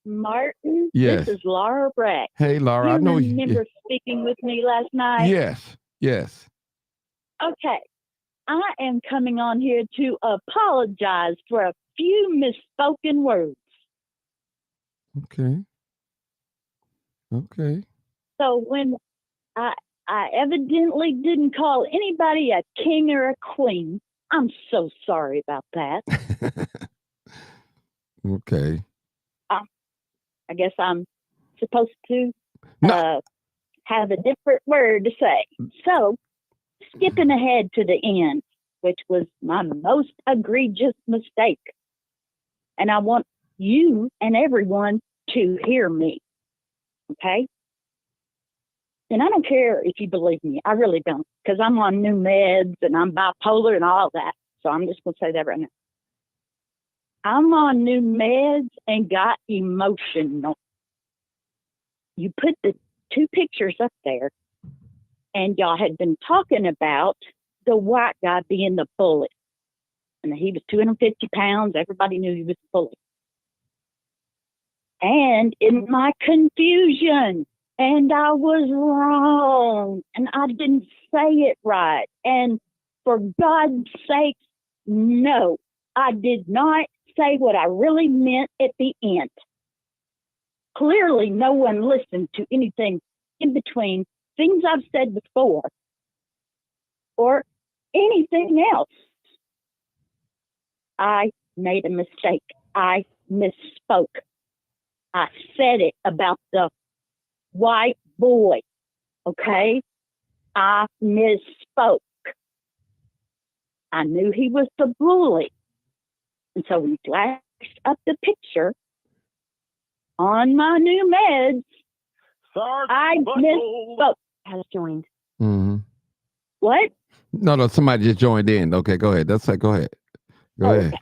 Martin, Yes. This is Laura Brack. Hey, Laura. You I know you. remember speaking with me last night? Yes. Okay. I am coming on here to apologize for a few misspoken words. Okay. So when I evidently didn't call anybody a king or a queen, I'm so sorry about that. Okay. I guess I'm supposed to have a different word to say. So, skipping ahead to the end, which was my most egregious mistake. And I want you and everyone to hear me. Okay? And I don't care if you believe me. I really don't. Because I'm on new meds and I'm bipolar and all that. So I'm just going to say that right now. I'm on new meds and got emotional. You put the two pictures up there, and y'all had been talking about the white guy being the bully. And he was 250 pounds. Everybody knew he was a bully. And in my confusion, and I was wrong, and I didn't say it right. And for God's sake, no, I did not say what I really meant at the end. Clearly, no one listened to anything in between things I've said before or anything else. I made a mistake. I misspoke. I said it about the white boy, okay? I misspoke. I knew he was the bully. And so we flashed up the picture on my new meds. I misspoke. Has joined. Mm-hmm. What? No, somebody just joined in. Okay, go ahead. That's it. Go ahead. Go ahead.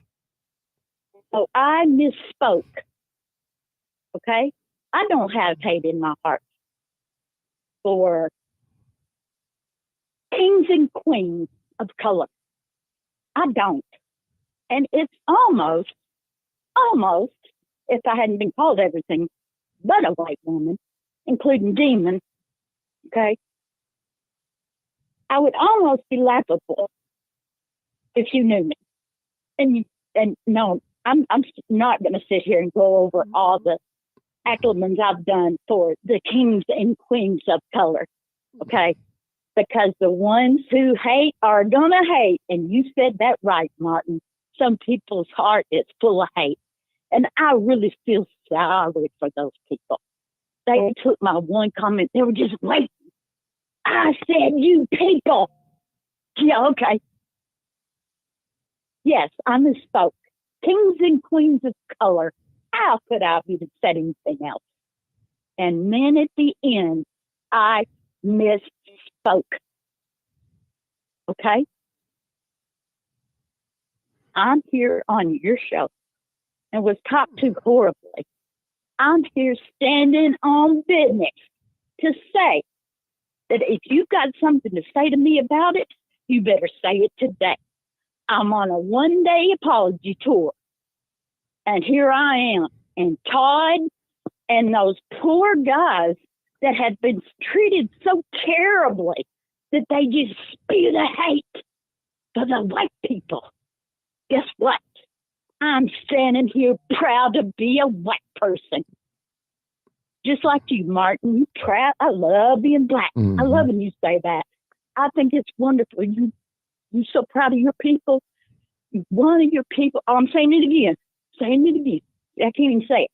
So I misspoke. Okay? I don't have hate in my heart for kings and queens of color. I don't. And it's almost, if I hadn't been called everything but a white woman, including demon, okay, I would almost be laughable if you knew me. And no, I'm not going to sit here and go over all the acclamans I've done for the kings and queens of color, okay? Because the ones who hate are going to hate. And you said that right, Martin. Some people's heart is full of hate. And I really feel sorry for those people. They took my one comment. They were just waiting. I said, you people. Yeah, okay. Yes, I misspoke. Kings and queens of color. How could I have even said anything else? And then at the end, I misspoke. Okay? I'm here on your show and was talked to horribly. I'm here standing on business to say that if you've got something to say to me about it, you better say it today. I'm on a one-day apology tour. And here I am. And Todd and those poor guys that have been treated so terribly that they just spew the hate for the white people. Guess what? I'm standing here proud to be a white person. just like you, Martin. You proud. I love being black. I love when you say that. I think it's wonderful. You're so proud of your people. One of your people. Oh, I'm saying it again. I can't even say it.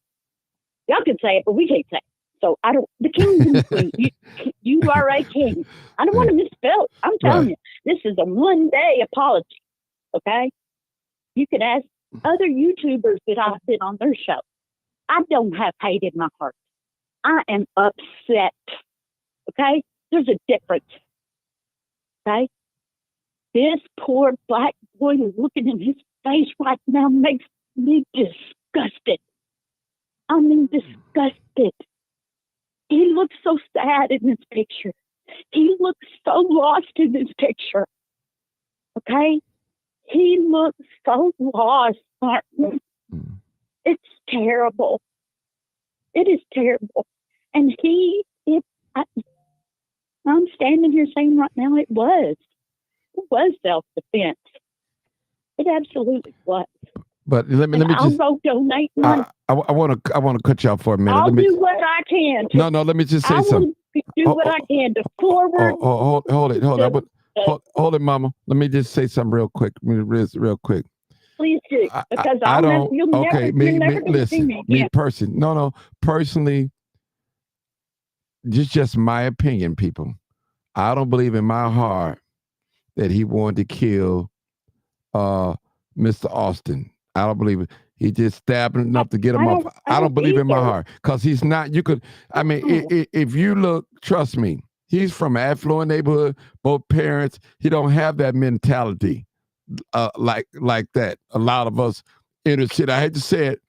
Y'all can say it, but we can't say it. So I don't. The kings and the queens. You are a king. I don't want to misspell it. I'm telling you, this is a one-day apology. Okay. You can ask other YouTubers that I've been on their show. I don't have hate in my heart. I am upset. Okay? There's a difference. Okay? This poor black boy looking in his face right now makes me disgusted. I mean, disgusted. He looks so sad in this picture. He looks so lost in this picture. Okay? He looks so lost, Martin. It's terrible. It is terrible. And I'm standing here saying right now it was self-defense. It absolutely was. But let me I'll just. go donate money. I want to cut you off for a minute. I'll do what I can. No. Let me just say something. I will do what I can to forward. Hold it. Hold it, Mama. Let me just say something real quick. Real quick. Please do, because I don't. you'll Okay, never listen. see me Me again. personally. No. Personally, just my opinion, people. I don't believe in my heart that he wanted to kill Mr. Austin. I don't believe it. He just stabbed him enough to get him off. I don't believe in my heart because he's not. You could. I mean, if you look, trust me. He's from an affluent neighborhood. Both parents. He don't have that mentality, like that. A lot of us in the city. I hate to say it.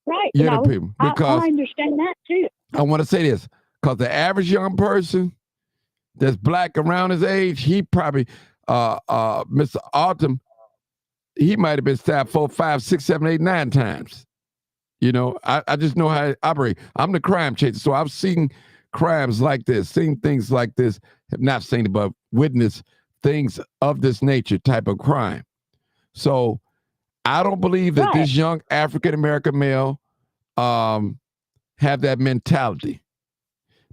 Right. You know, people. Because I understand that too. I want to say this because the average young person that's black around his age, he probably, Mr. Autumn, he might have been stabbed 4, 5, 6, 7, 8, 9 times. You know, I just know how I operate. I'm the crime chaser, so I've seen crimes like this, seen things like this, have not seen it, but witnessed things of this nature type of crime. So I don't believe that this young African-American male have that mentality.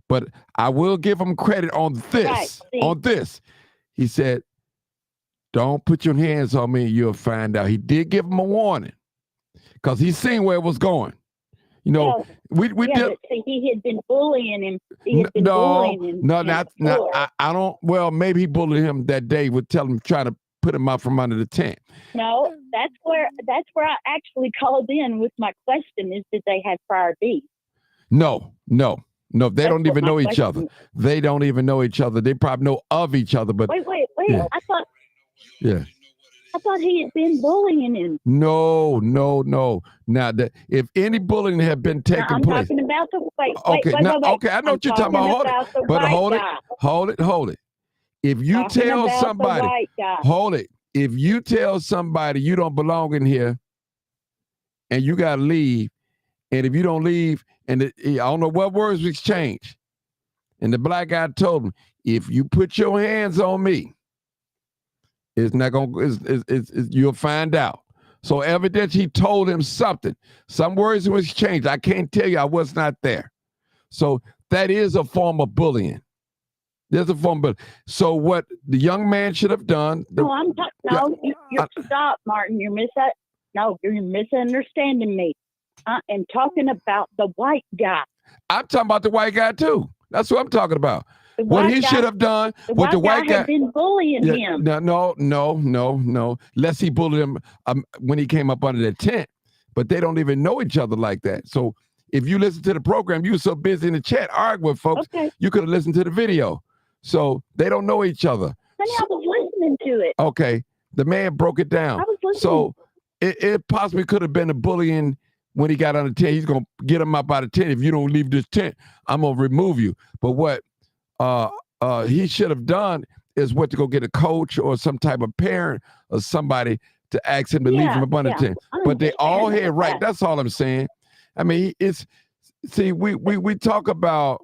But I will give him credit on this. On this. He said, don't put your hands on me, you'll find out. He did give him a warning because he's seen where it was going. You know, we did. He had been bullying him. He had been bullying him. I don't. Well, maybe he bullied him that day with trying to put him out from under the tent. No, that's where I actually called in with my question: is did they have prior beef? No. They don't even know each other. They don't even know each other. They probably know of each other, but wait. Yeah. I thought he had been bullying him. No. Now, if any bullying had been taking place, I'm talking about the okay. I know what you're talking about. Hold it. If you tell somebody, hold it. If you tell somebody you don't belong in here, and you gotta leave, and if you don't leave, and I don't know what words we exchanged, and the black guy told him, if you put your hands on me, it's not gonna. You'll find out. So evidently he told him something. Some words was exchanged. I can't tell you. I was not there. So that is a form of bullying. There's a form of bullying. So what the young man should have done. Stop, Martin. You're misunderstanding me. I am talking about the white guy. I'm talking about the white guy too. That's what I'm talking about. What he should have done, what the white guy had been bullying him. No. Lest he bullied him when he came up under the tent. But they don't even know each other like that. So if you listen to the program, you were so busy in the chat arguing with folks, you could have listened to the video. So they don't know each other. Honey, I was listening to it. Okay. The man broke it down. I was listening. So it possibly could have been a bullying when he got on the tent. He's going to get him up out of the tent. If you don't leave this tent, I'm going to remove you. But what he should have done is to go get a coach or some type of parent or somebody to ask him to leave him up on the tent. But they all had right. That's all I'm saying. I mean, we talk about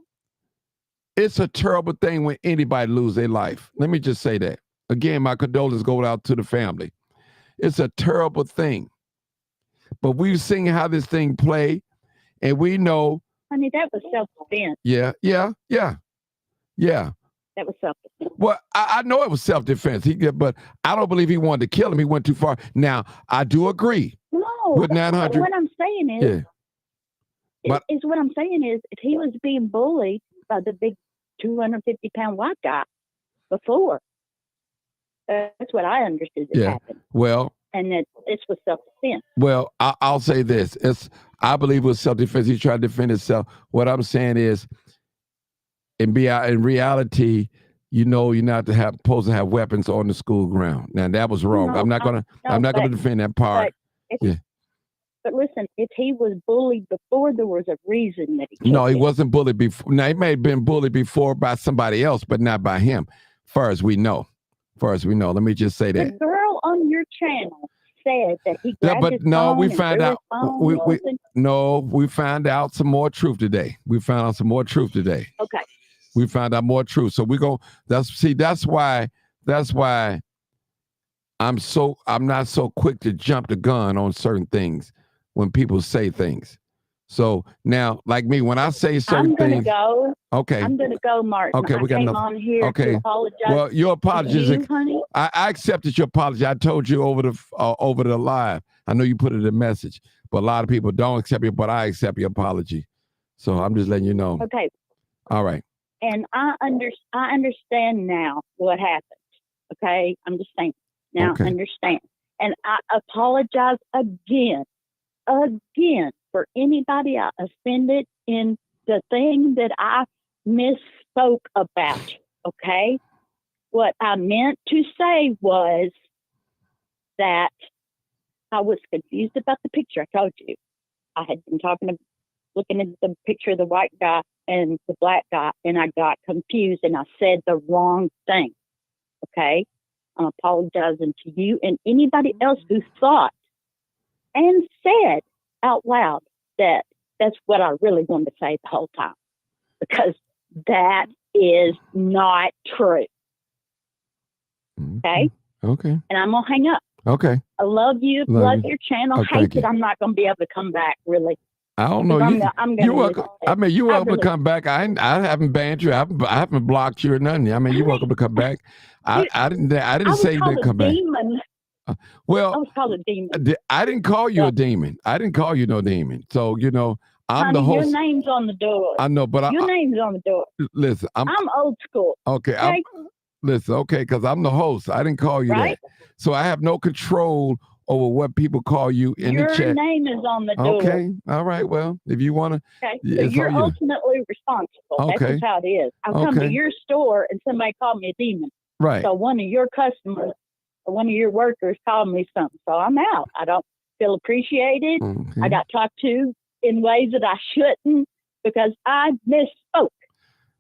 it's a terrible thing when anybody lose their life. Let me just say that. Again, my condolences go out to the family. It's a terrible thing. But we've seen how this thing play, and we know Honey, that was self-defense. Yeah. That was self-defense. Well, I know it was self-defense. But I don't believe he wanted to kill him. He went too far. Now, I do agree No, with 900. what I'm saying is, what I'm saying is, if he was being bullied by the big 250-pound white guy before, that's what I understood that happened. Well, and that this was self-defense. Well, I'll say this: I believe it was self-defense. He tried to defend himself. What I'm saying is, in reality, you're not supposed to have weapons on the school ground. Now that was wrong. No, I'm not gonna defend that part. But listen, if he was bullied before, there was a reason that he. No, he wasn't bullied before. Now he may have been bullied before by somebody else, but not by him. Far as we know. Let me just say that. The girl on your channel said that he grabbed his phone we and found threw out. his phone We found out some more truth today. Okay. We found out more truth. So that's why I'm not so quick to jump the gun on certain things when people say things. So now, like me, when I say certain things, okay, I'm gonna go, Martin. Okay, we got came enough. on here to apologize. Well, your apologies. To you, honey. I accepted your apology. I told you over the live. I know you put it in a message, but a lot of people don't accept it. But I accept your apology. So I'm just letting you know. Okay. All right. And I understand now what happened. Okay, I'm just saying. Now I understand, and I apologize again for anybody I offended in the thing that I misspoke about. Okay, what I meant to say was that I was confused about the picture. I told you I had been looking at the picture of the white guy and the black guy, and I got confused and I said the wrong thing. Okay, I'm apologizing to you and anybody else who thought and said out loud that that's what I really wanted to say the whole time, because that is not true. Okay. Okay. And I'm gonna hang up. Okay. I love you. Love your channel. Oh, Hate that I'm not gonna be able to come back. Really. I don't know. You're welcome. I mean, you're welcome to come back. I haven't banned you. I haven't blocked you or nothing. I mean, you're welcome to come back. I didn't say you didn't come back. Well, I was called a demon. I didn't call you a demon. I didn't call you no demon. So I'm the host. Your name's on the door. I know, but your name's on the door. Listen, I'm old school. Okay. Listen, okay, because I'm the host. I didn't call you that. So I have no control over what people call you in the chat. Your name is on the door. Okay. All right. Well, if you want to. Okay. So you're ultimately responsible. Okay. That's just how it is. I'll come to your store and somebody called me a demon. Right. So one of your customers or one of your workers called me something. So I'm out. I don't feel appreciated. Okay. I got talked to in ways that I shouldn't because I misspoke.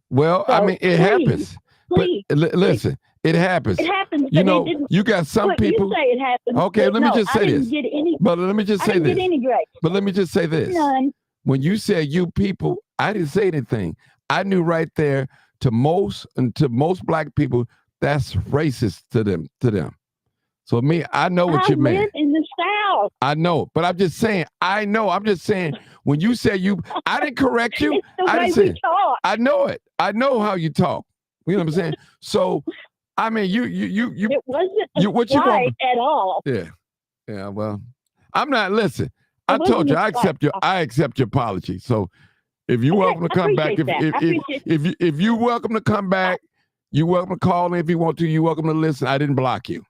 Well, So I mean, it happens. Please. Listen, it happens. It happens. You got some people. You say it happens. Okay, let me just say this. But let me just say this. I didn't get any grace. But let me just say this. None. When you said you people, I didn't say anything. I knew right there to most black people, that's racist to them. So me, I know what you meant. I live in the South. I know, but I'm just saying, I know. I'm just saying, when you say I didn't correct you. It's the I way didn't say we talk. I know it. I know how you talk. You know what I'm saying? So, I mean, you. It wasn't right at all. Yeah. Yeah. Well, I'm not. Listen, I told you I accept your apology. So, if you're welcome to come back, if you're welcome to come back, you're welcome to call me if you want to. You're welcome to listen. I didn't block you.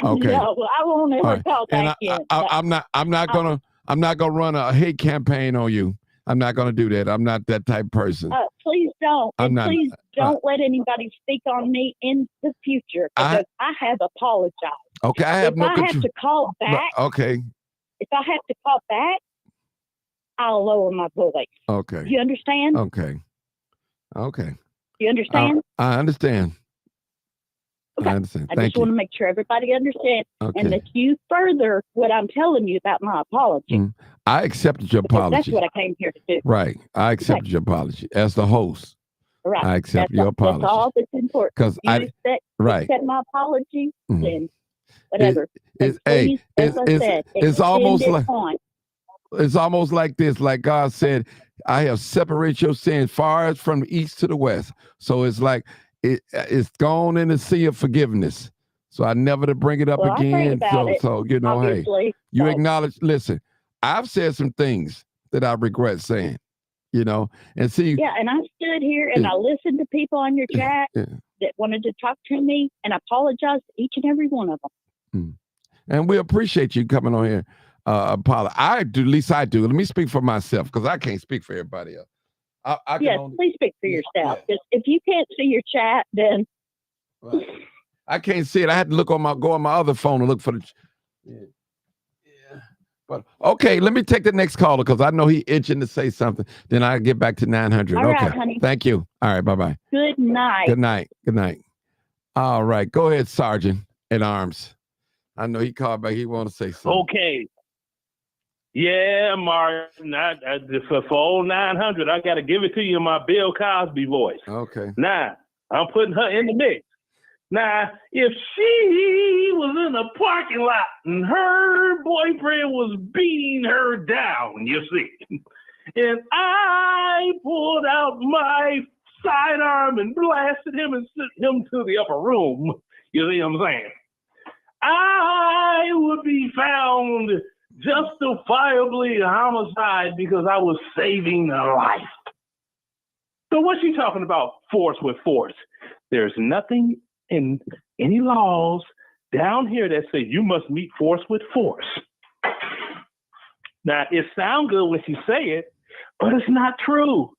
Okay. No, I won't ever call back in. I'm not gonna run a hate campaign on you. I'm not gonna do that. I'm not that type of person. Please don't. Please don't let anybody speak on me in the future because I have apologized. Okay, I have no control. If I have to call back. Okay. If I have to call back, I'll lower my voice. Okay. You understand? Okay. You understand? I understand. Okay. I understand. I Thank just want to make sure everybody understands. Okay. And that you further what I'm telling you about my apology. I accepted your apology. That's what I came here to do. Right. I accepted your apology as the host. Right. I accept your apology. That's all that's important. Because accept my apology, then whatever. It's almost like it's almost like this, like God said, I have separated your sin far as from the east to the west. So it's like it's gone in the sea of forgiveness. So I never to bring it up Well, I prayed again. about it, So you know, obviously. hey, you So, acknowledge, listen, I've said some things that I regret saying, you know, and see. yeah, and I stood here and I listened to people on your chat that wanted to talk to me, and I apologized to each and every one of them. And we appreciate you coming on here, Paula. I do, at least I do. Let me speak for myself because I can't speak for everybody else. I can Yes, only, please speak for yourself. If you can't see your chat, then I can't see it. I had to go on my other phone and look for the. But okay, let me take the next caller because I know he itching to say something. Then I get back to 900. All right, okay, honey. Thank you. All right, bye. Good night. Good night. Good night. All right, go ahead, Sergeant at Arms. I know he called back. He want to say something. Okay. Yeah, Martin. For old 900, I got to give it to you in my Bill Cosby voice. Okay. Now, I'm putting her in the mix. Now, if she was in a parking lot and her boyfriend was beating her down, you see, and I pulled out my sidearm and blasted him and sent him to the upper room, you see what I'm saying? I would be found justifiably a homicide because I was saving a life. So what's she talking about, force with force? There's nothing in any laws down here that say you must meet force with force. Now, it sounds good when she say it, but it's not true.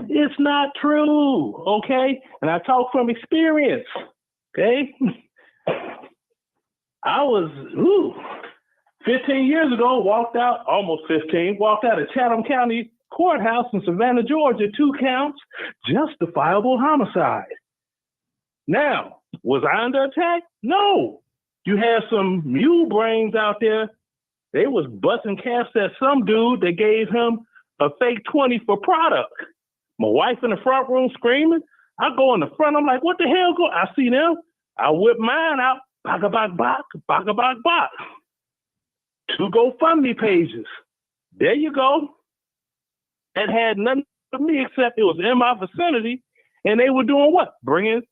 It's not true, okay? And I talk from experience, okay? I was, 15 years ago, walked out of Chatham County Courthouse in Savannah, Georgia, 2 counts, justifiable homicide. Now, was I under attack? No. You had some mule brains out there. They was busting caps at some dude that gave him a fake 20 for product. My wife in the front room screaming. I go in the front. I'm like, what the hell? I see them. I whip mine out. Baka bak bak, baka bak bak. 2 GoFundMe pages. There you go. It had nothing for me except it was in my vicinity, and they were doing what? Bringing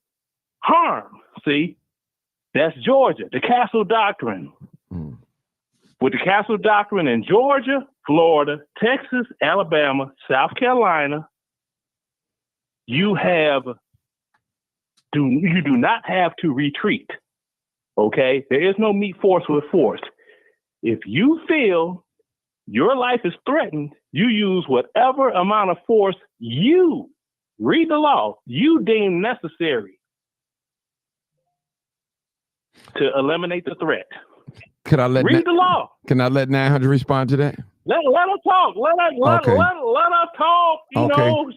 harm. See, that's Georgia, the Castle Doctrine. With the Castle Doctrine in Georgia, Florida, Texas, Alabama, South Carolina, you do not have to retreat. Okay? There is no meet force with force. If you feel your life is threatened, you use whatever amount of force you, read the law, you deem necessary to eliminate the threat. Could I let read the law? Can I let 900 respond to that? Let her talk. Let her talk. You know,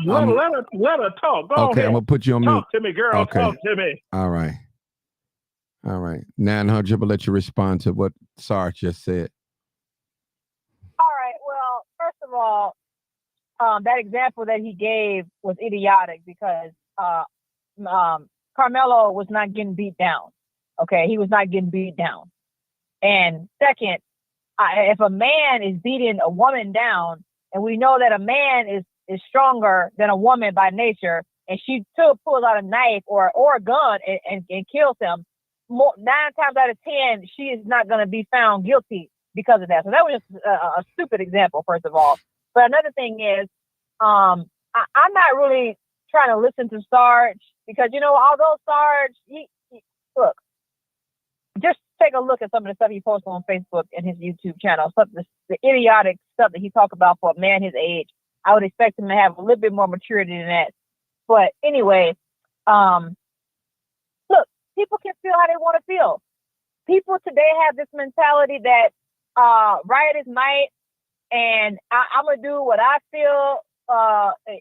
let her talk. Go okay, ahead. I'm gonna put you on mute. Talk to me, girl. Okay. Talk to me. All right. 900, but let you respond to what Sarge just said. All right. Well, first of all, that example that he gave was idiotic because Carmelo was not getting beat down. Okay, he was not getting beat down. And second, if a man is beating a woman down, and we know that a man is stronger than a woman by nature, and she still pulls out a knife or a gun and kills him, 9 times out of 10, she is not going to be found guilty because of that. So that was just a stupid example, first of all. But another thing is, I'm not really trying to listen to Sarge because, although Sarge, look, just take a look at some of the stuff he posts on Facebook and his YouTube channel. Some of the idiotic stuff that he talks about for a man his age. I would expect him to have a little bit more maturity than that. But anyway, look, people can feel how they want to feel. People today have this mentality that riot is might, and I'm going to do what I feel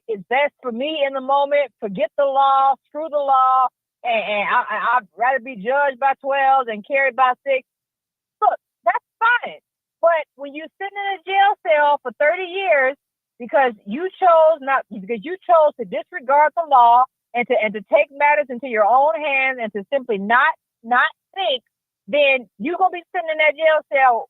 is best for me in the moment. Forget the law, screw the law. And I'd rather be judged by 12 than carried by 6. Look, that's fine. But when you're sitting in a jail cell for 30 years because you chose to disregard the law and to take matters into your own hands and to simply not think then you're gonna be sitting in that jail cell,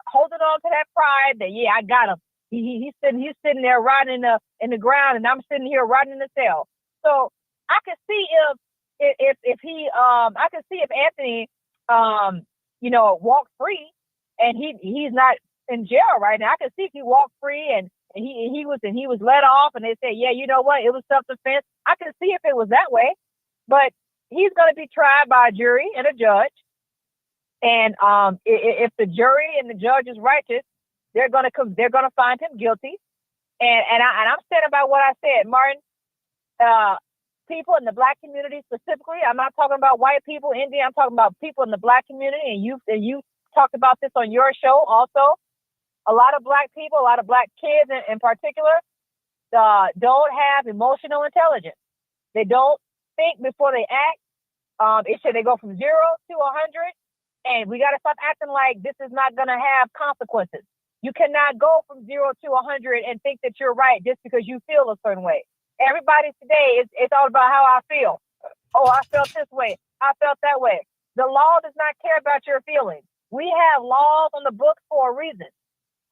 holding on to that pride that I got him. He's sitting there rotting in the ground, and I'm sitting here rotting in the cell. So I can see if Anthony walked free, and he's not in jail right now. I can see if he walked free and he was let off, and they said, yeah, you know what, it was self-defense. I can see if it was that way, but he's going to be tried by a jury and a judge. And if the jury and the judge is righteous, they're going to find him guilty. And I'm standing by what I said, Martin. People in the Black community specifically. I'm not talking about white people, Indian. I'm talking about people in the Black community. And you talked about this on your show also. A lot of Black people, a lot of Black kids in particular, don't have emotional intelligence. They don't think before they act. It should they go from 0 to 100, and we got to stop acting like this is not going to have consequences. You cannot go from 0 to 100 and think that you're right just because you feel a certain way. Everybody today, it's all about how I feel. Oh, I felt this way. I felt that way. The law does not care about your feelings. We have laws on the books for a reason.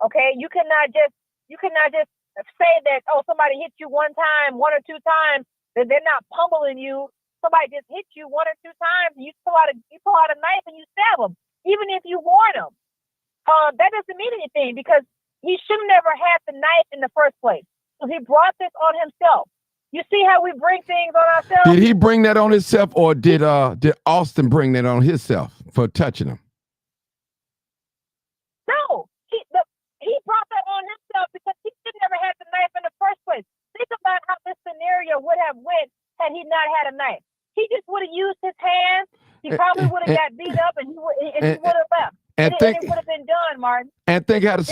Okay, you cannot just say that, oh, somebody hit you one time, 1 or 2 times, that they're not pummeling you. Somebody just hit you 1 or 2 times, and you pull out a knife and you stab them, even if you warn them. That doesn't mean anything because he should have never had the knife in the first place. So he brought this on himself. You see how we bring things on ourselves? Did he bring that on himself, or did Austin bring that on himself for touching him? No, he brought that on himself because he should never had the knife in the first place. Think about how this scenario would have went had he not had a knife. He just would have used his hands. He probably would have got beat up, and he would have left. And it would have been done, Martin. And think how the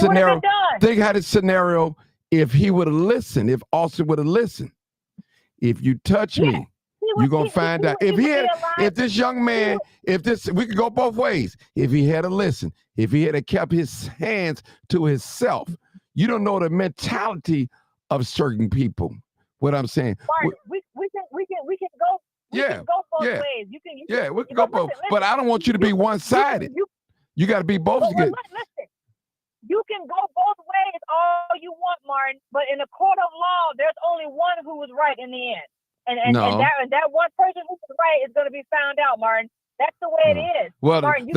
scenario. If he would have listened, if Austin would have listened, if you touch me, you're gonna find out. If this young man, we could go both ways. If he had to listen, if he had kept his hands to himself, you don't know the mentality of certain people. What I'm saying. Martin, we can go. We can go both ways. You can we can go both. But I don't want you to be one-sided. You got to be both. Listen, you can go both ways all you want, Martin. But in a court of law, there's only one who was right in the end, and that one person who was right is going to be found out, Martin. That's the way it is. Well, Martin,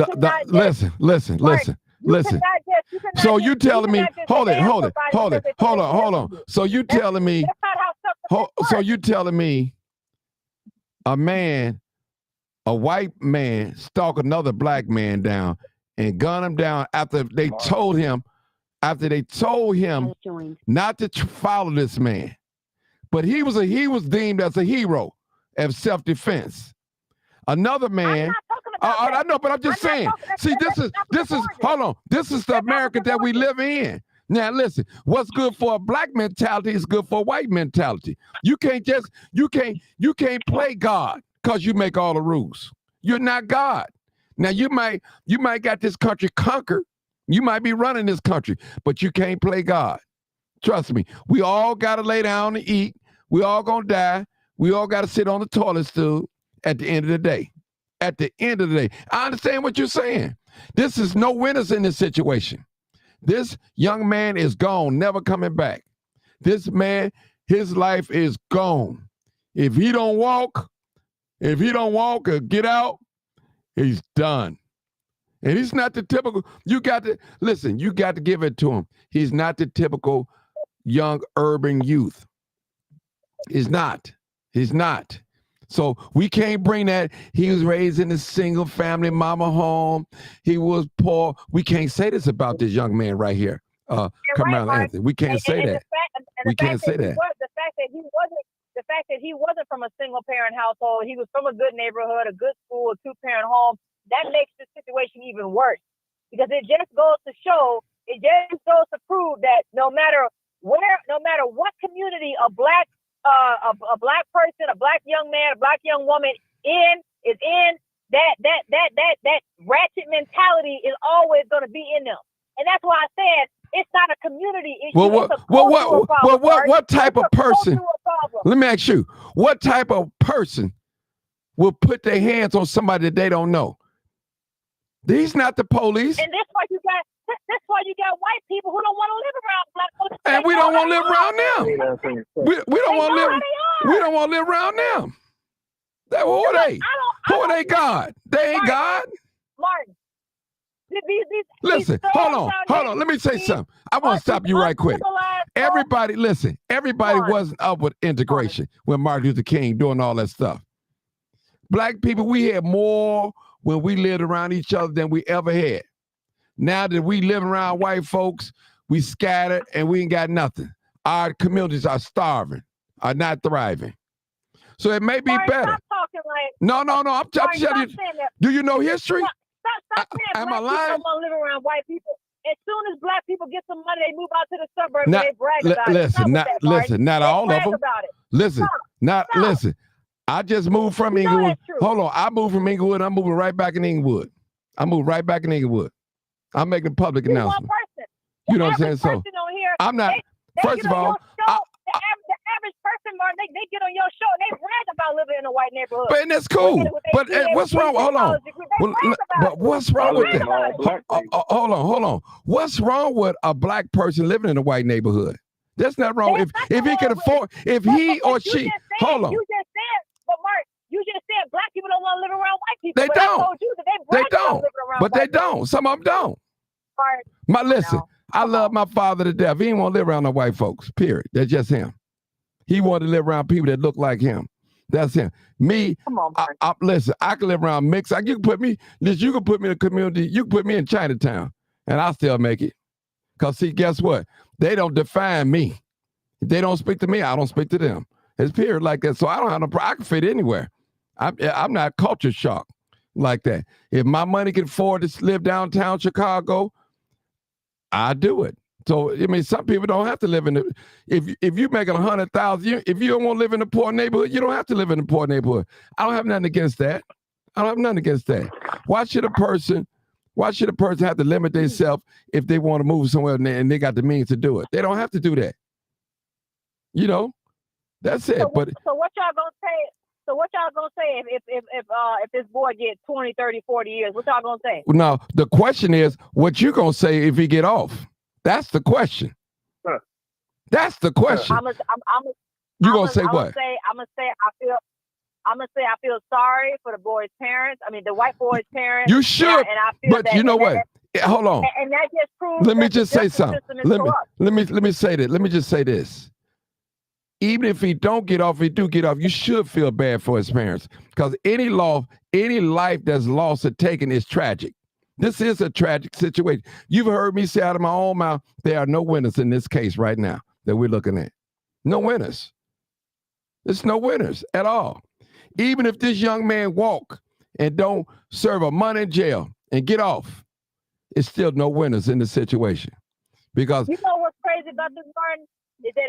listen. So you telling me? Hold on. So you telling me? So you telling me? A white man stalk another black man down and gun him down after they told him not to follow this man, but he was deemed as a hero of self-defense. Another man, I know, but I'm just saying. See, this is hold on. This is the America that we live in. Now listen, what's good for a black mentality is good for a white mentality. You can't play God because you make all the rules. You're not God. Now you might got this country conquered. You might be running this country, but you can't play God. Trust me. We all gotta lay down and eat. We all gonna die. We all gotta sit on the toilet stool at the end of the day. At the end of the day. I understand what you're saying. This is no winners in this situation. This young man is gone, never coming back. This man, his life is gone. If he don't walk or get out, he's done. And he's not the typical, you got to give it to him. He's not the typical young urban youth. He's not. So we can't bring that. He was raised in a single family mama home. He was poor. We can't say this about this young man right here, KAMELO Anthony. We can't say that. We can't say that. The fact that he wasn't from a single parent household, he was from a good neighborhood, a good school, a 2-parent home, that makes the situation even worse. Because it just goes to prove that no matter what community a black person, a black young man, a black young woman is in, that ratchet mentality is always going to be in them. And that's why I said it's not a community issue. What type of person? Let me ask you, what type of person will put their hands on somebody that they don't know? He's not the police. And that's why you got white people who don't want to live around black folks. And we don't want to live around them. We don't want to live. We don't want to live around them. Who are they? Who are they? God? They ain't God. Martin. Listen, hold on. Let me say something. I want to stop you right quick. Everybody, listen. Everybody wasn't up with integration when Martin Luther King doing all that stuff. Black people, we had more when we lived around each other than we ever had. Now that we live around white folks, we scattered and we ain't got nothing. Our communities are starving, are not thriving. So it may be better. No. I'm telling you. Do you know history? Stop saying black people don't want to live around white people. As soon as black people get some money, they move out to the suburbs and they brag about it. Not all of them. Listen, listen. I just moved from Inglewood. Hold on. I moved from Inglewood. I'm moving right back in Inglewood. I'm making a public announcement. You know what I'm saying? So I'm not. First of all, the average person, Martin, they get on your show and they brag about living in a white neighborhood. But that's cool. But what's wrong? Hold on. But what's wrong with that? Hold on. What's wrong with a black person living in a white neighborhood? There's nothing wrong. If he can afford, if he or she, hold on. You just said, but Mark, you just said black people don't want to live around white people. They don't. They don't. But they don't. Some of them don't. Listen, I love my father to death. He didn't want to live around no white folks, period. That's just him. He wanted to live around people that look like him. That's him. Me, listen, I can live around mixed. You can put me in a community, you can put me in Chinatown, and I'll still make it. Because, see, guess what? They don't define me. If they don't speak to me, I don't speak to them. It's period like that. So I don't have no problem. I can fit anywhere. I'm not culture shock like that. If my money can afford to live downtown Chicago, I do it. So, I mean, some people don't have to live in the, if you make 100,000, if you don't want to live in a poor neighborhood, you don't have to live in a poor neighborhood. I don't have nothing against that. Why should a person have to limit themselves if they want to move somewhere and they got the means to do it? They don't have to do that. You know, that's it. So what y'all gonna say? So what y'all gonna say if this boy gets 20, 30, 40 years? What y'all gonna say? Now, the question is, what you gonna say if he get off? That's the question. That's the question. You gonna say what? I'm gonna say I feel sorry for the boy's parents. I mean, the white boy's parents. You should, and I feel but you know what? Hold on. And that just proves. Let me just say something. Let me say that. Let me just say this. Even if he don't get off, if he do get off, you should feel bad for his parents, because any life that's lost or taken is tragic. This is a tragic situation. You've heard me say out of my own mouth, there are no winners in this case right now that we're looking at. No winners. There's no winners at all. Even if this young man walk and don't serve a month in jail and get off, it's still no winners in the situation. Because you know what's crazy about this, Martin? Is that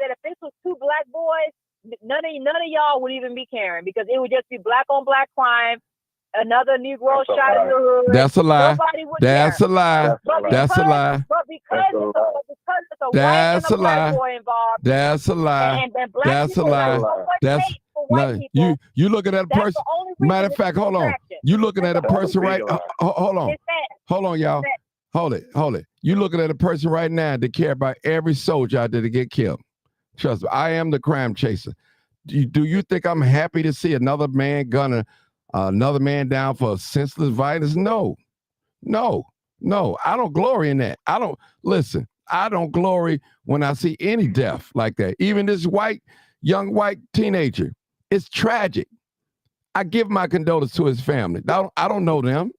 if this was two black boys, none of y'all would even be caring, because it would just be black on black crime. Another Negro shot in the hood. That's a lie. That's a lie. That's a lie. But because it's a white and a black boy involved. That's a lie. That's a lie. That's you looking at a person. Matter of fact, hold on. You looking at a person right. Hold on, y'all. Hold it. You looking at a person right now that care about every soldier out there to get killed. Trust me, I am the crime chaser. Do you think I'm happy to see another man gunning another man down for senseless violence? No. I don't glory in that. I don't glory when I see any death like that. Even this young white teenager. It's tragic. I give my condolences to his family. I don't know them.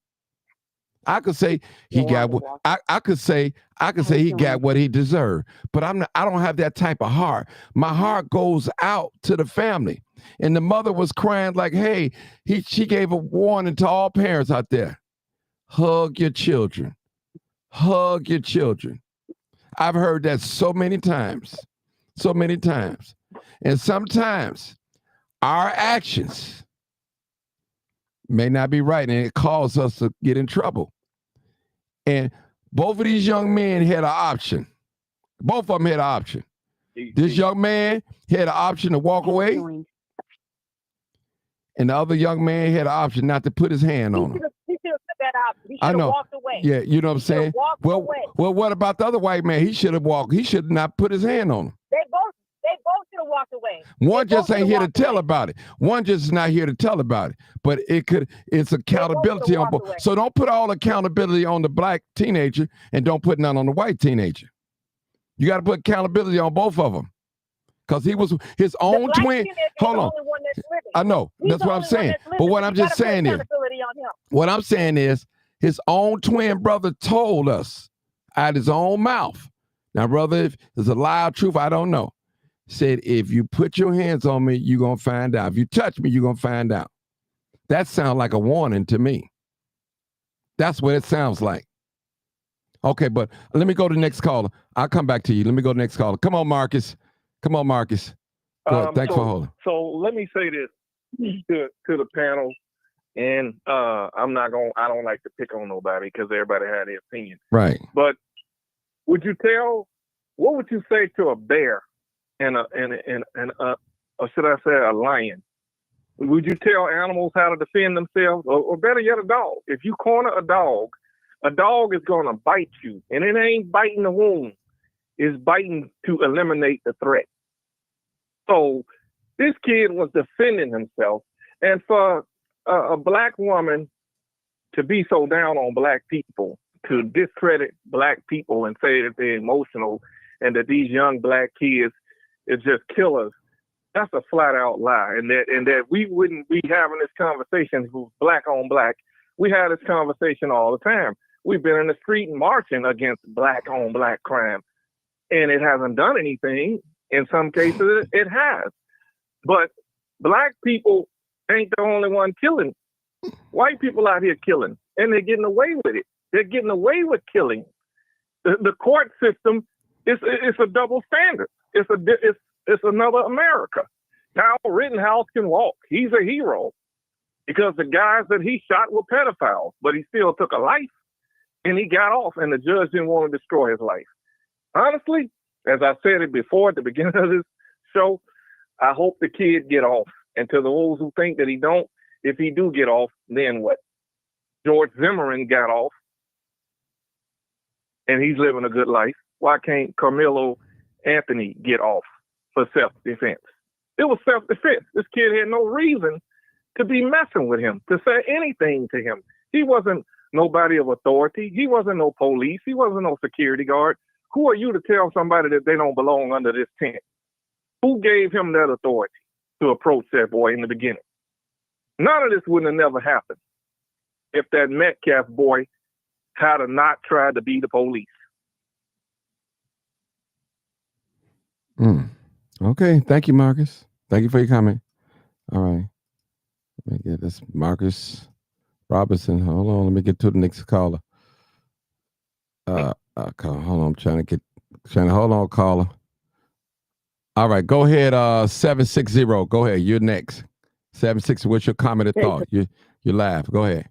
I could say he got what I could say he got what he deserved, but I don't have that type of heart. My heart goes out to the family. And the mother was crying like, hey, she gave a warning to all parents out there. Hug your children. Hug your children. I've heard that so many times. And sometimes our actions may not be right, and it causes us to get in trouble. And both of these young men had an option. Both of them had an option. This young man had an option to walk away, and the other young man had an option not to put his hand on him. He should have took that option. He I should have know. walked away. Yeah, you know what I'm saying? Walked away. Well, what about the other white man? He should have walked. He should not put his hand on him. They both should have walked away. One just ain't here to tell about it. One just is not here to tell about it. But it's accountability on both. So don't put all accountability on the black teenager and don't put none on the white teenager. You got to put accountability on both of them. Because he was his own twin. Hold on. I know. That's what I'm saying. But what I'm just saying is, what I'm saying is, his own twin brother told us out his own mouth. Now, brother, if there's a lie or truth, I don't know. Said, if you put your hands on me, you're going to find out. If you touch me, you're going to find out. That sounds like a warning to me. That's what it sounds like. Okay, but let me go to the next caller. I'll come back to you. Let me go to the next caller. Come on, Marcus. Go ahead. Thanks for holding. So let me say this to the panel, and I don't like to pick on nobody because everybody had their opinion. Right. But what would you say to a bear and or should I say a lion? Would you tell animals how to defend themselves? Or better yet, a dog. If you corner a dog is going to bite you. And it ain't biting the wound. It's biting to eliminate the threat. So this kid was defending himself. And for a black woman to be so down on black people, to discredit black people and say that they're emotional and that these young black kids is just killers, that's a flat out lie. And that we wouldn't be having this conversation who's black on black. We have this conversation all the time. We've been in the street marching against black on black crime, and it hasn't done anything. In some cases, it has. But black people ain't the only one killing. White people out here killing, and they're getting away with it. They're getting away with killing. The court system is a double standard. It's another America. Kyle Rittenhouse can walk. He's a hero because the guys that he shot were pedophiles, but he still took a life, and he got off, and the judge didn't want to destroy his life. Honestly, as I said it before at the beginning of this show, I hope the kid get off. And to those who think that he don't, if he do get off, then what? George Zimmerman got off, and he's living a good life. Why can't Carmelo Anthony get off for self-defense? It was self-defense. This kid had no reason to be messing with him, to say anything to him. He wasn't nobody of authority. He wasn't no police. He wasn't no security guard. Who are you to tell somebody that they don't belong under this tent? Who gave him that authority to approach that boy in the beginning? None of this wouldn't have never happened if that Metcalf boy had not tried to be the police. Okay. Thank you, Marcus. Thank you for your comment. All right. Let me get this Marcus Robinson. Hold on. Let me get to the next caller. Hold on. I'm trying to hold on, caller. All right. Go ahead. 760. Go ahead. You're next. 760. What's your comment or thought? You're live. Go ahead.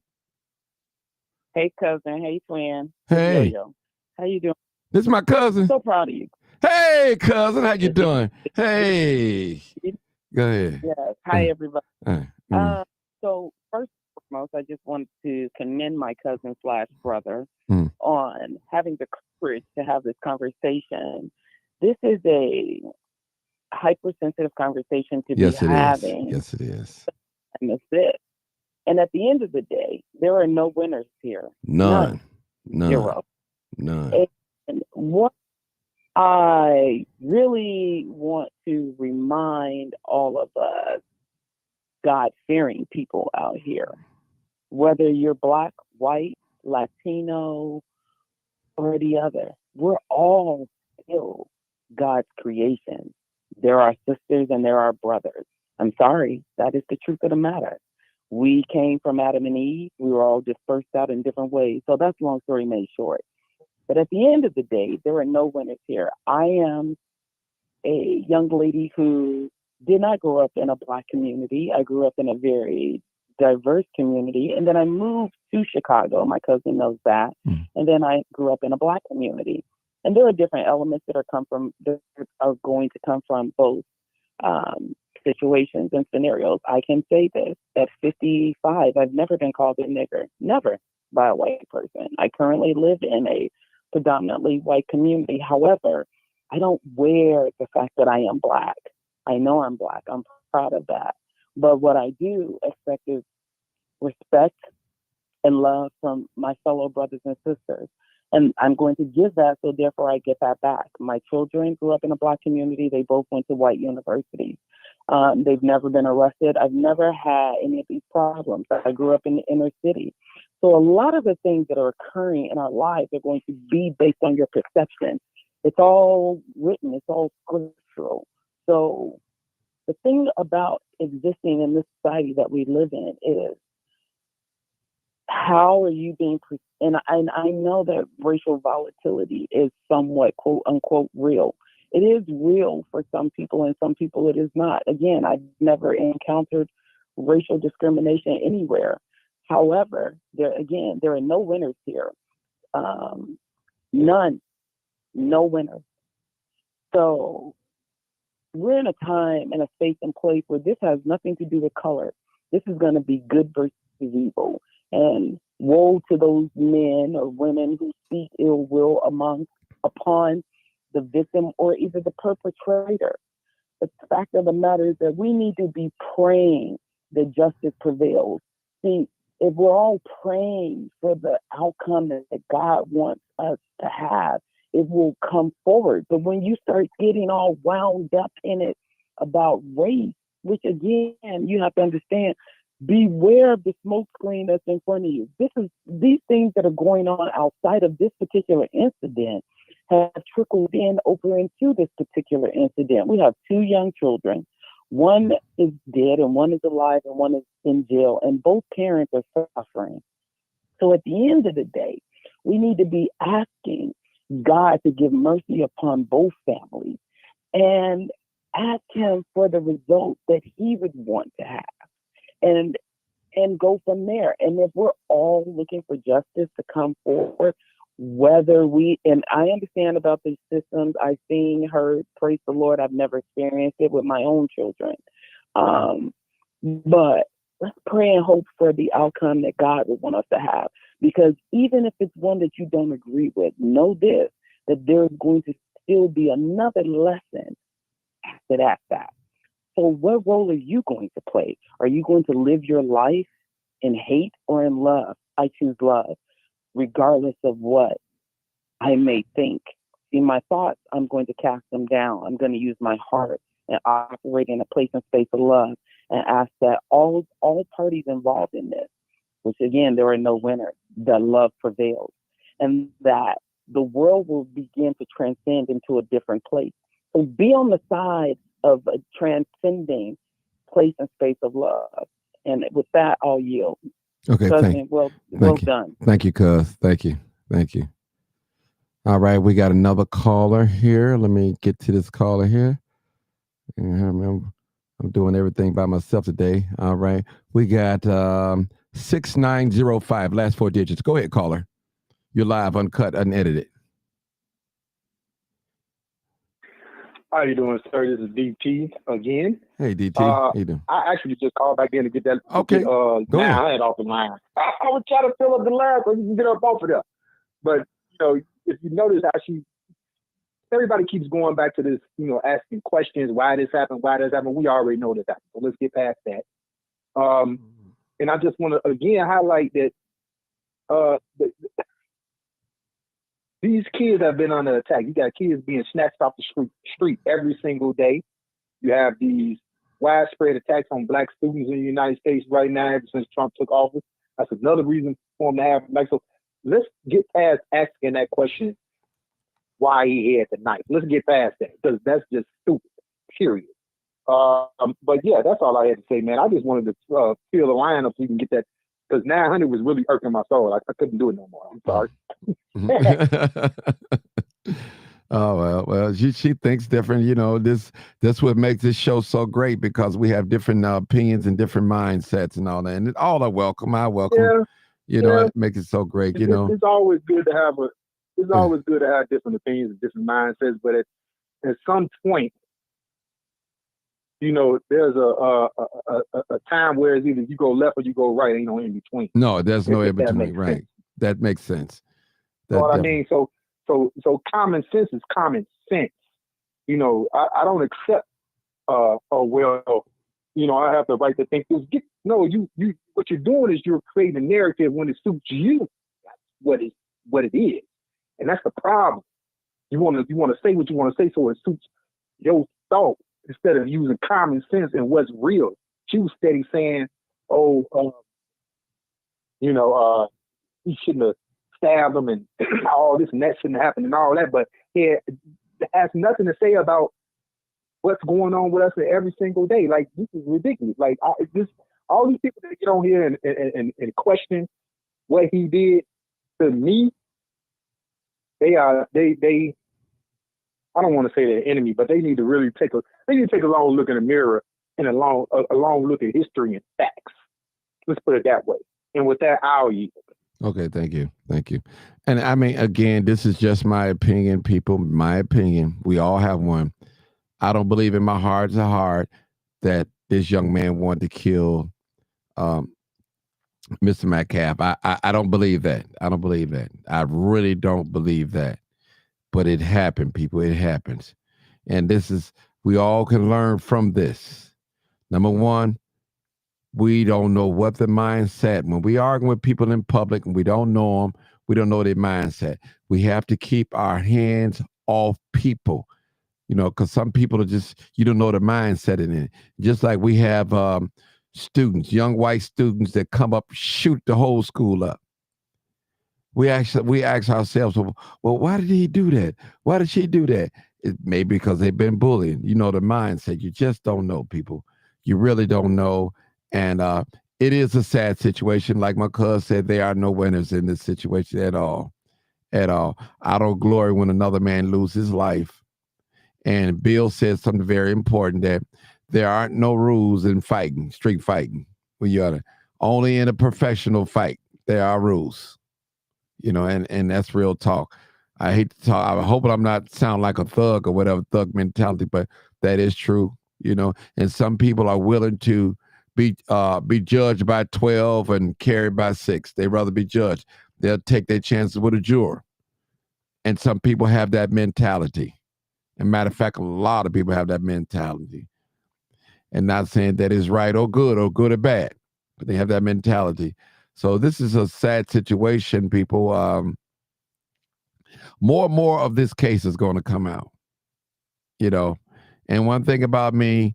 Hey, cousin. Hey, twin. Hey. Yo. How you doing? This is my cousin. So proud of you. Hey, cousin. How you doing? Hey. Go ahead. Yes. Hi, everybody. Right. So first and foremost, I just wanted to commend my cousin / brother on having the courage to have this conversation. This is a hypersensitive conversation to be having. Yes, it is. And that's it. And at the end of the day, there are no winners here. None. Zero. None. And what I really want to remind all of us God-fearing people out here, whether you're black, white, Latino, or the other, we're all still God's creation. There are sisters and there are brothers. I'm sorry, that is the truth of the matter. We came from Adam and Eve. We were all dispersed out in different ways. So that's long story made short. But at the end of the day, there are no winners here. I am a young lady who did not grow up in a black community. I grew up in a very diverse community. And then I moved to Chicago. My cousin knows that. And then I grew up in a black community. And there are different elements that are going to come from both situations and scenarios. I can say this, at 55, I've never been called a nigger. Never. by a white person. I currently live in a predominantly white community. However, I don't wear the fact that I am Black. I know I'm Black. I'm proud of that. But what I do expect is respect and love from my fellow brothers and sisters. And I'm going to give that, so therefore I get that back. My children grew up in a Black community. They both went to white universities. They've never been arrested. I've never had any of these problems. I grew up in the inner city. So a lot of the things that are occurring in our lives are going to be based on your perception. It's all written. It's all scriptural. So the thing about existing in this society that we live in is, how are you being, and I know that racial volatility is somewhat quote unquote real. It is real for some people, and some people it is not. Again, I've never encountered racial discrimination anywhere. However, there are no winners here. None, no winners. So we're in a time and a space and place where this has nothing to do with color. This is going to be good versus evil. And woe to those men or women who speak ill will upon the victim or either the perpetrator. The fact of the matter is that we need to be praying that justice prevails. See, if we're all praying for the outcome that God wants us to have, it will come forward. But when you start getting all wound up in it about race, which again, you have to understand, beware of the smoke screen that's in front of you. These things that are going on outside of this particular incident have trickled in over into this particular incident. We have 2 young children. One is dead and one is alive and one is in jail, and both parents are suffering. So at the end of the day, we need to be asking God to give mercy upon both families and ask him for the result that he would want to have. And go from there. And if we're all looking for justice to come forward, whether and I understand about these systems, I've seen, heard, praise the Lord, I've never experienced it with my own children. But let's pray and hope for the outcome that God would want us to have. Because even if it's one that you don't agree with, know this, that there's going to still be another lesson after that fact. So what role are you going to play? Are you going to live your life in hate or in love? I choose love, regardless of what I may think. See, my thoughts, I'm going to cast them down. I'm going to use my heart and operate in a place and space of love and ask that all parties involved in this, which again, there are no winners, that love prevails, and that the world will begin to transcend into a different place. So be on the side of a transcending place and space of love. And with that, I'll yield. Okay, well done. Thank you, cuz. Thank you. All right, we got another caller here. Let me get to this caller here. I'm doing everything by myself today. All right, we got 6905, last 4 digits. Go ahead, caller. You're live, uncut, unedited. How you doing, sir? This is DT again. Hey, DT. How you doing? I actually just called back in to get that. Okay. Go ahead. Off the line. I was trying to fill up the line so you can get up off of there. But if you notice, everybody keeps going back to this, asking questions. Why this happened? Why this happened? We already know this happened. So let's get past that. And I just want to again highlight that these kids have been under attack. You got kids being snatched off the street every single day. You have these widespread attacks on Black students in the United States right now ever since Trump took office. That's another reason for him to have so let's get past asking that question, why he had the knife. Let's get past that, because that's just stupid, period. But yeah, that's all I had to say, man. I just wanted to feel the line up so you can get that, because 900 was really irking my soul. I couldn't do it no more. I'm sorry. Oh well, she thinks different. That's what makes this show so great, because we have different opinions and different mindsets and all that, and all are welcome. I welcome. Yeah. It makes it so great. It's always good to have always good to have different opinions and different mindsets, but at some point, there's a time where it's either you go left or you go right. Ain't no in between. No, there's no in between. Right. That makes sense. You know what I mean? So common sense is common sense. You know, I don't accept, well, you know, I have the right to think this. No, you, what you're doing is you're creating a narrative when it suits you. That's what it is. And that's the problem. You want to say what you want to say so it suits your thought instead of using common sense and what's real. She was steady saying, oh, you know, he shouldn't have stabbed him and all this and that shouldn't happen and all that. But it has nothing to say about what's going on with us every single day. Like, this is ridiculous. Like, all these people that get on here and question what he did to me, they I don't want to say they're enemy, but they need to really take a long look in the mirror and a long look at history and facts. Let's put it that way. And with that, I'll yield. Okay, thank you. And I mean, again, this is just my opinion, people. My opinion. We all have one. I don't believe in my heart to heart that this young man wanted to kill Mr. Metcalf. I don't believe that. I don't believe that. I really don't believe that. But it happened, people. It happens. And we all can learn from this. Number one, we don't know what the mindset, when we argue with people in public and we don't know them, we don't know their mindset. We have to keep our hands off people, you know, because some people are just, you don't know the mindset in it. Just like we have students, young white students that come up, shoot the whole school up. We ask ourselves, well, why did he do that? Why did she do that? It may be because they've been bullied. You know the mindset. You just don't know, people. You really don't know. And it is a sad situation. Like my cousin said, there are no winners in this situation at all. At all. I don't glory when another man loses his life. And Bill said something very important, that there aren't no rules in fighting, street fighting. When you're only in a professional fight, there are rules. You know, and that's real talk. I hate to talk. I hope I'm not sound like a thug or whatever, thug mentality, but that is true. You know, and some people are willing to be judged by 12 and carried by 6. They'd rather be judged. They'll take their chances with a juror. And some people have that mentality. And matter of fact, a lot of people have that mentality. And not saying that is right or good or bad, but they have that mentality. So this is a sad situation, people. More and more of this case is going to come out, you know. And one thing about me,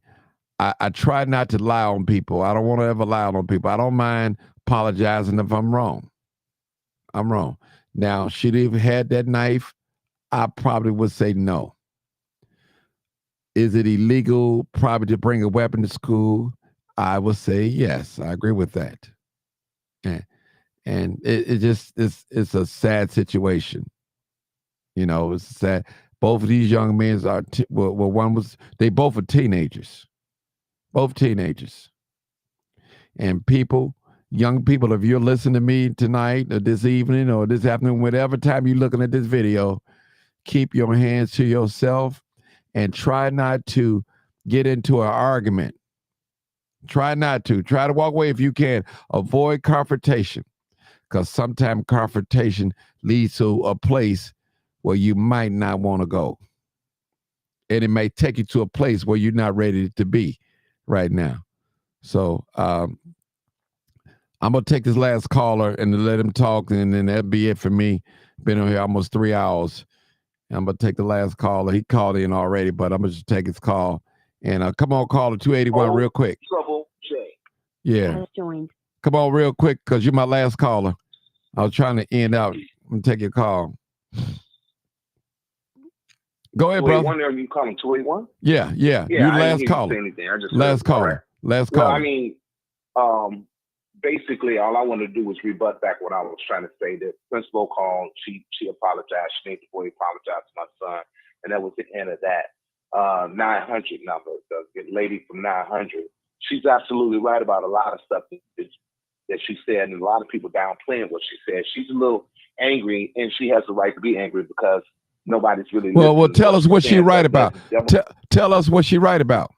I try not to lie on people. I don't want to ever lie on people. I don't mind apologizing if I'm wrong. I'm wrong. Now, should he have had that knife? I probably would say no. Is it illegal probably to bring a weapon to school? I would say yes. I agree with that. And it's a sad situation. You know, it's sad. Both of these young men are, they both are teenagers. Both teenagers. And people, young people, if you're listening to me tonight or this evening or this afternoon, whatever time you're looking at this video, keep your hands to yourself and try not to get into an argument. Try not to. Try to walk away if you can. Avoid confrontation, because sometimes confrontation leads to a place where you might not want to go. And it may take you to a place where you're not ready to be right now. So I'm going to take this last caller and let him talk, and then that'll be it for me. Been on here almost 3 hours. I'm going to take the last caller. He called in already, but I'm going to just take his call. And come on, caller 281 real quick. Trouble J. Yeah. Come on real quick, because you're my last caller. I was trying to end out. I'm going to take your call. Go ahead, brother. Are you calling 281? Yeah. You last caller. Last caller. Last caller. Well, I mean, basically, all I want to do was rebut back what I was trying to say. The principal called. She apologized. She made the boy apologize to my son, and that was the end of that. 900 number, the lady from 900. She's absolutely right about a lot of stuff that she said, and a lot of people downplaying what she said. She's a little angry, and she has the right to be angry because nobody's really. Well, tell us what she right about. Tell us what she right about.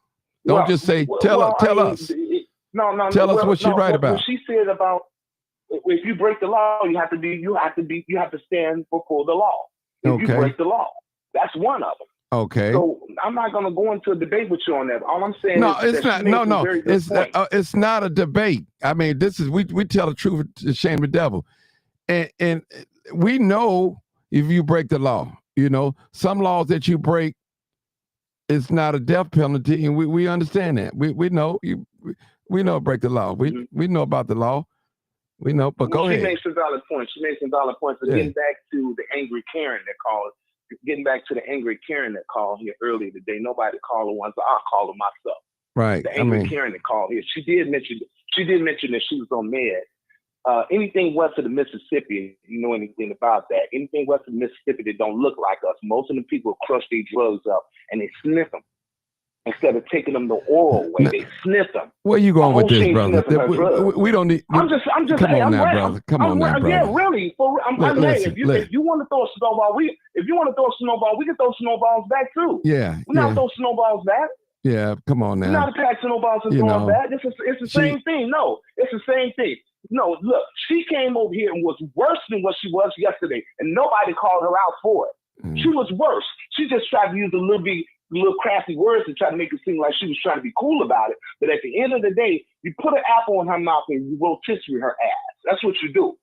Don't just say tell us. No. Tell us what she right about. What she said about if you break the law, you have to stand before the law. If you break the law, that's one of them. Okay. So I'm not going to go into a debate with you on that. All I'm saying is it's not. No. It's not a debate. I mean, this is we tell the truth to shame the devil, and we know if you break the law. You know, some laws that you break, it's not a death penalty, and we understand that. We know you. We know break the law. We know about the law. We know, but go ahead. She made some valid points. So getting back to the angry Karen that called. Getting back to the angry Karen that called here earlier today, nobody called her once. I'll call her myself. Right. The angry Karen that called here. She did mention that she was on med. Anything west of the Mississippi, if you know anything about that, anything west of the Mississippi that don't look like us, most of the people crush their drugs up and they sniff them. Instead of taking them the oral way, they sniff them. Where you going with this, brother? We don't need. I'm just. Come on now, brother. Come on now, brother. Yeah, really. If you want to throw a snowball, we can throw snowballs back too. Yeah. We're not throw snowballs back. Yeah. Come on now. We're not attacking snowballs and throwing back. It's the same thing. No, it's the same thing. No, look, she came over here and was worse than what she was yesterday, and nobody called her out for it. She was worse. She just tried to use a little crafty words to try to make it seem like she was trying to be cool about it. But at the end of the day, you put an apple in her mouth and you rotisserie her ass. That's what you do.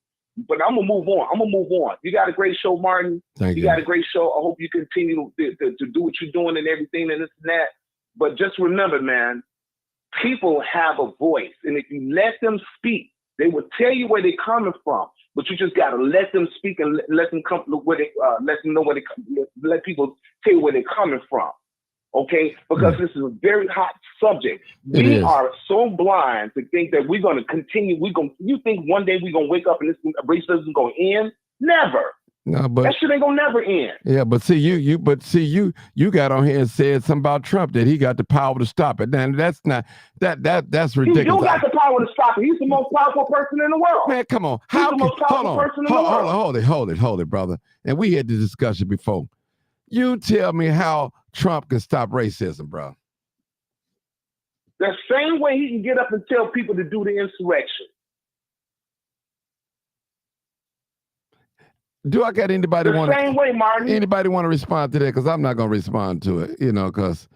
But I'm going to move on. You got a great show, Martin. Thank you. You got a great show. I hope you continue to do what you're doing and everything and this and that. But just remember, man, people have a voice. And if you let them speak, they will tell you where they're coming from. But you just got to let them speak and let them come where they, let them know where they let people tell you where they're coming from. Okay, because this is a very hot subject. We are so blind to think that we're going to continue. You think one day we're going to wake up and this racism is going to end? Never. No, but that shit ain't gonna never end. Yeah, but see you got on here and said something about Trump that he got the power to stop it. Now that's not that's ridiculous. He don't got the power to stop it. He's the most powerful person in the world. Man, come on. He's the most powerful person in the world. Hold it, brother. And we had this discussion before. You tell me how Trump can stop racism, bro. The same way he can get up and tell people to do the insurrection. Do I got anybody want same way, Martin? Anybody want to respond to that? Because I'm not going to respond to it, because,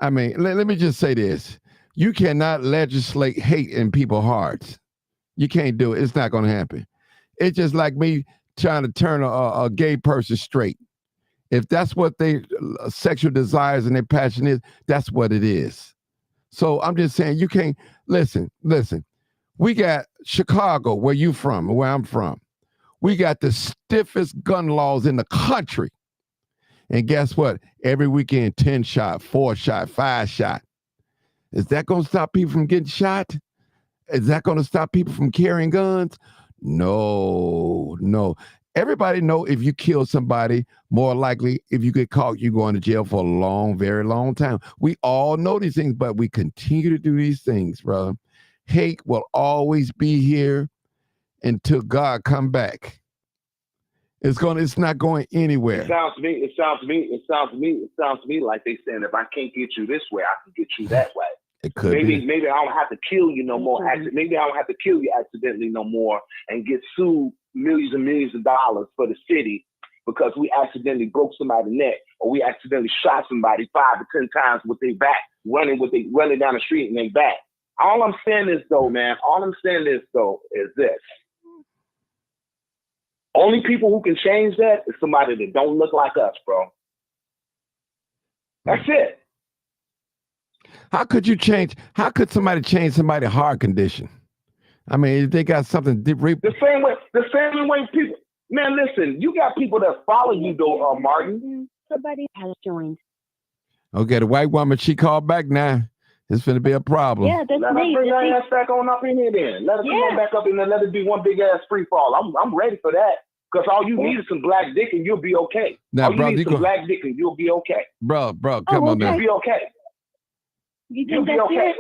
I mean, let me just say this. You cannot legislate hate in people's hearts. You can't do it. It's not going to happen. It's just like me trying to turn a gay person straight. If that's what their sexual desires and their passion is, that's what it is. So I'm just saying, you can't, listen. We got Chicago, where you from, where I'm from. We got the stiffest gun laws in the country. And guess what? Every weekend, 10 shot, 4 shot, 5 shot. Is that going to stop people from getting shot? Is that going to stop people from carrying guns? No. Everybody know if you kill somebody, more likely, if you get caught, you're going to jail for a long, very long time. We all know these things, but we continue to do these things, brother. Hate will always be here until God come back. It's not going anywhere. It sounds to me like they saying, if I can't get you this way, I can get you that way. It could be. Maybe I don't have to kill you no more. Maybe I don't have to kill you accidentally no more and get sued millions and millions of dollars for the city because we accidentally broke somebody's neck or we accidentally shot somebody 5 or 10 times with their back, running down the street and their back. All I'm saying is this. Only people who can change that is somebody that don't look like us, bro. That's it. How could somebody change somebody's heart condition? I mean, if they got something different. The same way people, man, listen, you got people that follow you though, Martin. Somebody has joined. Okay, the white woman, she called back now. It's going to be a problem. Yeah, that's let me. Let her bring her ass back on up in here then. Let her come on back up in there. Let it be one big ass free fall. I'm ready for that. Because all you need is some black dick and you'll be okay. Now, all you need is some black dick and you'll be okay. Bro, come on now. You'll be okay. You'll be okay.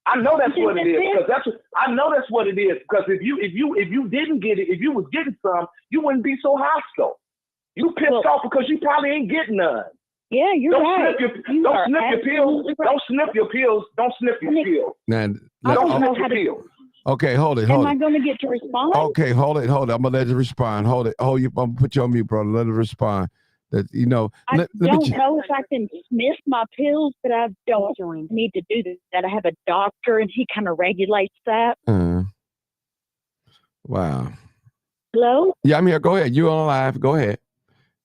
I know that's what it is. Because I know that's what it is. Because if you didn't get it, if you was getting some, you wouldn't be so hostile. You pissed off because you probably ain't getting none. Yeah, you're right. Don't sniff your pills. Don't sniff your pills. Don't sniff your pills. Now, don't sniff your pills. Okay, hold it. Am I going to get to respond? Okay, hold it. I'm gonna let you respond. Hold it. I'm gonna put you on mute, brother. Let it respond. That I don't know if I can dismiss my pills, but I don't need to do that. I have a doctor, and he kind of regulates that. Wow. Hello? Yeah, I'm here. Go ahead. You on live. Go ahead.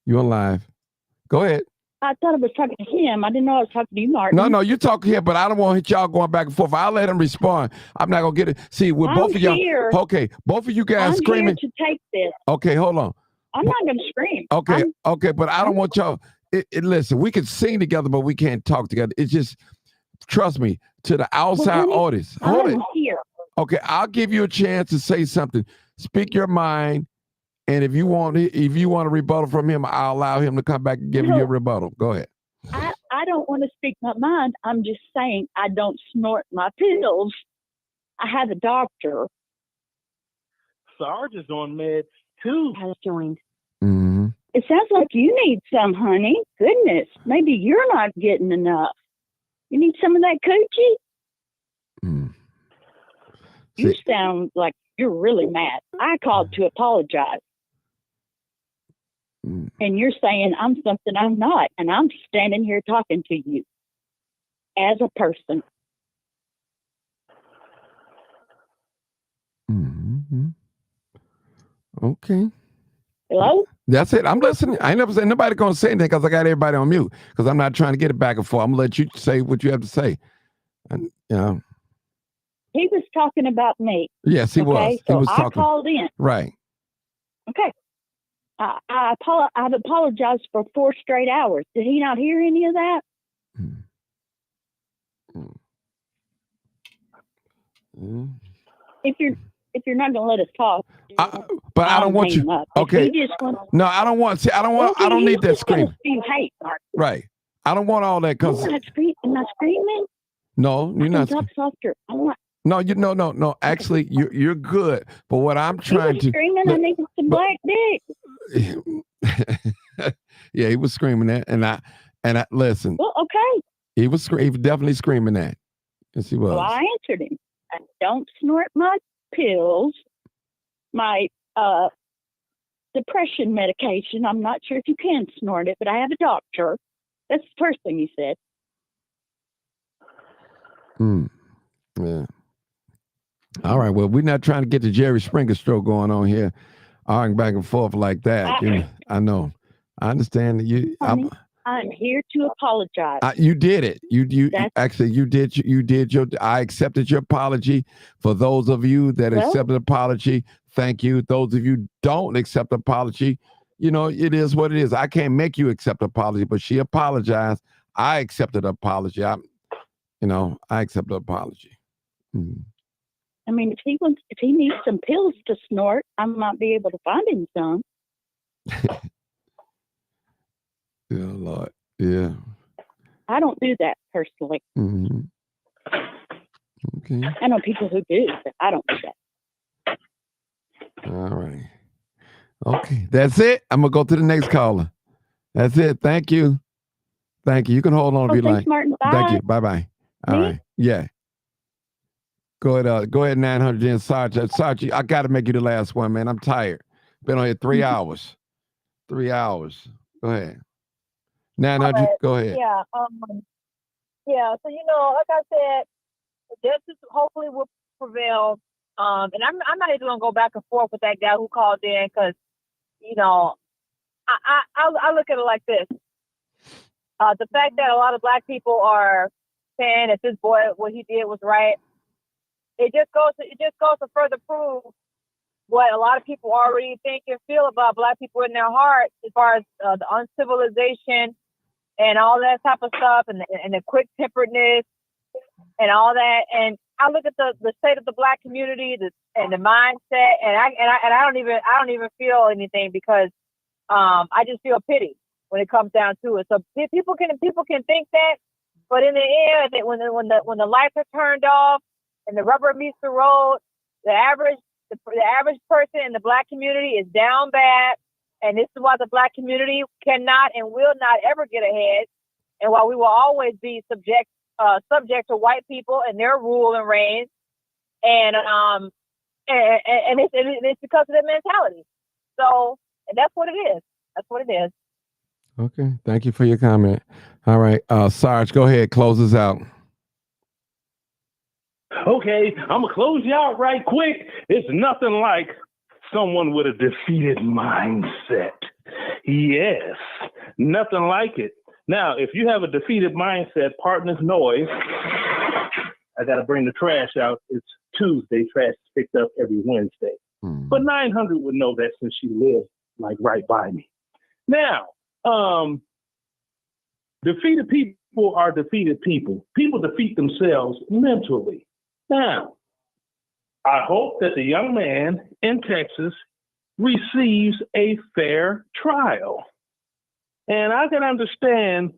You on live. Go ahead. I thought I was talking to him. I didn't know I was talking to you, Martin. No, you talk here, but I don't want y'all going back and forth. I'll let him respond. I'm not gonna get it. See, with both of y'all. Here. Okay, both of you guys screaming. Here to take this. Okay, hold on. I'm not gonna scream. Okay, but I don't want y'all. Listen, we can sing together, but we can't talk together. It's just, trust me, to the outside audience. Hold it. Here. Okay, I'll give you a chance to say something. Speak your mind. And if you want a rebuttal from him, I'll allow him to come back and give you a rebuttal. Go ahead. I don't want to speak my mind. I'm just saying I don't snort my pills. I have a doctor. Sarge is on meds too. Has joined. Mm-hmm. It sounds like you need some, honey. Goodness, maybe you're not getting enough. You need some of that coochie? You sound like you're really mad. I called to apologize. And you're saying I'm something I'm not. And I'm standing here talking to you as a person. Mm-hmm. Okay. Hello? That's it. I'm listening. I ain't never said nobody gonna say anything because I got everybody on mute. Because I'm not trying to get it back and forth. I'm gonna let you say what you have to say. And He was talking about me. Yes, he was. He So was I talking. called in. Right. Okay. I've apologized for 4 straight hours. Did he not hear any of that? If you're not gonna let us talk, but I don't want you. Okay. No, I don't want. See, I don't want. I don't need that scream. You hate, Mark. Right. I don't want all that because. Am I screaming? No, you're not. Talk softer. I'm not. No, no. Actually, you're good. But what I'm trying to screaming, I think it's the black dick. Yeah, he was screaming that, and I listen. Well, okay. He was definitely screaming that. Yes, he was. Well, I answered him. I don't snort my pills. My depression medication. I'm not sure if you can snort it, but I have a doctor. That's the first thing he said. Yeah. All right. Well, we're not trying to get the Jerry Springer stroke going on here, arguing back and forth like that. I know. I understand that you. Honey, I'm here to apologize. You did it. You actually you did your. I accepted your apology. For those of you that accepted apology, thank you. Those of you don't accept apology, it is what it is. I can't make you accept apology, but she apologized. I accepted apology. I accept the apology. Mm-hmm. I mean, if he needs some pills to snort, I might be able to find him some. Yeah, Lord. Yeah. I don't do that personally. Mm-hmm. Okay. I know people who do, but I don't do that. All right. Okay. That's it. I'm gonna go to the next caller. That's it. Thank you. Thank you. You can hold on if you like. Martin. Bye. Thank you. Bye-bye. All right. Yeah. Go ahead, 900 in. Sarge, I got to make you the last one, man. I'm tired. Been on here 3 hours. 3 hours. Go ahead. 900, go ahead. Yeah. Yeah. So, like I said, justice hopefully will prevail. And I'm not even going to go back and forth with that guy who called in because, I look at it like this. The fact that a lot of Black people are saying that this boy, what he did was right, it just goes to further prove what a lot of people already think and feel about Black people in their heart, as far as the uncivilization and all that type of stuff, and the quick temperedness and all that. And I look at the state of the Black community and the mindset, and I don't even feel anything because I just feel pity when it comes down to it. So people can think that, but in the end, when the lights are turned off and the rubber meets the road, the average person in the Black community is down bad, and this is why the Black community cannot and will not ever get ahead, and why we will always be subject to white people and their rule and reign. and it's because of their mentality. So, and that's what it is. That's what it is. Okay. Thank you for your comment. All right. Sarge, go ahead. Close us out. Okay, I'm gonna close you out right quick. It's nothing like someone with a defeated mindset. Yes, nothing like it. Now, if you have a defeated mindset, pardon this noise. I gotta bring the trash out. It's Tuesday. Trash is picked up every Wednesday. But 900 would know that since she lives like right by me. Now, defeated people are defeated people. People defeat themselves mentally. Now, I hope that the young man in Texas receives a fair trial. And I can understand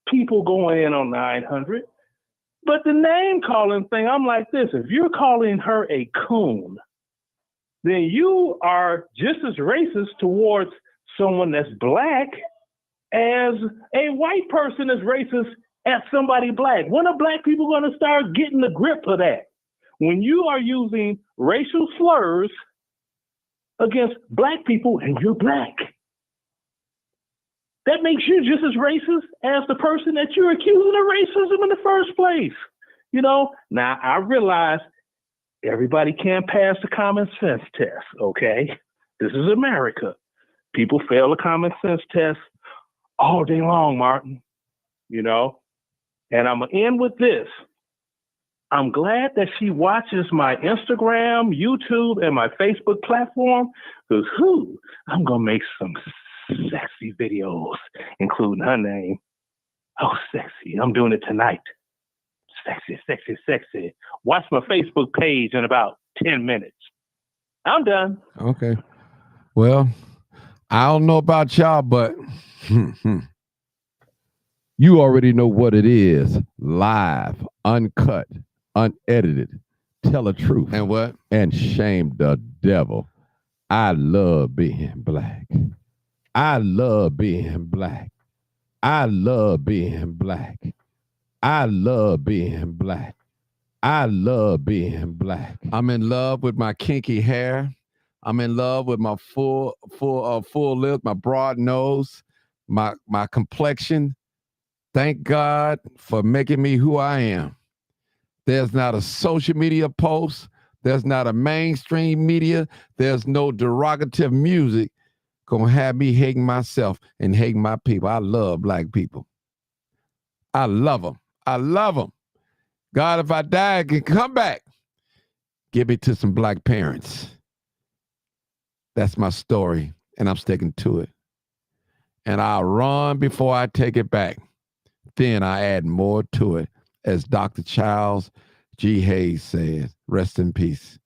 people going in on 900, but the name calling thing, I'm like this. If you're calling her a coon, then you are just as racist towards someone that's black as a white person is racist at somebody black. When are black people going to start getting the grip of that? When you are using racial slurs against black people and you're black, that makes you just as racist as the person that you're accusing of racism in the first place. You know, now I realize everybody can't pass the common sense test, okay? This is America. People fail the common sense test all day long, Martin, you know? And I'm going to end with this. I'm glad that she watches my Instagram, YouTube, and my Facebook platform, because I'm going to make some sexy videos, including her name. Oh, sexy. I'm doing it tonight. Sexy, sexy, sexy. Watch my Facebook page in about 10 minutes. I'm done. Okay. Well, I don't know about y'all, but you already know what it is. Live, uncut, unedited. Tell the truth. And what? And shame the devil. I love being black. I love being black. I love being black. I love being black. I love being black. I'm in love with my kinky hair. I'm in love with my full lips, my broad nose, my complexion. Thank God for making me who I am. There's not a social media post. There's not a mainstream media. There's no derogative music gonna have me hating myself and hating my people. I love black people. I love them. I love them. God, if I die, I can come back. Give me to some black parents. That's my story, and I'm sticking to it. And I'll run before I take it back. Then I add more to it, as Dr. Charles G. Hayes says. Rest in peace.